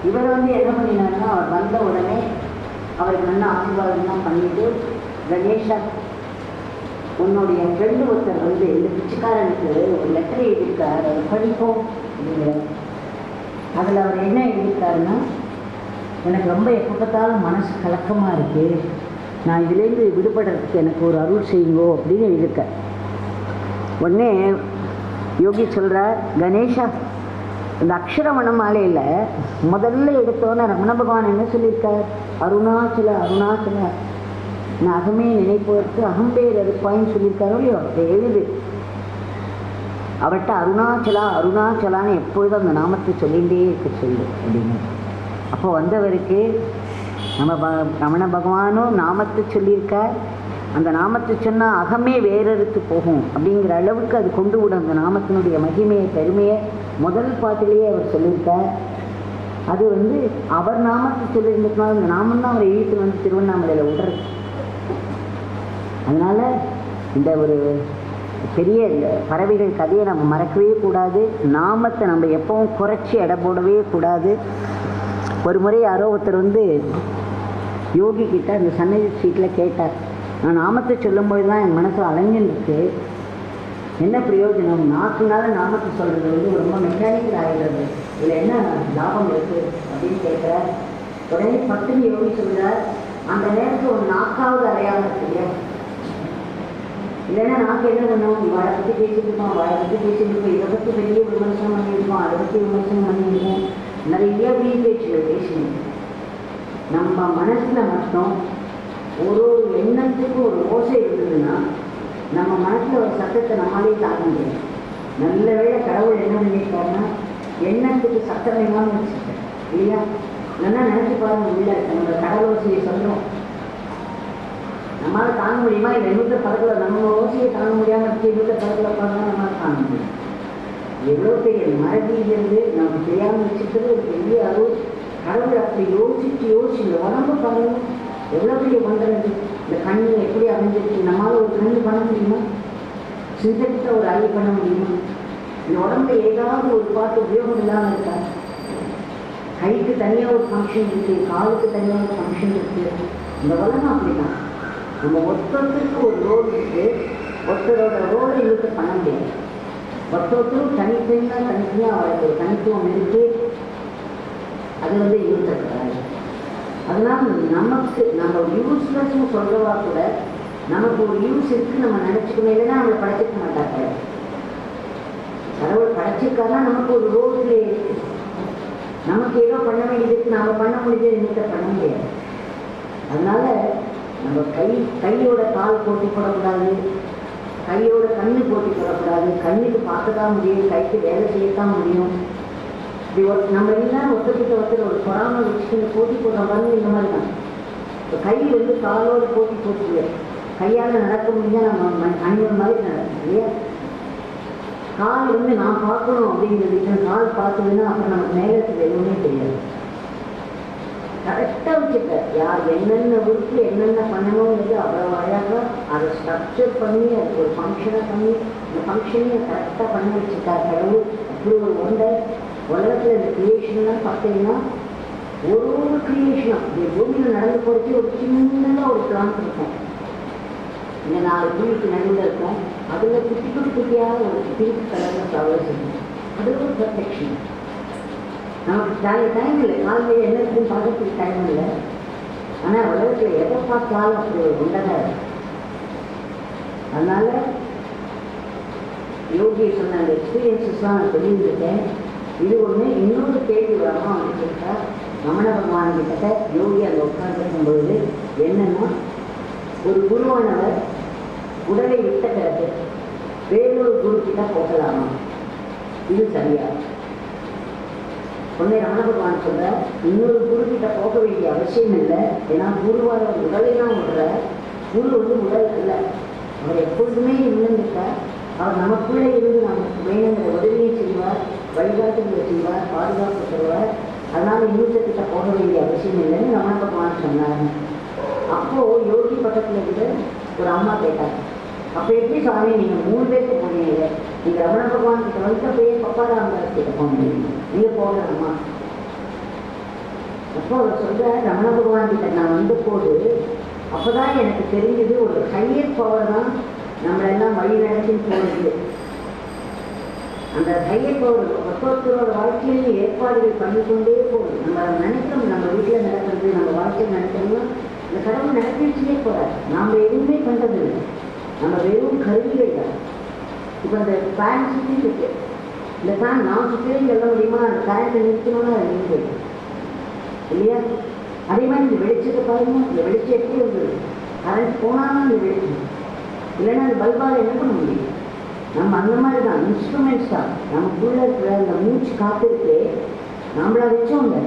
இவர் வந்து என்ன பண்ணினாருன்னா, அவர் வந்த உடனே அவருக்கு நல்ல ஆசீர்வாதம்லாம் பண்ணிட்டு, கணேஷா உன்னுடைய ஃப்ரெண்டு ஒருத்தர் வந்து இந்த பிச்சைக்காரனுக்கு ஒரு லெட்டர் எழுதியிருக்கார், அதை படிப்போம் அப்படிங்கிற. அதில் அவர் என்ன எழுதியிருக்காருன்னா, எனக்கு ரொம்ப எப்போ பார்த்தாலும் மனசு கலக்கமாக இருக்குது, நான் இதுலேருந்து விடுபடுறதுக்கு எனக்கு ஒரு அருள் செய்யுங்கோ அப்படின்னு எழுதியிருக்கார். உடனே யோகி சொல்கிறார், கணேஷா இந்த அக்ஷரமண மாலையில் முதல்ல எடுத்தோன்னே ரமண பகவான் என்ன சொல்லியிருக்கார்? அருணாச்சல அருணாச்சல நான் அகமே நினைப்பதற்கு அகம்பேர் இருப்பாயின்னு சொல்லியிருக்காரோ இல்லையோ, அதை எழுது. அவர்கிட்ட அருணாச்சலா அருணாச்சலான்னு எப்பொழுதும் அந்த நாமத்தை சொல்லிகிட்டே இருக்க சொல்லு அப்படின்னு. அப்போ வந்தவருக்கு நம்ம ரமண பாகவானும் நாமத்தை சொல்லியிருக்கார். அந்த நாமத்தை சொன்னால் அகமே வேறறுத்து போகும் அப்படிங்கிற அளவுக்கு அது கொண்டு விடும். அந்த நாமத்தினுடைய மகிமையை பெருமையை முதல் பாட்டிலேயே அவர் சொல்லியிருக்கார். அது வந்து அவர் நாமத்தை சொல்லியிருந்ததுனால அந்த நாமம் தான் அவரை இழுத்து வந்து திருவண்ணாமலையில் விடுறது. அதனால் இந்த ஒரு பெரிய பறவைகள் கதையை நம்ம மறக்கவே கூடாது. நாமத்தை நம்ம எப்பவும் குறைச்சி எடை போடவே கூடாது. ஒரு முறை யாரோ ஒருத்தர் வந்து யோகி கிட்ட அந்த சன்னதி சீட்டில் கேட்டார், நான் நாமத்தை சொல்லும்போது தான் என் மனசு அலைஞ்சிருக்கு, என்ன பிரயோஜனம்? நாக்குனால நாமத்தை சொல்கிறது வந்து ரொம்ப மெக்கானிக்கல் ஆகிடுறது, இதில் என்ன லாபம் இருக்குது அப்படின்னு கேட்குறார். உடனே பட்டுன்னு யோகி சொல்கிறார், அந்த நேரத்தில் ஒரு நாக்காவது அடையாளம் இருக்கு இல்லையா? இல்லைன்னா நாக்கு என்ன பண்ணுவோம், இவளை பற்றி பேசியிருக்கோம், அவளை பற்றி பேசியிருக்கோம், இதை பற்றி பெரிய விமர்சனம் பண்ணியிருக்கோம், அதை பற்றி விமர்சனம் பண்ணியிருக்கோம், நிறைய வீண் பேச்சுகள் பேசினோம். நம்ம மனசில் மட்டும் ஒரு எண்ணத்துக்கும் ஒரு ஓசை இருந்ததுன்னா நம்ம மனசில் ஒரு சத்தத்தை நம்மளாலே தாங்க முடியும். நல்ல வேளை கடவுள் என்ன பண்ணியிருக்காருன்னா எண்ணத்துக்கு சத்தம் இல்லாமல் வச்சுருக்கேன் இல்லையா? இல்லைன்னா நினச்சி பாருங்க, உள்ள நம்ம கடவுள் ஓசையை சொல்கிறோம், நம்மளால் தாங்க முடியுமா? இல்லை இன்னொரு படத்தில் நம்ம ஓசையை தாங்க முடியாமல் இருக்கு, இன்னொரு படத்தில் பார்த்தா நம்மளால் தாங்க முடியும். எவ்வளோ பெரிய மறதியிலிருந்து நமக்கு தெரியாமல் வச்சுக்கிறது ஒரு பெரிய அளவு. கடவுள் அப்படி யோசிச்சு இந்த உடம்பு பாருங்க எவ்வளோ பெரிய பண்ணுறது. இந்த கண் எப்படி அமைஞ்சிருக்கு, நம்மளால் ஒரு கண் பண்ண முடியுமா? சிந்தனைக்கு ஒரு ஐ பண்ண முடியுமா? இந்த உடம்புல ஏதாவது ஒரு பாட்டு உபயோகம் இல்லாமல் இருக்கா? கைக்கு தனியாக ஒரு ஃபங்க்ஷன் இருக்குது, காலுக்கு தனியாக ஒரு ஃபங்க்ஷன் இருக்குது. இந்த உலகம் அப்படிதான். நம்ம ஒருத்தருக்கு ஒரு ரோல் இருக்குது, ஒருத்தரோட ரோலை இழுத்து பண்ண முடியாது. ஒருத்தரும் தனித்தனியாக அவருக்கு ஒரு தனித்துவம் இருக்குது, அது இழுத்தக்கூடாது. அதனால் நமக்கு நம்ம யூஸ்லெஸ்ன்னு சொல்கிறவா கூட நமக்கு ஒரு யூஸ் இருக்குது நம்ம நினச்சிக்கணும். இல்லைன்னா நம்மளை படைச்சிக்க மாட்டாங்க. கடவுள் படைச்சிருக்காருன்னா நமக்கு ஒரு ரோல் பிளே இருக்குது. நமக்கு ஏதோ பண்ண வேண்டியதுக்கு நாம் பண்ண முடிஞ்சது இன்னத்தை பண்ண முடியாது. அதனால நம்ம கையோட கால் போட்டி போடக்கூடாது, கையோட கண்ணு போட்டி போடக்கூடாது. கண்ணுக்கு பார்க்க தான் முடியும், கைக்கு வேலை செய்யத்தான் முடியும். இப்படி நம்ம எல்லாம் ஒருத்தருக்கு ஒருத்தர் ஒரு பொறாமல் வச்சுட்டு போட்டி போடுற மாதிரி இந்த மாதிரி தான். இப்போ கை காலோடு போட்டி போட்டு கையால் நடக்க முடிஞ்சால் நம்ம அணிவன் மாதிரி நடக்கும் இல்லையா? கால் நான் பார்க்கணும் அப்படிங்கிறது, கால் பார்த்ததுன்னா அப்புறம் நமக்கு நேரத்துக்கு எதுவுமே தெரியாது. கரெக்டாக வச்சுக்க யார் என்னென்ன உறுப்பு என்னென்ன பண்ணணுங்கிறது அவ்வளோ அழகாக அதை ஸ்ட்ரக்சர் பண்ணி அதுக்கு ஒரு ஃபங்க்ஷனை பண்ணி இந்த ஃபங்க்ஷனையும் கரெக்டாக பண்ணி வச்சுருக்கா கடவுள். அப்படி ஒரு ஒன்றை உலகத்தில் இந்த கிரியேஷன்லாம் பார்த்தீங்கன்னா ஒரு கிரியேஷனும் இந்த பூமியில் நடந்து போகிறதுக்கு ஒரு சின்னதாக ஒரு பிளான்ட் இருக்கும். இந்த 4 பூமிக்கு நடுவில் இருக்கும். அதில் குட்டியாக ஒரு பிங்க் கலரில் ஃப்ளவர்ஸ் இருக்கும். அது ஒரு பெர்ஃபெக்ஷன். நமக்கு டைம் இல்லை, காலையில் என்ன இருக்குன்னு பார்க்கறதுக்கு டைம் இல்லை. ஆனால் உலகத்தில் எதை பார்த்தாலும் அப்படி ஒரு உண்டதாக இருக்கும். அதனால யோகி சொன்ன அந்த எக்ஸ்பீரியன்ஸஸ்லாம் நான் சொல்லியிருக்கேன். இது ஒன்று. இன்னொரு கேள்வி வரமா வந்துருக்கா, ரமண பகவான் கிட்ட யோகி அந்த உட்கார்ந்துருக்கும் பொழுது என்னன்னா, ஒரு குருவானவர் உடலை விட்ட பிறகு வேறொரு குரு கிட்ட போகலாமா, இது சரியா? உடனே ரமண பகவான் சொல்ற, இன்னொரு குரு கிட்ட போக வேண்டிய அவசியம் இல்லை. ஏன்னா குருவார உடலை தான் விடுற, குரு உடல் இல்லை. அவர் எப்பொழுதுமே இருந்துட்டார். அவர் நமக்குள்ளே இருந்து நமக்கு வேணுங்கிற உதவியை செய்வார், வழிகாட்டுகளை செய்வார், பாதுகாப்பு தருவார். அதனால இன்னொருத்திட்ட போக வேண்டிய அவசியம் இல்லைன்னு ரமண பகவான் சொன்னார். அப்போ யோகி பக்கத்தில் இருந்து ஒரு அம்மா கேட்டாங்க, அப்போ எப்படி சாமி நீங்கள் 3 பேருக்கு போனீங்க, நீங்கள் ரமண பகவான் கிட்ட வந்து போய் பப்பாராமதாஸ் கிட்ட போனீங்க, நீங்கள் போகலாமா? அப்போ அவர் சொல்ற, ரமண பகவான் கிட்ட நான் வந்த போது அப்போதான் எனக்கு தெரிஞ்சது ஒரு ஹையர் பவர் தான் நம்மளெல்லாம் வழி நடத்தின்னு போனது. அந்த ஹையர் பவர் ஒருத்தரோட வாழ்க்கையிலும் ஏற்பாடுகள் பண்ணிக்கொண்டே போகுது. நம்ம நினைக்கிறோம் நம்ம வீட்டில் நடக்கிறது, நம்ம வாழ்க்கையில் நடக்கிறோம்னா இந்த கடவுள் நடத்திச்சுட்டே போகிறார். நாம் எதுவுமே பண்ணுறது இல்லை, நம்ம வெறும் கருவிகள் தான். இப்போ அந்த ஃபேன் சுற்றி இருக்கு, இந்த ஃபேன் நான் சுற்றியும் சொல்ல முடியுமா? அந்த கரண்ட்டை நிறுத்தணும்னா அது நின்று இல்லையா? அதே மாதிரி இந்த வெளிச்சத்தை பாருங்க, இந்த வெளிச்சம் எப்படி வந்தது? கரண்ட் போனாலும் இந்த வெளிச்சம் இல்லைன்னா அந்த பல்பால் என்ன பண்ண முடியும்? நம்ம அந்த மாதிரி தான் இன்ஸ்ட்ருமெண்ட்ஸ் தான். நமக்குள்ள இருக்கிற அந்த மூச்சு காத்திருக்கு, நம்மளை வச்சோம் இல்லை.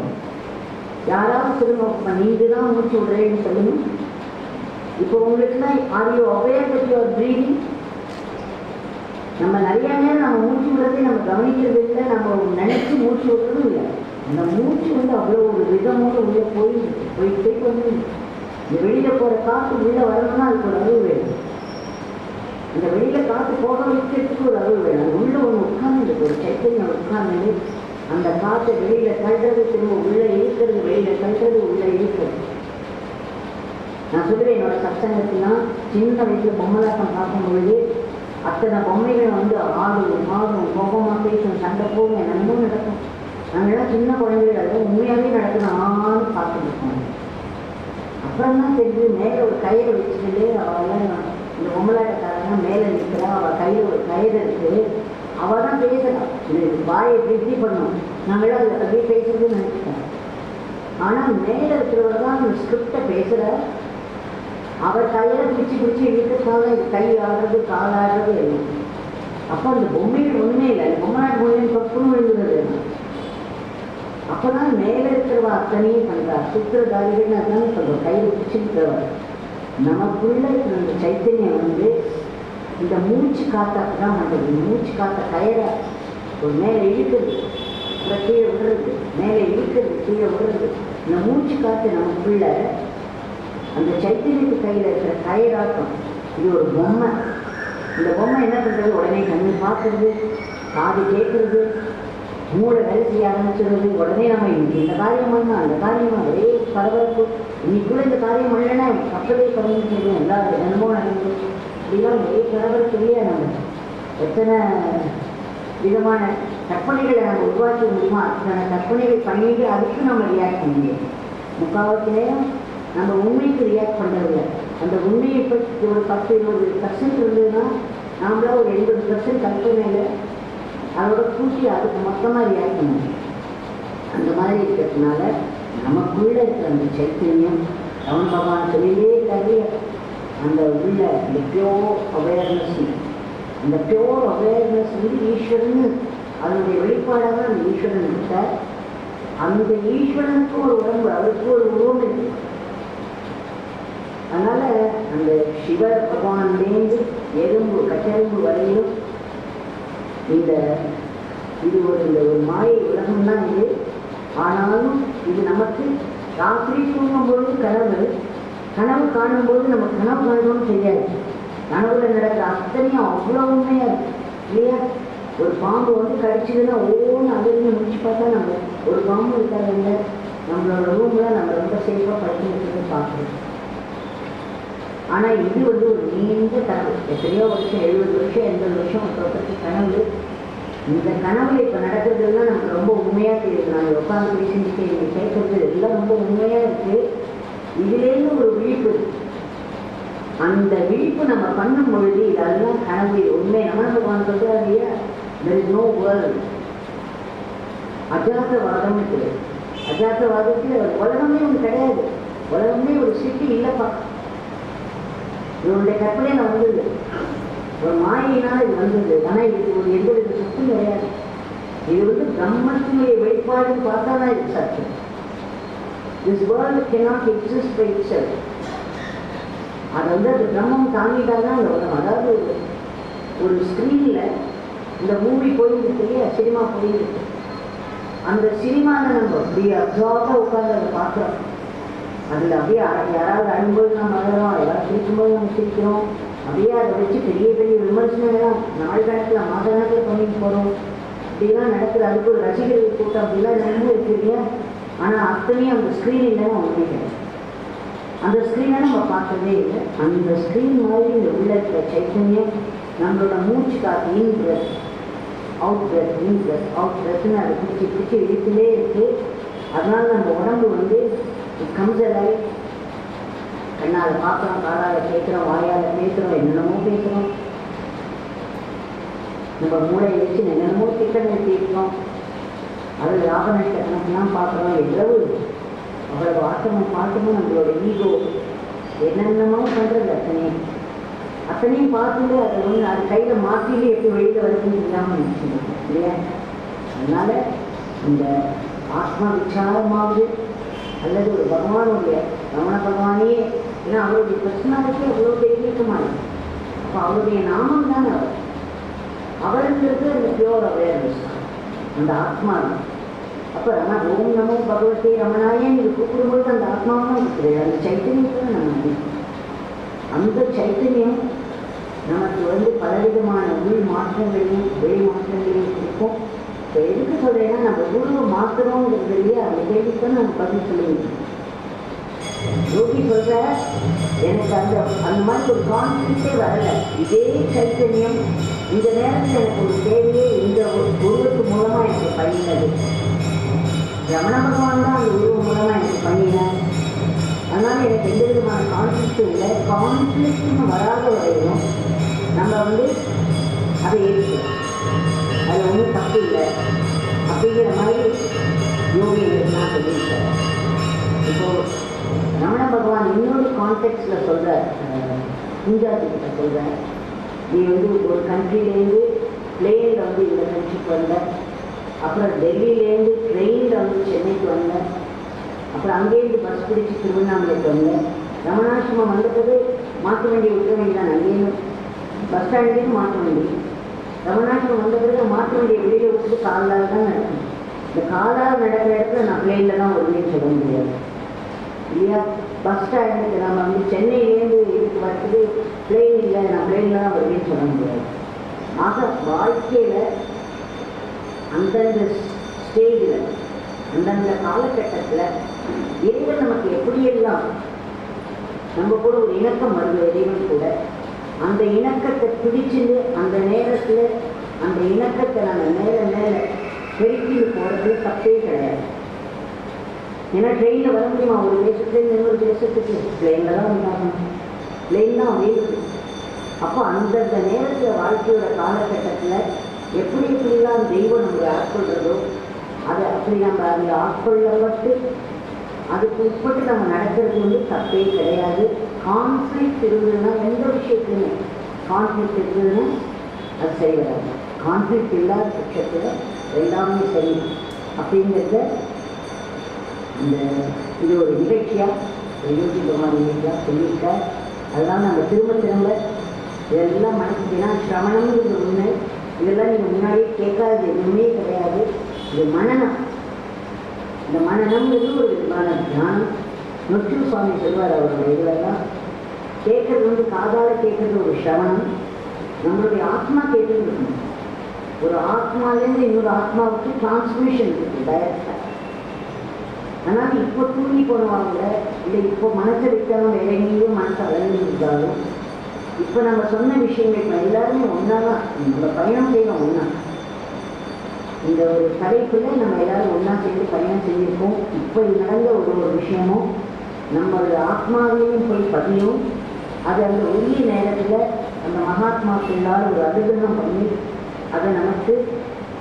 யாராவது சொல்லுங்க, நீங்கள் தான் மூச்சு விடுறேன்னு சொல்லுங்க. இப்போ உங்களுக்குலாம் ஆரியோ அவேர் பற்றி ஒரு ப்ரீதிங். நம்ம நிறைய நேரம் நம்ம மூச்சு விடுறதே நம்ம கவனிக்கிறது இல்லை, நம்ம நினைச்சு மூச்சு விடுறதும் இல்லை. அந்த மூச்சு அவ்வளோ ஒரு விதமோடு உள்ளே போயிட்டு வந்து இந்த வெளியில் போகிற காற்று உள்ளே வரணும்னா அதுக்கு ஒரு அளவு வேணும். இந்த வெளியில் காற்று போக வைக்கிறதுக்கு ஒரு அளவு வேணும். உள்ளே ஒன்று உட்கார்ந்து ஒரு சைத்தன்யம் உட்கார்ந்து அந்த காற்றை வெளியில் தள்ளுறது, திரும்ப உள்ளே இழுக்கிறது, வெளியில் தள்ளுறது, உள்ளே இழுக்கிறது. நான் சொல்லுவேன், என்னோட சத்சங்கத்துலாம் சின்ன வயசில் பொம்மலாட்டம் பார்க்கும்பொழுது அத்தனை பொம்மைகள் ஆடும் மாறும் கோபமாக பேசும், சண்டை போகும், என்னென்னமோ நடக்கும். நாங்கள்லாம் சின்ன குழந்தைகள் உண்மையாகவே நடக்கணும் ஆன்னு பார்த்துருக்கோம். அப்புறம் தான் தெரிஞ்சு மேலே ஒரு கயிறை வச்சுக்கிட்டு அவெல்லாம் இந்த பொம்மலாட்டக்காரங்க மேலே நிற்கிறா, அவள் கையில் ஒரு கயிறு இருக்குது, அவள் தான் பேசலாம். இது வாயை திருப்தி பண்ணணும், நாங்களும் அதை அப்படியே பேசுறதுன்னு நினச்சிட்டோம். ஆனால் மேலே இருக்கிறவர் தான் அந்த ஸ்கிரிப்டை பேசுகிற, அவர் கையில் பிடிச்சி இழுக்கிறதுக்காக இது கை ஆடுறது கால் ஆடுறது எல்லாம். அப்போ அந்த பொம்மைகள் ஒன்றுமே இல்லை, அந்த பொம்மலாட்டு பொம்மையும் பப்புன்னு விழுந்துறது. அப்போ தான் மேலே இருக்கிறவா அத்தனையும் பண்ணுறார். சூத்திரதாரிகள்னு அதானே சொல்கிறோம், கையில் பிடிச்சிருக்கிறவர். நமக்குள்ள இருக்கிற அந்த சைத்தன்யம் வந்து இந்த மூச்சு காத்தாக்கு தான் பண்ணுறது. இந்த மூச்சு காத்த கயிறை ஒரு மேலே இழுக்கிறது, அப்புறம் கீழே விடுறது, மேலே இழுக்கிறது, கீழே விடுறது. இந்த மூச்சு காற்று நமக்குள்ள அந்த சைத்தன்யத்து கையில் இருக்கிற கயிறாட்டம். இது ஒரு பொம்மை. இந்த பொம்மை என்ன பண்ணுறது, உடனே கண்ணு பார்க்குறது, காது கேட்குறது, மூளை வேலை செய்ய ஆரம்பிச்சிடுறது. உடனே நம்ம இன்னைக்கு இந்த காரியம் பண்ணணும், அந்த காரியம் ஒரே பரபரப்பு. இன்னைக்குள்ள இந்த காரியம் பண்ணலைன்னா கப்பலே பறந்து செய்யணும், எல்லா அனுபவம் நடந்து இப்படிலாம் ஒரே பரபரப்பு இல்லையா? நம்ம எத்தனை விதமான கற்பனைகளை நம்ம உருவாக்க முடியுமா அத்தனை கற்பனைகள் பண்ணிட்டு அதுக்கு நம்ம ரியாக்ட் பண்ண முடியும். முக்கால்வாசி நேரம் நம்ம உண்மைக்கு ரியாக்ட் பண்ணுறதில்ல. அந்த உண்மையை பற்றி ஒரு 10-20% இருந்ததுன்னா நாமளா ஒரு 80% கற்பனையில் அதோட கூட்டி அதுக்கு மொத்தமாக ரியாக்ட் பண்ணணும். அந்த மாதிரி இருக்கிறதுனால நமக்குள்ளே இருக்கிற அந்த சைத்தன்யம் ரமண பகவான் சொல்லியே இருக்காரு, அந்த உள்ள இந்த பியோர் அவேர்னஸ், இந்த பியோர் அவேர்னஸ் வந்து ஈஸ்வரன், அதனுடைய வெளிப்பாடாக அந்த ஈஸ்வரன் இருக்கார். அந்த ஈஸ்வரனுக்கு ஒரு உடம்பு, அவருக்கு ஒரு உருவம் இருக்கு. அதனால் அந்த சிவ பகவான்லேருந்து எறும்பு கட்டெரும்பு வரையிலும் இந்த இது ஒரு மாயை உலகம் தான் இது. ஆனாலும் இது நமக்கு ராத்திரி தூங்கும்பொழுது கனவு காணும்போது நம்ம கனவு காணணும்னு தெரியாது. கனவுல நடக்கிற அத்தனையும் அவ்வளோ உண்மையாக இருக்கு இல்லையா? ஒரு பாம்பு வந்து கடிச்சதுன்னா ஒவ்வொன்று அதிர்ந்து முடிச்சு பார்த்தா நம்ம ஒரு பாம்பு இருக்காதுங்க, நம்மளோட ரூமில் நம்ம ரொம்ப சேஃபாக படிச்சுட்டு பார்க்குறோம். ஆனால் இது வந்து ஒரு நீண்ட கனவு, எத்தனையோ வருஷம், 70 வருஷம் 80 வருஷம் ஒருத்தருக்கு கனவு. இந்த கனவுல இப்போ நடக்கிறதுலாம் நமக்கு ரொம்ப உண்மையாக தெரியுது. நாங்கள் உட்காந்து பேசிட்டு இங்கே கேட்கறது எல்லாம் ரொம்ப உண்மையாக இருக்குது. இதுலேருந்து ஒரு விழிப்பு, அந்த விழிப்பு நம்ம பண்ணும் பொழுது இதெல்லாம் கனவு உண்மை. நம்ம பகவான் சொல்கிறார் இல்லையா, there is no world. அஜாத்தவாதம் இருக்குது. அஜாத்தவாதத்தில் உலகமே ஒன்று கிடையாது, உலகமே ஒரு சிட்டி இல்லைப்பா. இவனுடைய கற்பனையில் வந்தது, ஒரு மாயினால் இது வந்தது. ஆனால் இது ஒரு எந்தவித சக்தியும் கிடையாது. இது வந்து பிரம்மத்தினுடைய வெளிப்பாடுன்னு பார்த்தா தான் இது சக்தி. This world cannot exist by itself. அது வந்து அது பிரம்மம் தாங்கிட்டால் தான் அந்த உலகம். அதாவது ஒரு ஸ்க்ரீனில் இந்த மூவி போயிருக்கு இல்லையா, சினிமா போயிருக்கு. அந்த சினிமாவில் நம்ம அப்படியே அப்சார்பாக உட்காந்து அதை பார்க்குறோம். அதில் அப்படியே யாராவது அழும்போது நம்ம அழுகிறோம், யாராவது சிரிக்கும்போது நம்ம சிரிக்கிறோம். அப்படியே அதை வச்சு பெரிய பெரிய விமர்சனங்கள்லாம் நாள் கணக்கில் மாத கணக்கில் பண்ணிட்டு போகிறோம். இப்படிலாம் நடக்குது. அதுக்கு ஒரு ரசிகர்கள் கூட்டம் அப்படிலாம் நிறைய இருக்குது இல்லையா? ஆனால் அத்தனையும் அந்த ஸ்க்ரீன் இல்லைன்னா ஒன்றுமே கிடையாது. அந்த ஸ்க்ரீனை நம்ம பார்க்கவே இல்லை. அந்த ஸ்க்ரீன் மாதிரி இந்த உள்ள இருக்கிற சைத்தன்யம் நம்மளோட மூச்சு காற்று இன் பிரெத் அவுட் பிரெத், இன் பிரெத் அவுட் பிரெத்னு அதை பிடிச்சி இழுத்துலே இருக்குது. அதனால நம்ம உடம்பு வந்து கம்சலாய் கண்ணால் பார்க்குறோம், காலால் கேட்குறோம், வாயால் பேசுகிறோம், என்னென்னமோ பேசுகிறோம். நம்ம மூளையை வச்சு என்னென்னமோ திட்டங்கள் தீர்க்கிறோம். அது லாப நஷ்ட கணக்கெல்லாம் பார்க்குறோம். எவ்வளவு அவ்வளவு ஆட்டமும் பாட்டமும் நம்மளோட ஈகோ என்னென்னமோ பண்ணுறது அத்தனையும் பார்த்துட்டு அதை ஒன்று அது கையில் மாற்றிட்டு எப்படி வெளியில் வருதுன்னு இல்லாமல் நினச்சிருக்கோம் இல்லையா? அதனால் இந்த ஆத்மா விசாரமாவது அல்லது ஒரு பகவானுடைய ரமண பகவானையே, ஏன்னா அவருடைய பர்சனாலிட்டி அவ்வளோ தெரிவிக்கமானது. அப்போ அவருடைய நாமம் தான் அவருக்கு அந்த பியோர் அவேர்னஸ், அந்த ஆத்மா தான். அப்போ ஓம் நமோ பகவதே ரமணாயன்னு இது கூப்பிடும்போது அந்த ஆத்மாவும் தான் இருக்குது, அந்த சைத்தன்யத்தில் நம்ம அந்த சைத்தன்யம் நமக்கு வந்து பலவிதமான உள் மாற்றங்களையும் வெளி மாற்றங்களையும் கொடுக்கும். இப்போ எதுக்கு சொல்கிறேன்னா, நம்ம குருவை மாற்றணுங்கிறது இல்லையா, அந்த கேள்விக்கு நம்ம பதில் சொல்லுங்க. யோகி சொல்கிற எனக்கு அந்த மாதிரி ஒரு கான்ஃபிடன்ஸே வரலை. இதே சைத்தன்யம் இந்த நேரத்தில் எனக்கு ஒரு தேவையே இந்த ஒரு உருவத்து மூலமாக எனக்கு பண்ணினது. ரமண பகவான் தான் அந்த உருவம் மூலமாக எனக்கு பண்ணினார். அதனால் எனக்கு எந்த இல்லை, கான்ஃப்ளிக்ட்னு வராத வரையும் நம்ம வந்து அதை ஏற்றுக்கலாம். அதில் ஒன்றும் தப்பு இல்லை அப்படிங்கிற மாதிரி யோகிகள்லாம் சொல்லியிருக்காரு. இப்போது ரமண பகவான் இன்னொரு கான்டெக்ட்ஸில் சொல்கிறார், குஞ்சாதி கிட்ட சொல்கிறார், நீ வந்து ஒரு கண்ட்ரிலேருந்து பிளேனில் வந்து இந்த கண்ட்ரிக்கு வந்த, அப்புறம் டெல்லியிலேருந்து ட்ரெயினில் வந்து சென்னைக்கு வந்தேன், அப்புறம் அங்கேருந்து பஸ் பிடிச்சி திருவண்ணாமலைக்கு வந்தேன். ரமணாசிரமம் வந்தது மாற்ற வேண்டிய விட்ட வேண்டியதான், அங்கேயும் பஸ் ஸ்டாண்ட்லேயும் மாற்ற வேண்டிய. ரமணாசிரமம் வந்த பிறகு மாற்ற வேண்டிய வெளியில் விட்டுட்டு காலால் தான் நடக்கும். இந்த காலால் நடக்கிற இடத்துல நான் பிளேனில் தான் வருவேன்னு சொல்ல முடியாது இல்லையா? பஸ் ஸ்டாண்டுக்கு நம்ம வந்து சென்னையிலேருந்து இதுக்கு வரத்துக்கு பிளேன் இல்லை, நான் பிளேனில் தான் வருவேன்னு சொல்ல முடியாது. ஆக வாழ்க்கையில் அந்தந்த ஸ்டேஜில் அந்தந்த காலகட்டத்தில் இறைவன் நமக்கு எப்படியெல்லாம் நம்ம கூட ஒரு இணக்கம் வருது, இறைவன் கூட அந்த இணக்கத்தை பிடிச்சிட்டு அந்த நேரத்தில் அந்த இணக்கத்தை நம்ம மேலே மேலே பெருக்கிட்டு போகிறதுல தப்பே கிடையாது. ஏன்னா ட்ரெயினில் வர முடியுமா? ஒரு தேசத்துலேருந்து இன்னொரு தேசத்துக்கு பிளேனில் தான் உண்டாகணும், பிளேன் தான் வேணுது. அப்போ அந்தந்த நேரத்தில் வாழ்க்கையோட காலகட்டத்தில் எப்படி எப்படிலாம் தெய்வம் நம்மளை ஆட்கொள்றதோ அதை அப்படி நம்ம அதில் ஆட்கொள்ளப்பட்டு அதுக்கு உட்பட்டு நம்ம நடக்கிறது வந்து தப்பே கிடையாது. கான்ஃப்ளிக்ட் இருந்ததுன்னா எந்த விஷயத்துலையுமே கான்ஃப்ளிக்ட் இருந்ததுன்னா அது சரி வராது. கான்ஃப்ளிக்ட் இல்லாத பட்சத்தில் எல்லாமே சரி அப்படிங்கிறத இந்த இது ஒரு நிகழ்ச்சியாக யோகி பகவான் நிகழ்ச்சியாக சொல்லியிருக்கார். அதெல்லாம் நம்ம திரும்ப திரும்ப இதெல்லாம் மனசுக்குன்னா சிரவணம்ங்கிறது ஒன்று, இதெல்லாம் நீங்கள் முன்னாடியே கேட்காதது எதுவுமே கிடையாது. இது மனநம். இந்த மனநம்ங்கிறது ஒரு விதமான தியானம். நொச்சு சுவாமி சொல்வார் அவருடைய இதுலெல்லாம் கேட்கறது வந்து காதால் கேட்கறது ஒரு சிரவணம், நம்மளுடைய ஆத்மா கேட்கறது இருக்கணும். ஒரு ஆத்மாலேருந்து இன்னொரு ஆத்மாவுக்கு டிரான்ஸ்மிஷன் இருக்குது டைரக்டாக. அதனால் இப்போ தூங்கி போனவாங்க இல்லை இப்போ மனசை வைக்காமல் வேற எங்கேயும் மனசை அலைஞ்சிருந்தாலும் இப்போ நம்ம சொன்ன விஷயங்கள் இப்போ எல்லாருமே ஒன்றா தான் நம்ம பயணம் செய்யணும். ஒன்றா இந்த ஒரு தலைப்பில் நம்ம எல்லாரும் ஒன்றா சேர்ந்து பயணம் செஞ்சுருக்கோம். இப்போ நடந்த ஒரு விஷயமும் நம்மளுடைய ஆத்மாவையும் போய் பதியும். அது அந்த உரிய நேரத்தில் அந்த மகாத்மாக்களால் ஒரு அனுகிரகம் பண்ணி அதை நமக்கு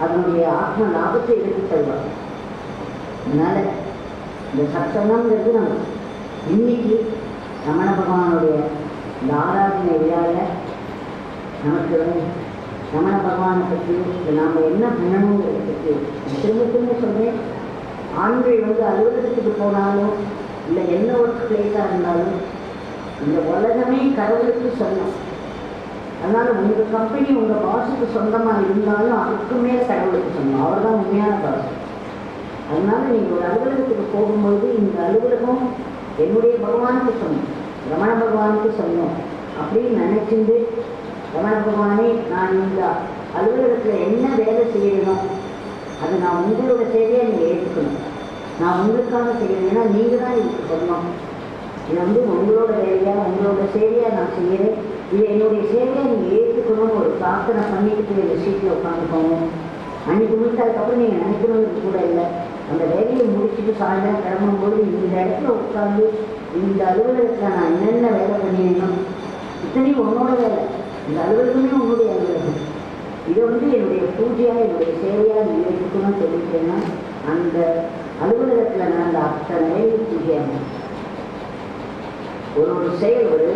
அதனுடைய ஆத்ம லாபத்தை எடுத்து தருவாங்க. அதனால் இந்த சத்சங்கம்ங்கிறது நம்ம இன்னைக்கு ரமண பகவானுடைய இந்த ஆராதனை விழாவில் நமக்கு ரமண பகவானை பற்றி நாம் என்ன பண்ணணுங்கிறத பற்றி திரும்ப திரும்ப சொல்கிறேன். ஆண்கள் வந்து அலுவலகத்துக்கு போனாலும் இல்லை என்ன ஒர்க் பிளேஸாக இருந்தாலும் இந்த உலகமே கடவுளுக்கு சொந்தம். அதனால் உங்கள் கம்பெனி உங்கள் பாஸுக்கு சொந்தமாக இருந்தாலும் அதுக்கு மேலே கடவுளுக்கு சொந்தம். அவர் தான் உண்மையான பாஸ். அதனால் நீங்கள் ஒரு அலுவலகத்துக்கு போகும்போது இந்த அலுவலகம் என்னுடைய பகவானுக்கு சொந்தம், ரமண பகவானுக்கு சொந்தம் அப்படின்னு நினச்சிட்டு ரமண பகவானே நான் இந்த அலுவலகத்தில் என்ன வேலை செய்யணும் அது நான் உங்களோட சேவையை நீங்கள் ஏற்றுக்கணும். நான் உங்களுக்காக செய்யணும்னா நீங்கள் தான் இதுக்கு சொந்தம். இதை வந்து உங்களோட வேலையாக உங்களோட சேவையாக நான் செய்கிறேன், இதை என்னுடைய சேவையை நீங்கள் ஏற்றுக்கணும்னு ஒரு பிரார்த்தனை பண்ணிட்டு இந்த சீட்டில் உட்காந்துக்கோங்க. அன்றைக்கி முடிச்சு அதுக்கப்புறம் நீங்கள் நினைக்கணுங்கிறது கூட இல்லை. அந்த வேலையை முடிச்சுட்டு சாயந்தரம் கிளம்பும்போது இந்த இடத்துல உட்காந்து இந்த அலுவலகத்தில் நான் என்னென்ன வேலை பண்ணிடணும் இத்தனையும் உன்னோட வேலை, இந்த அலுவலகமே உன்னுடைய அலுவலகம், இதை வந்து என்னுடைய பூஜையாக என்னுடைய சேவையாக நீங்கள் எடுத்துக்கணும்னு சொல்லிட்டேன்னா அந்த அலுவலகத்தில் நடந்த அத்தனை வேலை பூஜையாக ஒரு செயல். ஒரு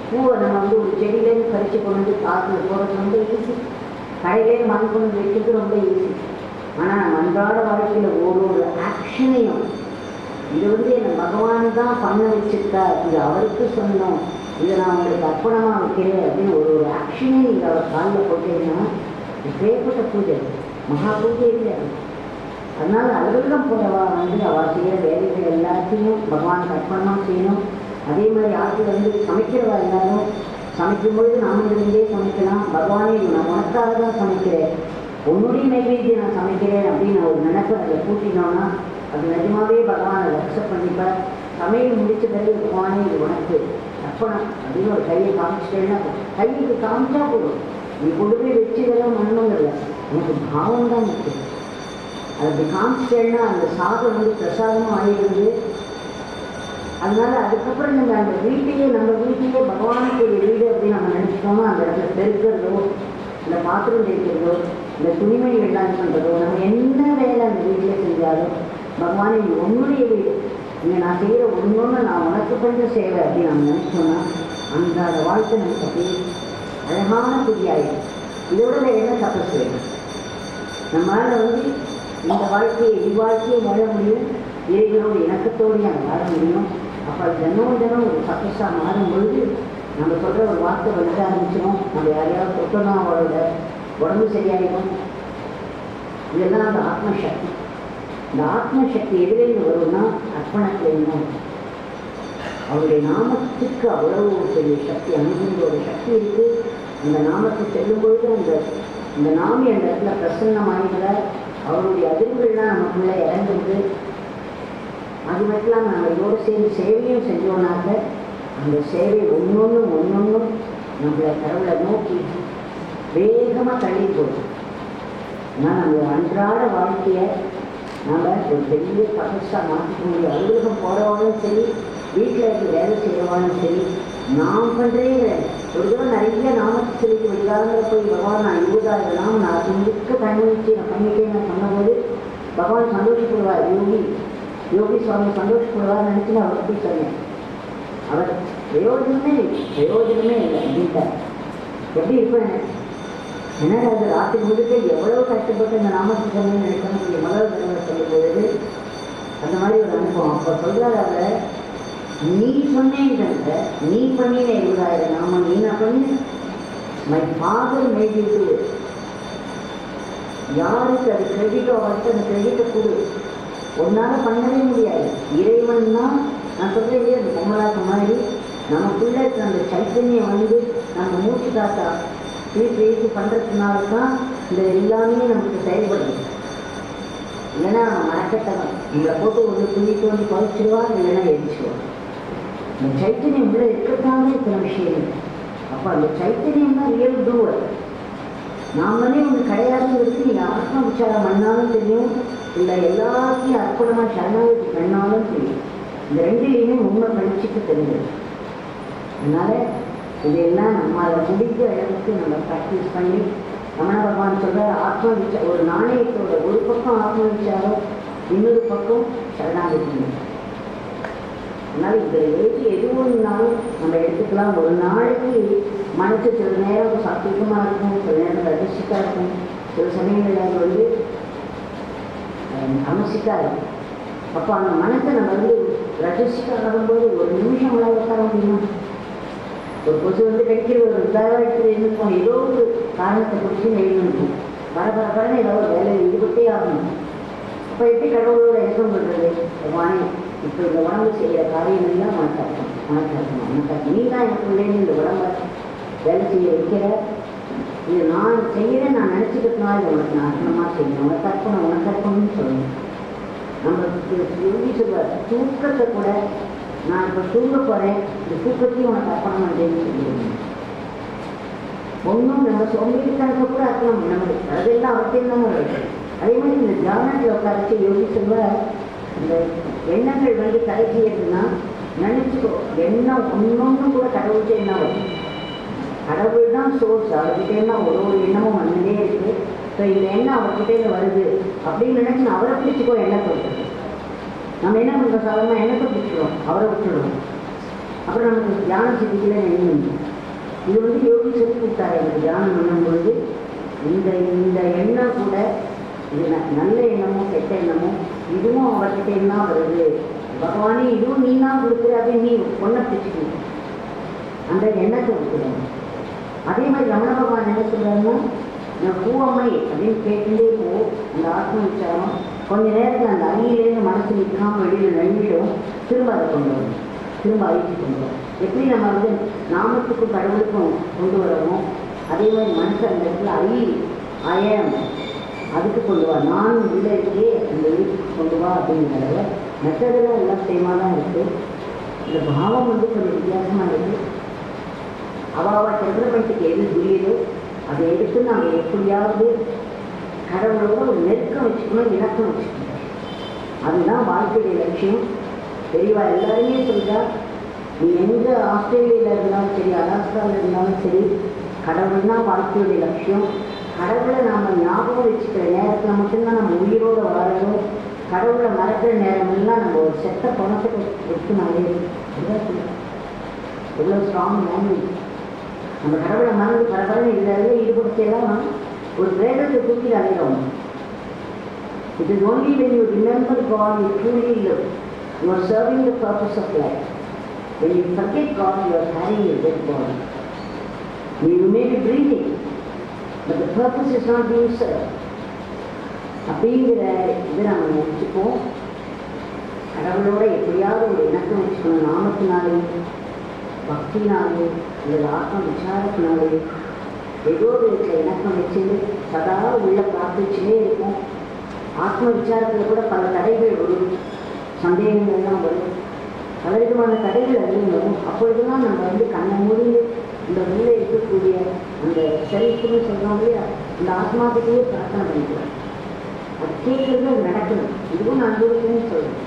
பூவை நம்ம வந்து ஒரு செடியிலேருந்து பறித்து கொண்டு வந்து காற்றில் போகிறது ரொம்ப ஈஸி, கடையிலேருந்து வாங்கி கொண்டு வைக்கிறது ரொம்ப ஈஸி. ஆனால் நம்ம அன்றாட வாழ்க்கையில் ஒரு ஆக்ஷனையும் இது வந்து என்னை பகவான் தான் பண்ண வச்சுருக்கா, இது அவருக்கு சொந்தம், இதை நான் உங்களுக்கு அர்ப்பணமாக வைக்கிறேன் அப்படின்னு ஒரு ஆக்ஷனே நீங்கள் அவர் காலில் போட்டீங்கன்னா எப்பேற்பட்ட பூஜை, மகா பூஜை இல்லை. அதனால் அலுவலகம் போகிறவா வந்து அவள் செய்கிற வேலைகள் எல்லாத்தையும் பகவானுக்கு அர்ப்பணமாக செய்யணும். அதே மாதிரி ஆட்கள் வந்து சமைக்கிறவா எல்லாரும் சமைக்கும்பொழுது நாம் இருந்தே சமைக்கலாம். பகவானே நான் உனக்காக தான் சமைக்கிறேன், உன்னுடைய நைவேத்தியம் நான் சமைக்கிறேன் அப்படின்னு ஒரு நினைப்பை அதை கூட்டினோன்னா அது நிஜமாவே பகவானை அக்செப்ட் பண்ணிப்பார். சமையல் முடிச்ச பிறகு பகவானே இது உனக்கு அர்ப்பணம் அப்படின்னு ஒரு கையை காமிச்சிட்டேன்னா கைக்கு காமிச்சா போதும், நீ கொண்டு போய் வச்சு இதெல்லாம் பண்ணணுங்கிறத உனக்கு பாவம் தான் முக்கியம். அது அப்படி காமிச்சிட்டேன்னா அந்த சாதம் வந்து பிரசாதமும் ஆகிடுது, அதனால அதுக்கப்புறம் நம்ம அந்த வீட்டையே பகவானுக்கு ஒரு வீடு அப்படின்னு நம்ம நினச்சிட்டோமோ அந்த இடத்துல பெருக்கிறதோ, இந்த பாத்திரம் தேய்க்கிறதோ, இந்த துணிமணிகள்லாம் இது பண்ணுறதோ, நம்ம என்ன வேலை அந்த வீட்டில் செஞ்சாலும் பகவானே உன்னுடைய வீடு, இங்கே நான் செய்கிற ஒன்று நான் உனக்கு பண்ணுற சேவை அப்படின்னு நம்ம நினச்சோம்னா அந்த வாழ்க்கை நமக்கு அப்படியே அழகான புதியாயிடும். இதோட என்ன தப்பு செய்யணும்? நம்மளால் இந்த வாழ்க்கையை வாழ முடியும், இறைவனோட இணக்கத்தோடு அங்கே வாழ முடியும். அப்போ தினம் ஒரு சக்ஸஸாக மாறும் பொழுது நம்ம சொல்கிற ஒரு வார்த்தை வந்து ஆரம்பிச்சிடும். நம்ம யாரையாவது தொட்டோம்னா அவளோட உடம்பு சரியாயிடும். இதெல்லாம் அந்த ஆத்மசக்தி. இந்த ஆத்மசக்தி எதிலேருந்து வரும்னா அர்ப்பணத்திலேருந்து. அவருடைய நாமத்துக்கு அவ்வளவு ஒரு பெரிய சக்தி, அனுபவத்தோட சக்தி இருக்குது. அந்த நாமத்தை செல்லும் பொழுது இந்த நாமி அந்த இடத்துல பிரசன்னமாகிற அவருடைய அதிர்வுகள்லாம் நமக்குள்ளே இறங்குறது. அது மட்டும் இல்லாமல் நம்ம இதோடு சேர்ந்து சேவையும் செஞ்சோம்னாக்க அந்த சேவை ஒன்றொன்றும் நம்மளை கடவுளை நோக்கி வேகமாக தள்ளி போகும். ஆனால் நம்ம அன்றாட வாழ்க்கையை நம்ம ஒரு பெரிய பகசாக மாற்றிக்க முடியும். அலுவலகம் போகிறவாலும் சரி, வீட்டில் இருக்க வேலை செய்கிறவாலும் சரி, நாம் பண்ணுறேங்கிற ஒரு தடவை நிறைய நாமத்தை சொல்லிட்டு விடாத போய் பகவான் நான் 20,000 நாமம் நான் முழுக்க பயணிச்சு நான் பண்ணிட்டேன்னு சொன்னபோது பகவான் சந்தோஷப்படுவார். யோகி சுவாமி சந்தோஷப்படுவார்னு நினச்சி நான் அவருக்கு சொன்னேன். அவர் பிரயோஜனமே இல்லை அப்படின்ட்டார். எப்படி இருப்பேன் என்னடா அது ராத்திரி முழுக்க எவ்வளோ கஷ்டப்பட்டு இந்த நாமத்தை சொன்னேன்னு நினைக்கணும். முதல் தடவை சொல்லும் பொழுது அந்த மாதிரி ஒரு அனுபவம். அப்போ சொல்கிறார், அவர் நீ சொன்னேன்ற நீ பண்ணின 20,000 நாமம் நீ நான் பண்ணு. My father made you to it. யாருக்கு அது கிரெடிட்டோ அவருக்கு அந்த கிரெடிட்டை கொடு. ஒன்றால் பண்ணவே முடியாது. இறைவன் தான் நான் சொல்கிறதே அந்த பொம்மலாக்க மாதிரி நமக்குள்ளே அந்த சைத்தன்யம் நம்ம மூச்சு காத்தா திருப்பி பண்ணுறதுனால தான் இந்த எல்லாமே நமக்கு செயல்படுது. இல்லைன்னா நம்ம மறக்கட்டவன் நம்மளை போட்டு ஒரு துணி தோண்டி குறைச்சிடுவான், இல்லைன்னா எரிச்சிடுவான். இந்த சைத்தன்யம் உள்ள இருக்கத்தானே இருக்கிற விஷயம். அப்போ அந்த சைத்தன்யம் தான் ரியல் டூவர். நாமளே ஒன்று கிடையாதுங்கிறது நீங்கள் ஆத்ம விசாரம் பண்ணாலும் தெரியும், இல்லை எல்லாத்தையும் அற்புதமாக சரணாகதி பண்ணாலும் தெரியும். இந்த ரெண்டுலேயுமே உண்மை படிச்சுட்டு தெரிஞ்சது. அதனால் இதெல்லாம் நம்ம அதை முடிஞ்ச அளவுக்கு நம்ம ப்ராக்டிஸ் பண்ணி ரமண பகவான் சொல்கிற ஆத்ம ஒரு நாணயத்தோட ஒரு பக்கம் ஆத்ம விசாரம், இன்னொரு பக்கம் சரணாகதி. அதனால் இதில் எது ஒன்றுனாலும் நம்ம எடுத்துக்கலாம். ஒரு நாளைக்கு மனசு சில நேரம் சாத்விகமாக இருக்கும், சில நேரம் ரஜசிக்காக இருக்கும், சில சமயங்களில் அது அமசிக்காக இருக்கும். அப்போ அந்த மனசை நம்ம ரஜசிக்காக ஆகும்போது ஒரு நிமிஷம் உள்ள உட்கார முடியுமா? ஒரு கொசு கடிக்கிற ஒரு தயாரித்து இருந்துக்கும், ஏதோ ஒரு காரணத்தை குறித்து எழுதிருக்கும், பரபரப்பரன்னு ஏதோ ஒரு வேலையை ஈடுபட்டே ஆகணும். அப்போ எப்படி கடவுளோட இணக்கம் பண்ணுறது? வாணி இப்போ இந்த உடம்பு செய்கிற காரியம் எல்லாம் உனக்கு நீ தான் எனக்கு உள்ளேன்னு இந்த உடம்பை வேலை செய்ய வைக்கிற. இது நான் செய்கிறேன் நான் நினச்சிக்கிட்டனால இதை உனக்கு நான் அர்ப்பணமாக செய்யணும். உனக்கு அர்ப்பணம்னு சொல்லணும். நம்மளுக்கு யோகி சொல்வார், தூக்கத்தை கூட நான் இப்போ தூங்க போகிறேன், இந்த தூக்கத்தையும் உனக்கு அர்ப்பணம் பண்ணுறேன்னு சொல்லிடுவேன். ஒன்றும் நம்ம சோம்பேறித்தனத்தை கூட அர்ப்பணம் நம்ம அதெல்லாம் அவசியம் தான் வருது. அதே மாதிரி இந்த தியானத்தில் உட்காரச்சு யோகி சொல்வார், இந்த எண்ணங்கள் தலைச்சியதுன்னா நினச்சிக்கோ, எண்ணம் ஒன்னொன்று கூட கடவுள்கிட்ட என்ன வரும்? கடவுள் தான் சோர்ஸ். அவர்கிட்டேருந்தா ஒரு எண்ணமும் வந்துட்டே இருக்குது. ஸோ இந்த எண்ணம் அவர்கிட்டேருந்து வருது அப்படின்னு நினச்சி அவரை பிடிச்சிக்கோ. எண்ணத்தை விட்டுருது. நம்ம என்ன பண்ணுறோம்? சாதாரணமாக எண்ணத்தை பிடிச்சிக்கிறோம், அவரை விட்டுடுவோம். அப்புறம் நமக்கு தியானம் சித்திக்கல எண்ணம். இது யோகி சொல்லி கொடுத்தாரு எனக்கு தியானம் பண்ணும்பொழுது. இந்த எண்ணம் கூட இது நல்ல எண்ணமோ கெட்ட எண்ணமோ இதுவும் அவர்கிட்ட என்ன வருது, பகவானே இதுவும் நீ தான் கொடுக்குற அப்படின்னு நீ பொண்ணை பிடிச்சிக்கணும். அந்த எண்ணத்தை கொடுக்குறாங்க. அதே மாதிரி ரமண பகவான் என்ன சொல்கிறாருன்னா, நான் பூவம்மை அப்படின்னு கேட்டுட்டே போ. அந்த ஆத்ம விசாரம் கொஞ்ச நேரத்தில் அந்த அணியிலேருந்து மனசு நிற்காமல் வெளியில் நம்பிடும், திரும்ப அதை கொண்டு வரும், திரும்ப அழிச்சு கொண்டு வரும். எப்படி நம்ம நாமத்துக்கும் கடவுளுக்கும் கொண்டு வரணும், அதே மாதிரி மனசு அந்த இடத்துல அயம் அதுக்கு கொண்டு வா, நான் உள்ள இருக்கே அந்த வீட்டுக்கு கொண்டு வா அப்படிங்கிறத மெத்தடெல்லாம் எல்லாம் சேமாக தான் இருக்குது. இந்த பாவம் கொஞ்சம் வித்தியாசமாக இருக்குது. அவாவா டெவலப்மெண்ட்டுக்கு எது புரியுதோ அதை எடுத்து நம்ம எப்படியாவது கடவுளோட ஒரு நெருக்கம் வச்சுக்கணும், இணக்கம் வச்சுக்கணும். அதுதான் வாழ்க்கையுடைய லட்சியம். தெரியவா எல்லாருமே சொல்கிறா, நீ எங்கே ஆஸ்திரேலியாவில் இருந்தாலும் சரி, அலாஸ்காவில் இருந்தாலும் சரி, கடவுள்னா வாழ்க்கையுடைய லட்சியம். கடவுளை நாம் ஞாபகம் வச்சுக்கிற நேரத்தில் மட்டும்தான் நம்ம உயிரோடு வாழணும். கடவுளை மறக்கிற நேரமெல்லாம் நம்ம ஒரு செத்த பணத்துக்கு எடுத்துனாலே எவ்வளோ ஸ்ட்ராங் லாங்குவேஜ். நம்ம கடவுளை மறந்து பரபரன்னு இதில் ஈடுபடுத்தலாம் ஒரு வேதத்தை தூக்கி அடைகிறோம். It is only when you remember God you truly live. You are serving the purpose of life. When you forget God, you are carrying a dead body. You may be breathing, but the purpose is not being served. அப்படிங்கிற இது நம்ம நினச்சிப்போம். கடவுளோட எப்படியாவது ஒரு இணக்கம் வச்சுக்கணும். நாமத்தினாலே, பக்தினாலே, இந்த ஆத்ம விசாரத்தினாலே ஏதோ ஒரு இணக்கம் வச்சு சதா உள்ள பிரார்த்திச்சுட்டே இருக்கும். ஆத்ம விசாரத்தில் கூட பல தடைகள் வரும், சந்தேகங்கள்லாம் வரும், பலவிதமான தடைகள் அறியணும். அப்பொழுதுதான் நம்ம கண்ணை மூடிந்து இந்த உள்ளே இருக்கக்கூடிய அந்த செல்ஃப்னு சொல்கிறோம் இல்லையா, இந்த ஆத்மாவுக்கே பிரார்த்தனை பண்ணிக்கலாம். அது கேட்கறது அது நடக்கணும். இதுவும் நான் அனுபவிக்கணும்னு சொல்கிறேன்.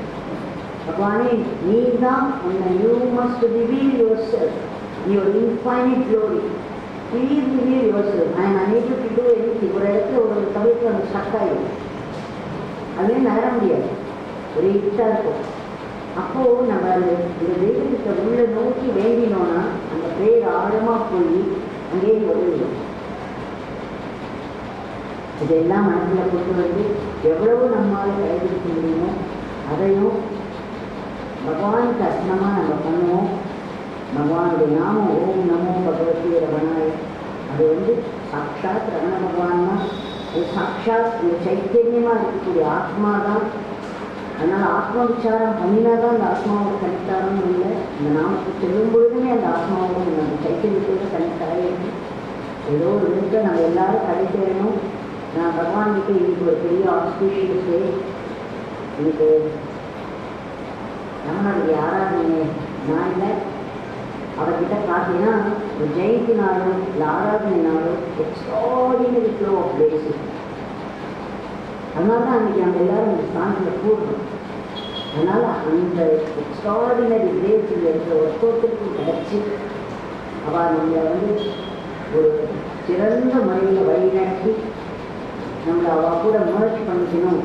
பகவானே, நீ தான் உன்னை you must reveal yourself, your infinite glory. Please reveal yourself. I am unable to do anything. ஒரு இடத்துல ஒரு சமயத்தில் அது ஸ்டக் ஆகிடும், அதுவே நகர முடியாது, ஒரே இட்டாக இருக்கும். அப்போது நம்ம இந்த தெய்வத்தை உள்ள நோக்கி வேண்டினோன்னா அந்த பேர் ஆழமாக போய் அங்கேயே உதவிடும். இதெல்லாம் மனசில் கொண்டு வந்து எவ்வளவு நம்மால் கைவிடுத்த முடியுமோ அதையும் பகவானுக்கு அர்ப்பணமாக நம்ம பண்ணுவோம். பகவானுடைய நாமம் ஓம் நமோ பகவதி ரமணாய. அது சாட்சாத் ரமண பகவான் தான். அது சாட்சாத் இந்த சைத்தன்யமாக இருக்கக்கூடிய ஆத்மா தான். அதனால் ஆத்ம விசாரம் பண்ணினா தான் அந்த ஆத்மாவோட கனெக்ட் ஆகணும். இல்லை, இந்த நாமத்தை சொல்லும் பொழுதுமே அந்த ஆத்மாவோட அந்த சைத்தன்யத்தோடு கனெக்ட் ஆகிடும். ஏதோ ஒரு விதத்தை நம்ம எல்லாரும் கடை சேரணும். நான் பகவான்கிட்ட இன்னைக்கு ஒரு பெரிய ஆஸ்பீஷியஸ் டே. இன்னைக்கு ரமணனுடைய ஆராதனை நாளில் அவர்கிட்ட பார்த்தீங்கன்னா ஒரு ஜெயந்தி நாளும் இல்லை ஆராதனை நாளும் எக்ஸ்ட்ராடினரி ஃப்ளோ ஆஃப் பிளேஸஸ். அதனால தான் அன்றைக்கி நம்ம எல்லோரும் இந்த ஸ்தானத்தில் கூடுறோம். அதனால் அந்த எக்ஸ்ட்ராடினரி பிளேஸில் இருக்கிற ஒருத்தருக்கும் கிடச்சி அவள் நம்மளை ஒரு சிறந்த முறையில் வழிநடத்தி நம்மளை அவள் கூட முயற்சி பண்ணிக்கணும்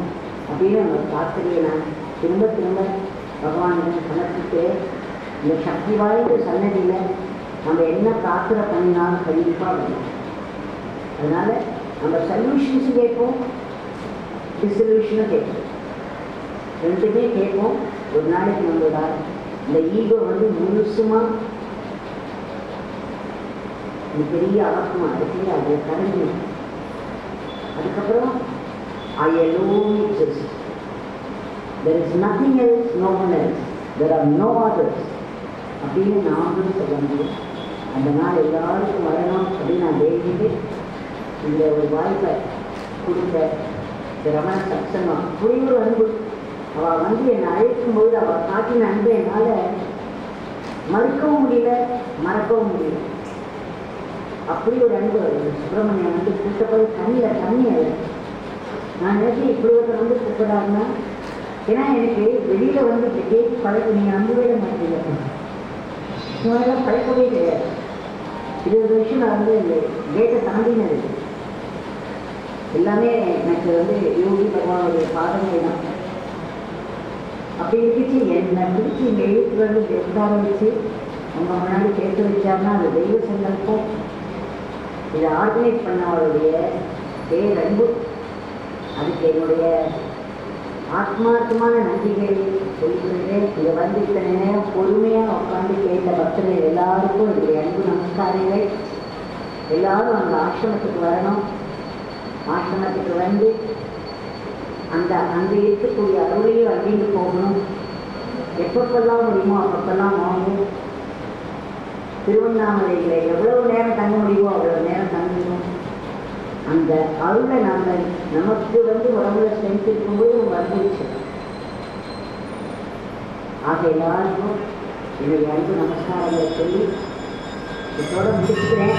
அப்படின்னு நம்ம பிரார்த்தனையை நான் திரும்ப திரும்ப பகவானிடம் சமர்ப்பித்து இந்த சக்தி வாய்ந்த சன்னதியில் நம்ம என்ன பிரார்த்தனை பண்ணினாலும் கண்டிப்பாக வரும். அதனால் நம்ம சொல்யூஷன்ஸு கேட்போம், டிசல்யூஷனும் கேட்போம், ரெண்டுமே கேட்போம். ஒரு நாளைக்கு நம்மளோட இந்த ஈகோ முழுசுமாக இந்த பெரிய ஆத்மா இருக்கு, அதை கடந்து அதுக்கப்புறம் I alone exist. There is nothing else, no one else. There are no others. அப்படின்னு நாமளும் சொல்ல முடியும். அந்த நாள் எல்லாருக்கும் வரணும் அப்படின்னு நான் வேண்டிட்டு இந்த ஒரு வாய்ப்பை கொடுத்த ரமண சத்சங்கம் அப்படி ஒரு அன்பு. அவள் என்னை அழைக்கும்போது அவள் காட்டின அன்பு என்னால் மறுக்கவும் முடியல, மறக்கவும் முடியல. அப்படி ஒரு அன்பு. சுப்பிரமணியன் கூட்டப்போது கண்ணில் தண்ணி அது. நான் நினைச்சேன் இப்படி ஒருத்தர் கூப்பிடாருன்னா, ஏன்னா எனக்கு வெளியில் இப்படி கேட்டு பழக்க நீங்கள் நம்பவே மாட்டீங்க. இவங்கெல்லாம் பழக்கவே கிடையாது. 20 வருஷம் நான் இந்த கேட்டை தாண்டினது எல்லாமே எனக்கு யோகி பகவானுடைய பாதங்கள் தான். அப்படி இருந்துச்சு என்னை பிடிச்சி இங்கே எழுத்து உட்கார வச்சு அவங்க முன்னாடி கேட்டு வச்சாருன்னா அது தெய்வ சங்கல்பம். இதை ஆர்கனைஸ் பண்ண அவருடைய பேரன்பு, அதுக்கு என்னுடைய ஆத்மார்த்தமான நன்றிகளை சொல்லிக்கிறேன். இதை இத்தனை நேரம் பொறுமையாக உட்காந்து கேட்ட பக்தர்கள் எல்லாருக்கும் என்னுடைய அன்பு நமஸ்காரங்கள். எல்லாரும் அந்த ஆசிரமத்துக்கு வரணும். ஆசிரமத்துக்கு அங்கே இருக்கக்கூடிய அருளையும் அள்ளிட்டு போகணும். எப்பப்பெல்லாம் முடியுமோ அப்பப்பெல்லாம் வாங்கும். திருவண்ணாமலையில் எவ்வளவு நேரம் தங்க முடியுமோ அவ்வளோ நேரம் தங்கணும். அந்த அருளை நாங்கள் நமக்கு உடம்புல ஸ்ட்ரென்த் இருக்கும்போது நம்ம அனுபவிச்சு. ஆக எல்லாருக்கும் என்னுடைய அன்பு நமஸ்காரங்களை சொல்லி இதோட முடிச்சுக்கிறேன்.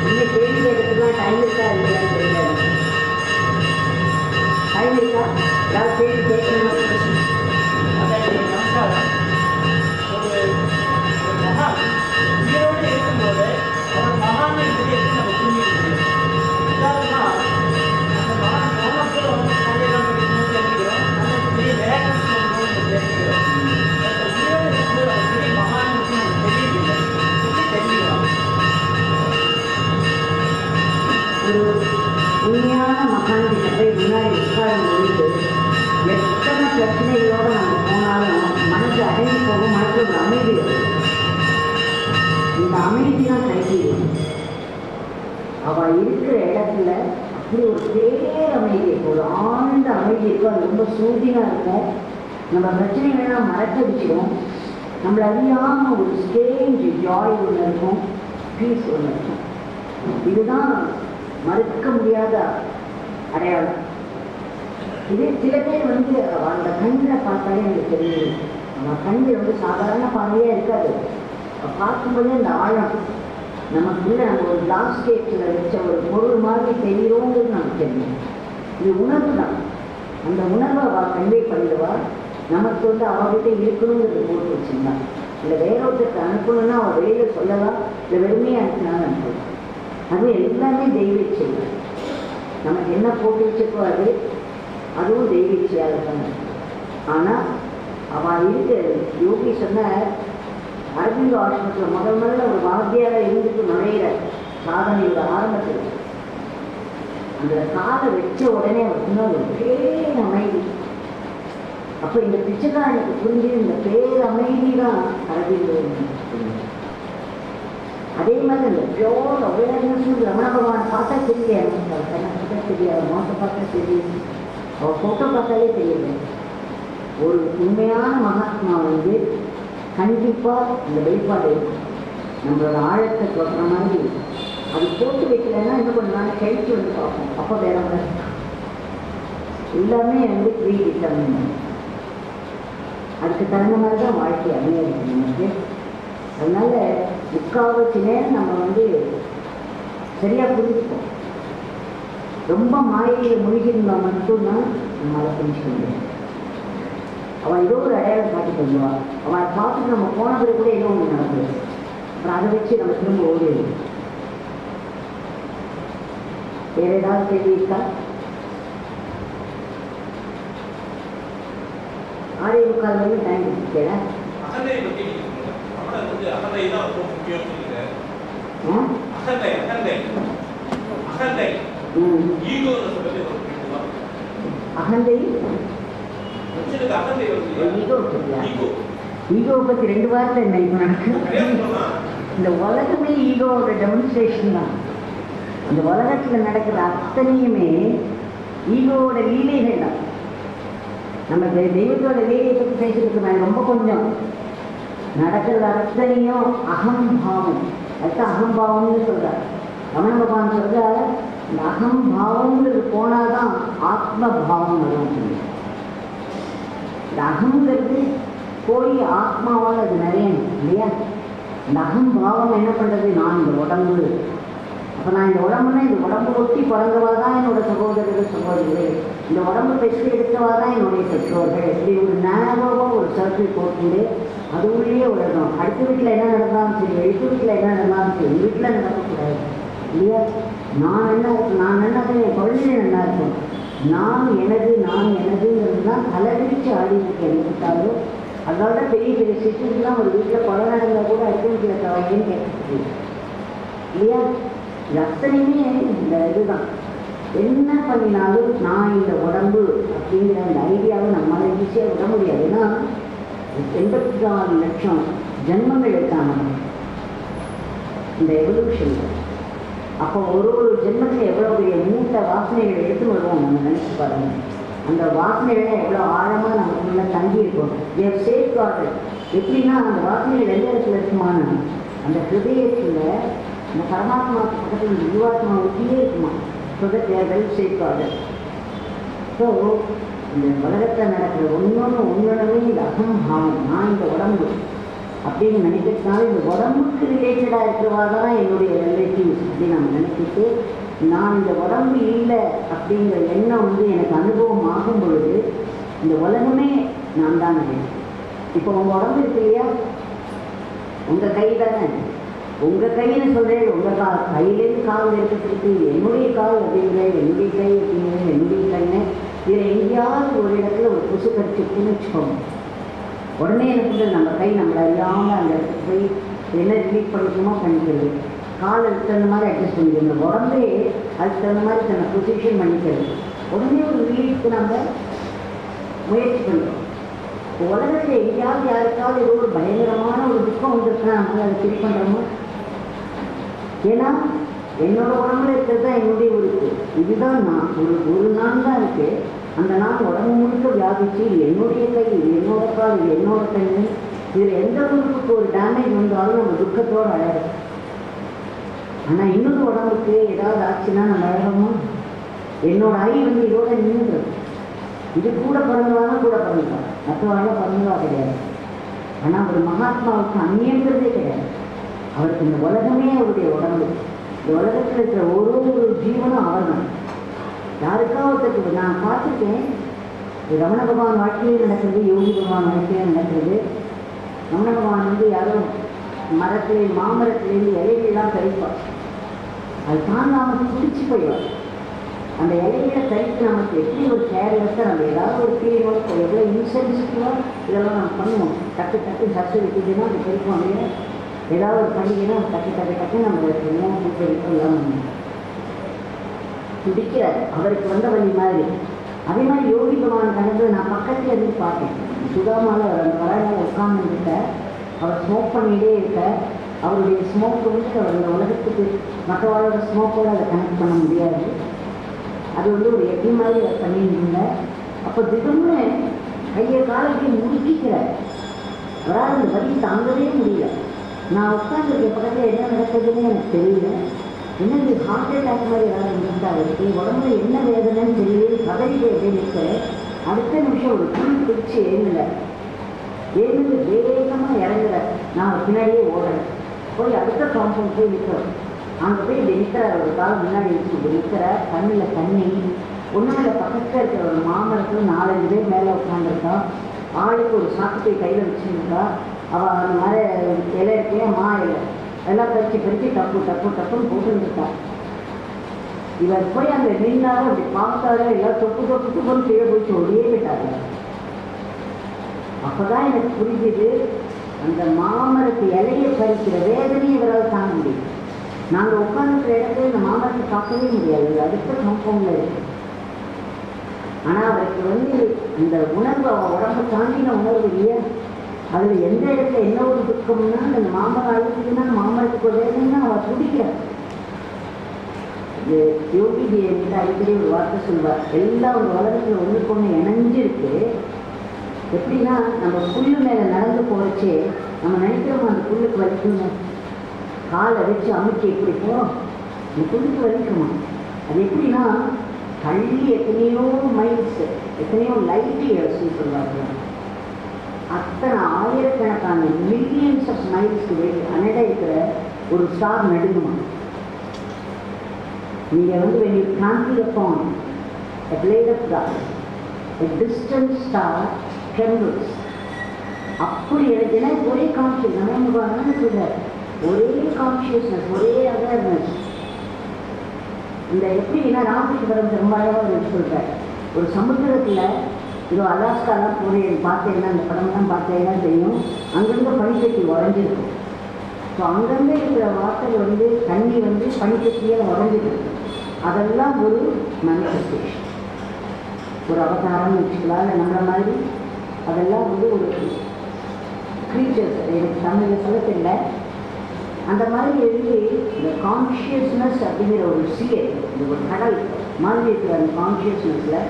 இன்னும் கேள்வி எடுத்துலாம் டைம் இருக்கா இல்லையான்னு தெரியல. டைம் இருக்கா? ஏதாவது கேள்வி கேட்கணும். நமஸ்காரம். தான் கைகூடும். அவள் இருக்கிற இடத்துல அப்படி ஒரு பேரமைதி இருக்கும், ஒரு ஆழ்ந்த அமைதி இருக்கும். அது ரொம்ப சூதியாக இருக்கும். நம்ம பிரச்சனைகள்லாம் மறக்க வச்சிடும். நம்மளை அறியாமல் ஒரு ஸ்டேஜ் ஜாய் ஒன்று இருக்கும், பீஸ் ஒன்று இருக்கும். இதுதான் மறுக்க முடியாத அடையாளம். இது சில பேர் வந்து அந்த கண்ணில் பார்த்தாலே எனக்கு தெரியுது. நம்ம கண்ணில் வந்து சாதாரண பார்வையாக இருக்காது. பார்க்கும்போதே அந்த ஆழம் நமக்குள்ள நம்ம ஒரு கிளாஸ் கேட்டில் வச்ச ஒரு பொருள் மாதிரி தெரியுங்கிறது நமக்கு தெரியும். இது உணர்வு தான். அந்த உணர்வை அவள் கன்வே பண்ணிடுவா. நமக்கு வந்து அவகிட்ட இருக்கணுங்கிறது போட்டு வச்சுருந்தான். இல்லை வேற ஒருத்தருக்கு அனுப்பணும்னா அவள் வெளியில் சொல்லலாம், இல்லை வெறுமையாக அனுப்பினாலும் அனுப்பலாம். அது எல்லாமே தெய்வீச்சை. நமக்கு என்ன போட்டு வச்சுக்கோ அதுவும் தெய்வீச்சையாக தான். ஆனால் அவள் இருக்க யோகி சொன்ன அரவிந்த் ஆசிரமத்தில் முதல்ல ஒரு வாத்தியாராக இருந்துட்டு நுழையிற சாதனையோட ஆரம்பத்தில் அந்த காலை வச்ச உடனே அவர் ஒரு பேரமைதி. அப்போ இந்த பிச்சைக்காரனுக்கு புரிஞ்சு இந்த பேரமைதி தான் அரவிந்த். அதே மாதிரி இந்த பியோர் அவேர்னஸ் ரமண பகவானை பார்த்தா தெரியாது, பார்த்தா தெரியாது, மோச பார்த்தா தெரியுது, அவர் ஃபோட்டோ பார்த்தாலே தெரியுது. ஒரு உண்மையான மகாத்மா வந்து கண்டிப்பாக இந்த வெளிப்பாடு இருக்கும். நம்மளோட ஆழத்தை சொல்கிற மாதிரி அது போட்டு வைக்கலைன்னா என்ன பண்ணுவாங்க, கழிச்சு வந்து பார்ப்போம். அப்போ வேற மாதிரி எல்லாமே வந்து ப்ரீ டிட்டர்மின். அதுக்கு தகுந்த மாதிரி தான் வாழ்க்கை அமையாது நமக்கு. அதனால முக்காவாசி நேரம் நம்ம வந்து சரியாக புரிஞ்சுப்போம். ரொம்ப மாயையில் மூழ்கிருந்தால் மட்டும்தான் நம்மளால் புரிஞ்சுக்க முடியும். அவள் ஏதோ ஒரு அடையாளம் காட்டி கொள்ளுவாள். அவளை பார்த்துட்டு நம்ம போன பிறகு கூட ஏதோ ஒன்று நடக்குது. அப்புறம் அதை வச்சு நம்ம திரும்ப ஓடிடுது. வேற ஏதாவது கேள்வி இருக்கா? 6:45 டைம் இருக்கேன். அகந்தை ஈகோவை பற்றி 2 வாரத்தை என்ன இப்போ நடக்குது. இந்த உலகமே ஈகோவோட டெமான்ஸ்ட்ரேஷன் தான். அந்த உலகத்தில் நடக்கிற அத்தனையுமே ஈகோவோட லீலைகள் தான். நம்ம தெய்வத்தோட லீலையை பற்றி பேசுறதுக்கு நான் ரொம்ப கொஞ்சம். நடக்கிறது அத்தனையும் அகம்பாவம். அதுதான் அகம்பாவம்னு சொல்கிறார் ரமண பகவான். சொல்கிறார் இந்த அகம்பாவங்கிறது போனால்தான் ஆத்மபாவம் வரும். இந்த அகங்கிறது போய் ஆத்மாவால் அது நிறைய இல்லையா. இந்த அகம்பாவம் என்ன பண்ணுறது, நான் இந்த உடம்பு, அப்போ நான் இந்த உடம்புனா இந்த உடம்பு ஒட்டி பிறந்தவா தான் என்னோட சகோதரர்கள் சகோதரிகள், இந்த உடம்பு பெற்று எடுத்தவா தான் என்னுடைய பெற்றோர்கள். இப்படி ஒரு நேரமாக ஒரு சர்க்கிள் போட்டு அது உள்ளே உலகம். அடுத்த வீட்டில் என்ன நடந்தாலும் சரி, எழுத்து வீட்டில் என்ன நடந்தாலும் சரி, எங்கள் வீட்டில் நடக்கக்கூடாது இல்லையா. நான் என்ன என் குழந்தைய நல்லா இருக்கும். நான் எனதுங்கிறது தான் தலைவிரிச்சு ஆடிட்டு எடுத்துட்டாலும். அதனால தான் பெரிய பெரிய சிட்டிலாம் ஒரு வீட்டில் கொலை நடந்தால் கூட அடுத்த வீட்டில் தவைன்னு கேட்க இல்லையா. இது அத்தனையுமே இந்த இதுதான். என்ன பண்ணினாலும் நான் இந்த உடம்பு அப்படிங்கிற அந்த ஐடியாவை நம்மளால் ஈஸியாக விட முடியாது. ஏன்னா 84 லட்சம் ஜென்மங்கள் எடுத்தாங்க இந்த எவல்யூஷனில். அப்போ ஒரு ஜென்மத்தில் எவ்வளோ பெரிய மூட்டை வாசனைகளை எடுத்து வருவோம். நம்ம நினச்சி பாருங்க, அந்த வாசனைகளை எவ்வளோ ஆழமாக நமக்குள்ள தங்கி இருக்கும். சேஃப் கார்டு எப்படின்னா அந்த வாசனைகள் எந்த இடத்துல இருக்குமான அந்த ஹிருதயத்தில் அந்த பரமாத்மா பக்கத்தில் ஜீவாத்மா ஒட்டியே இருக்குமா. So that well safe card. So இந்த உலகத்தில் நடக்கிற ஒன்னொன்றுமே இந்த அகம்பாவம், நான் இந்த உடம்பு அப்படின்னு நினைக்கிறதுனால இந்த உடம்புக்கு ரிலேட்டடாக இருக்கிறவா தான் என்னுடைய ரிலேட்டிவ்ஸ் அப்படின்னு நம்ம நினைச்சிட்டு, நான் இந்த உடம்பு இல்லை அப்படிங்கிற எண்ணம் வந்து எனக்கு அனுபவம் ஆகும் பொழுது இந்த உலகமே நான் தான் நினைக்கிறேன். இப்போ உங்கள் உடம்பு இருக்கு இல்லையா, உங்கள் கை தானே, உங்கள் கைன்னு சொல்கிறேன். உங்கள் கையிலேருந்து கால் இருக்கிறதுக்கு என்னுடைய கால் அப்படிங்கிறேன், என்னுடைய கை அப்படிங்கிறேன், என்னுடைய கைன்னு. இதில் எங்கேயாவது ஒரு இடத்துல ஒரு கொசு கடிச்சிருக்குன்னு வச்சுக்கோங்க, உடனே எனக்கு நம்ம கை நம்மளை அறியாமல் அந்த இடத்துக்கு போய் என்ன ரிலீட் பண்ணிக்கணுமோ பண்ணிக்கிறது. கால் அதுக்கு தகுந்த மாதிரி அட்ஜஸ்ட் பண்ணிக்கணும். உடம்பே அதுக்கு தகுந்த மாதிரி தன்னை பொசிஷன் பண்ணிக்கிறது. உடனே ஒரு ரிலீஃப்க்கு நம்ம முயற்சி பண்ணுறோம். உலகத்தில் எங்கேயாவது யாருக்காவது ஏதோ ஒரு பயங்கரமான ஒரு துக்கம் வந்துருக்குன்னா நம்ம அதை சரி பண்ணுறோமோ ஏன்னா என்னோட உடம்புல இருக்கிறது தான் என்னுடைய உறுப்பு. இதுதான் நான். ஒரு நாள் தான் இருக்கு. அந்த நாள் உடம்பு முழுக்க வியாபிச்சு என்னுடைய கை, என்னோட கால், என்னோட கண்ணு, இதில் எந்த உறுப்புக்கு ஒரு டேமேஜ் வந்தாலும் நம்ம துக்கத்தோடு அழகும். ஆனால் இன்னொரு உடம்புக்கு ஏதாவது ஆச்சுன்னா நம்ம அழகமா? என்னோட ஐ வந்து இதோட நின்றுது. இது கூட பிறந்தவாங்க கூட பிறந்தவா, மற்றவாங்க பிறந்தவா கிடையாது. ஆனால் ஒரு மகாத்மாவுக்கு அந்நியங்கிறதே கிடையாது. அவருக்கு இந்த உலகமே அவருடைய உடம்பு. இந்த உலகத்தில் இருக்கிற ஒரு ஜீவனும் அவர் தான். யாருக்காவது நான் பார்த்துருக்கேன், ரமண பகவான் வாழ்க்கையில் நடக்கிறது, யோகி பகவான் வாழ்க்கையில் நடக்கிறது. ரமண பகவான் வந்து யாரும் மாமரத்திலேருந்து இலைகள்லாம் கழிப்பார். அது தாங்காமல் பிடிச்சி போயிடுவார். அந்த இலைகளை கழித்து நமக்கு எப்படி ஒரு கேர்லெஸ்ஸாக நம்ம ஏதாவது ஒரு ஃபீலிங்கோட எவ்வளோ இன்சென்சிட்டிவாக இதெல்லாம் நம்ம பண்ணுவோம். டக்கு சத்து விட்டுதுன்னா அது கழிப்போம். இல்லையா ஏதாவது ஒரு பண்டிகைனா டக்கு நம்ம எல்லாம் துடிக்கிறார். அவருக்கு வந்த வழி மாதிரி. அதே மாதிரி யோகி பகவான் கலந்து நான் பக்கத்தில் இருந்து பார்த்தேன். சுதாமாவில் அவர் அந்த வராயில் உட்கார்ந்துருக்க, அவர் ஸ்மோக் பண்ணிகிட்டே இருக்க. அவருடைய ஸ்மோக் வந்து அவர் இந்த உலகத்துக்கு மற்றவாளோட ஸ்மோக்கோடு அதை கனெக்ட் பண்ண முடியாது. அது வந்து ஒரு எப்படி மாதிரி அவர் பண்ணிட்டு இருந்தார். அப்போ திடம்னு கையை காலத்தையும் முறுக்கிக்கிறார். அவரால் அந்த வழி தாங்கவே முடியல. நான் உட்காந்துருக்க பக்கத்தில் என்ன நடக்குதுன்னு எனக்கு தெரியல. என்னது ஹார்ட் அட்டாக் மாதிரி ஏதாவது இருந்தா அவருக்கு உடம்புல என்ன வேதனைன்னு தெரியல. கதறிட்டு எப்படி நிற்கிறேன். அடுத்த நிமிஷம் ஒரு பிடிச்சி எழுந்து வேகமாக இறங்குற. நான் பின்னாடியே ஓடுறேன். போய் அடுத்த காம்பவுண்ட் போய் நிற்கிறோம். அங்கே போய் இப்படி நிற்கிற ஒரு காலம் முன்னாடி வச்சு இப்படி நிற்கிற. கண்ணில் தண்ணி ஒன்றும் பக்கத்தில் இருக்கிற ஒரு மாமரத்தில் 4-5 பேர் மேலே உட்காந்துருக்கோம். ஆளுக்கு ஒரு சாக்கு கையில் வச்சுருக்கா. அவள் அந்த மாதிரி இலை இருக்கே, மா இலை எல்லாம் பறிச்சு டப்புன்னு போட்டுருக்கா. இவர் போய் அங்கே நின்னாலும் அப்படி பார்த்தாரு. எல்லாம் தொப்பு கீழே போயிட்டு ஓடியே போயிட்டாங்க. அப்போதான் எனக்கு புரிஞ்சுது, அந்த மாமரத்து இலையை பறிக்கிற வேதனையை இவரால் தாங்க முடியும். நாங்கள் உட்காந்துக்கிற இடத்துல இந்த மாமரத்தை பார்க்கவே முடியாது. அடுத்த காம்பவுண்டில் இருக்கு. ஆனால் அவருக்கு வந்து இந்த உணர்வு, அவன் உடம்பு தாண்டின உணர்வு இல்லையா? அதில் எந்த இடத்துல என்ன ஒரு துக்கம்னா, அந்த மாமரம் அழுத்துக்குன்னா மாமரத்துக்கு வேணும்னா அவள் துடிக்கிறார். யோகி என்கிட்ட அடிக்கடி ஒரு வார்த்தை சொல்வார். எல்லாம் ஒரு உலகத்தில் ஒன்றுக்கு ஒன்று இணைஞ்சிருக்கு. எப்படின்னா, நம்ம புல்லு மேலே நடந்து போகிறச்சே நம்ம நினைக்கிறோம் அந்த புல்லுக்கு வலிக்குங்க. காலை வச்சு அமுக்கி எப்படி போகிறோம், அந்த புல்லுக்கு வலிக்குமா? அது எப்படின்னா, தள்ளி எத்தனையோ மைல்ஸ், எத்தனையோ லைட் இயர்ஸ்ன்னு சொல்லுவாங்க. அத்தனை ஆயிரக்கணக்கான மில்லியன்ஸ் ஆஃப் மைல்ஸ்க்கு அனட இருக்கிற ஒரு ஸ்டார் நடுங்குமா. நீங்கள் வந்து when you trample upon a blade of grass, a distant star trembles. அப்படி எனக்கு ஒரே கான்ஷியஸ், நம்ம சொல்ல ஒரே கான்ஷியஸ்னஸ், ஒரே அவேர்னஸ். இந்த எப்படின்னா ராமகிருஷ்ணபுரம் ரொம்ப அழகாக சொல்கிறார். ஒரு சமுத்திரத்தில் இதோ அலாஸ்காலாம் போய் பார்த்தேன்னா, அந்த படம்லாம் பார்த்தேன்னா தெரியும், அங்கங்கே பனிக்கட்டி உடஞ்சிருக்கும். ஸோ அங்கங்கே இருக்கிற வாட்டர் வந்து தண்ணி வந்து பனிக்கட்டியாக உடஞ்சிருக்கு. அதெல்லாம் ஒரு மேனிஃபெஸ்டேஷன், ஒரு அவதாரம்னு வச்சுக்கலாம். இல்லை நம்மளை மாதிரி அதெல்லாம் வந்து ஒரு க்ரீச்சர்ஸ். எனக்கு தமிழில் சொல்ல தெரியல. அந்த மாதிரி எழுதி இந்த கான்ஷியஸ்னஸ் அப்படிங்கிற ஒரு சீயை, இந்த ஒரு கடல் மாதிரி இருக்கிற அந்த கான்ஷியஸ்னஸில்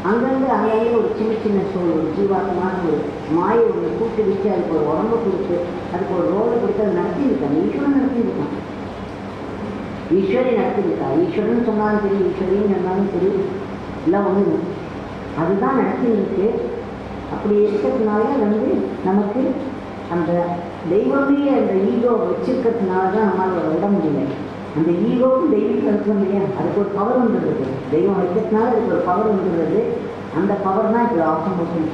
அங்கங்கே ஒரு சின்ன சோல், ஒரு ஜீவாத்மான ஒரு மாயை ஒன்று கூட்டு வச்சு அதுக்கு ஒரு உடம்பு கொடுத்து அதுக்கு ஒரு ரோலை கொடுத்து அது நடத்தியிருக்காங்க. ஈஸ்வரன் நடத்தியிருக்கான், ஈஸ்வரி நடத்தியிருக்கா. ஈஸ்வரன் சொன்னாலும் சரி, ஈஸ்வரின்னு சொன்னாலும் சரி, எல்லாம் ஒன்று அதுதான் நடத்திருக்கு. அப்படி இருக்கிறதுனால வந்து நமக்கு அந்த தெய்வமே அந்த ஈகோ வச்சிருக்கிறதுனால தான் நம்மளால் விட முடியல. அந்த ஈகோவும் தெய்வம் இருக்கும் இல்லையா, அதுக்கு ஒரு பவர் வந்துடுறது. தெய்வம் வைக்கிறதுனால அதுக்கு ஒரு பவர் வந்துடுறது. அந்த பவர் தான் இப்போ ஆசம்பூசம்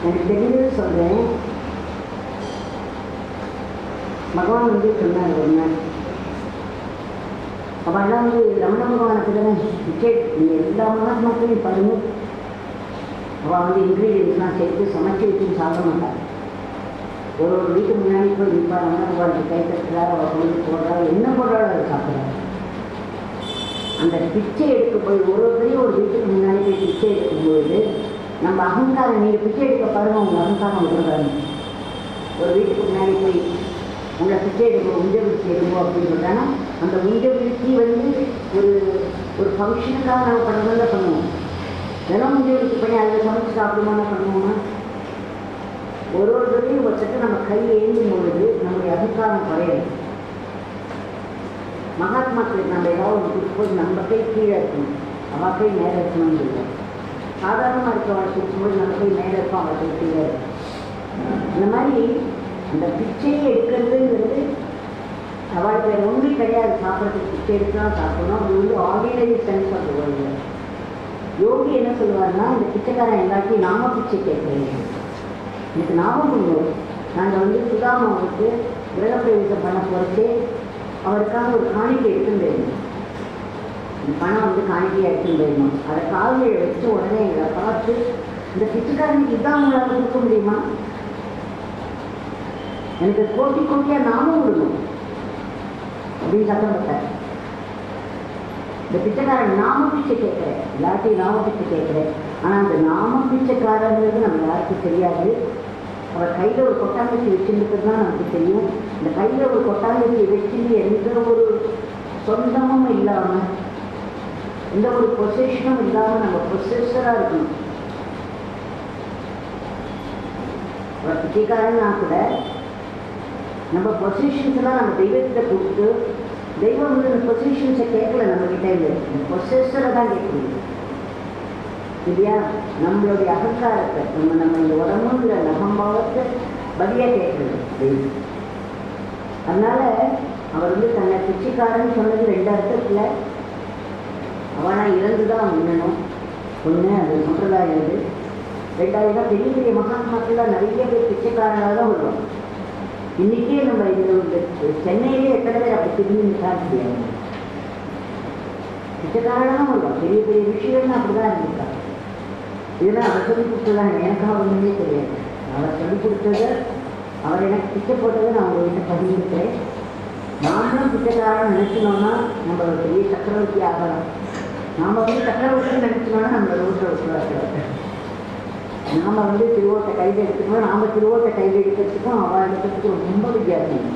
எனக்கு தெரிஞ்சது சொல்கிறேன். பகவான் வந்து சொன்னார் ஒரு நாள், அவெல்லாம் வந்து ரமண பகவானுக்கு தானே பிச்சை எல்லா மகாத்மாக்களையும் பாருங்க, அவள் வந்து இன்க்ரீடியன்ஸ்லாம் சேர்த்து சமைச்சு வச்சு சாப்பிட மாட்டாள். ஒரு வீட்டுக்கு முன்னாடி போய் நிற்பா, ரமண பகவானுக்கு கை தட்டுறாரு, அவள் கொண்டு போடுறாள், என்ன போடுறாள் அதை சாப்பிட்றாள். அந்த பிச்சை எடுக்க போய் ஒருவரையும் ஒரு வீட்டுக்கு முன்னாடி போய் பிச்சை எடுக்கும்போது நம்ம அகங்காரம், நீங்கள் பிச்சை எடுக்க பாருங்கள் உங்கள் அகங்காரம் விடுறாங்க. ஒரு வீட்டுக்கு முன்னாடி போய் உங்களை பிச்சை எடுக்கணும், உஞ்ச விருத்தி எடுக்கும் அப்படின்னு சொல்லிட்டாங்கன்னா அந்த உஞ்ச விருத்தி வந்து ஒரு ஒரு ஃபங்க்ஷனுக்காக நம்ம பண்ணுறதுல பண்ணுவோம். தினம் உஞ்ச விருத்தி பண்ணி அதில் சமைச்சு சாப்பிடுமான பண்ணுவோம்னா ஒருவரையும் ஒருத்தட்டு நம்ம கை ஏந்தும் பொழுது நம்முடைய அகங்காரம் குறையாது. மகாத்மாக்களுக்கு நம்ம ஏதாவது ஒன்று கொடுக்கும்போது நம்ம கை கீழே இருக்கணும், அவள் கை மேலே இருக்கணும்னு சொல்லுவோம். சாதாரணமாக இருக்கவங்களை கொடுக்கும்போது நம்ம கை மேலே இருக்கும், அவள் கை கீழே இருக்கும். இந்த மாதிரி அந்த பிச்சையை எடுக்கிறதுங்கிறது அவளுக்கு வேறு ஒன்றும் கிடையாது. சாப்பிட்றதுக்கு பிச்சை எடுக்கலாம் சாப்பிடணும், அது வந்து ஆர்டினரி சென்ஸ் ஆஃப் வேர்ல்டு. யோகி என்ன சொல்லுவாருன்னா, இந்த பிச்சைக்காரன் எல்லாத்தையும் நாம பிச்சை கேட்குறேன், எனக்கு ஞாபகம் பண்ணுவோம். நாங்கள் வந்து சுதாமாவுக்கு கிரகப்பிரவேசம் பண்ண போகிறச்சே அவருக்காக ஒரு காணிக்கை எடுத்துன்னு போயிருந்தோம். இந்த பணம் வந்து காணிக்கையாக எடுத்துன்னு போயிருந்தோம். அதை கால்களை வச்ச உடனே எங்களை பார்த்து, இந்த பிச்சைக்காரனுக்கு இதான் உங்களால் கொடுக்க முடியுமா, எனக்கு கோட்டி கோட்டியாக நாமும் விடணும் அப்படின்னு சத்தம் போட்டார். இந்த பிச்சைக்காரன் நாம பிச்சை கேட்குறேன், எல்லாத்தையும் நாம பிச்சை கேட்குறேன். ஆனால் அந்த நாம பிச்சைக்காரங்கிறது நம்ம யாருக்கும் தெரியாது. அவர் கையில் ஒரு கொட்டாங்கச்சி வச்சுருக்கிறது தான் நமக்கு தெரியும். இந்த கையில் ஒரு கொட்டாங்கச்சி வச்சுட்டு எந்த ஒரு சொந்தமும் இல்லாமல், எந்த ஒரு பொசிஷனும் இல்லாமல் நம்ம பொசஸராக இருக்கணும். அவர் பிச்சைக்காரன்னா கூட நம்ம பொசிஷன்ஸ்லாம் நம்ம தெய்வத்தை கொடுத்து, தெய்வம் வந்து இந்த பொசிஷன்ஸை கேட்கல நம்மக்கிட்ட இல்லை, இந்த பொசஸரை தான் கேட்கணும் இல்லையா. நம்மளுடைய அகங்காரத்தை நம்ம இந்த உடம்புல நகம்பாவத்தை பலியாக கேட்கறது தெய்வம். அதனால அவர் வந்து தன்னை பிச்சைக்காரன்னு சொன்னது ரெண்டு அர்த்தத்தில். அவனால் இறந்து தான் உண்ணணும், ஒன்று அது சம்பிரதாயம் இது. ரெண்டாவது தான் பெரிய பெரிய மகாத்மாக்கள்லாம் நிறைய பேர் பிச்சைக்காரனாக தான் வருவோம். இன்றைக்கே நம்ம இந்த சென்னையிலே எத்தனை பேர் அப்படி திரும்பி நிற்க முடியாது, பிச்சைக்காரனாக வருவோம். பெரிய பெரிய விஷயங்கள்லாம் அப்படி தான் இருந்திருக்காங்க. இதெல்லாம் அவர் சொல்லிக் கொடுத்ததான், எனக்காக ஒன்றுமே தெரியாது. அவர் சொல்லிக் கொடுத்தது, அவர் எனக்கு பிச்சை போட்டதை நான் உங்கள்கிட்ட பகிர்ந்துக்கிறேன். நாமளும் பிச்சைக்காரன் நினைச்சினோன்னா நம்ம ஒரு பெரிய சக்கரவர்த்தி ஆகலாம். நாம் வந்து சக்கரவர்த்தி நினைச்சினோன்னா நம்ம ரோட்டில் விட்டுறாங்க. நாம் வந்து திருவோட்டை கையில் எடுத்துக்கணும், நாம் திருவோட்டை கையில் எடுக்கிறதுக்கும் அவள் எடுக்கிறதுக்கும் ரொம்ப வித்தியாசம்.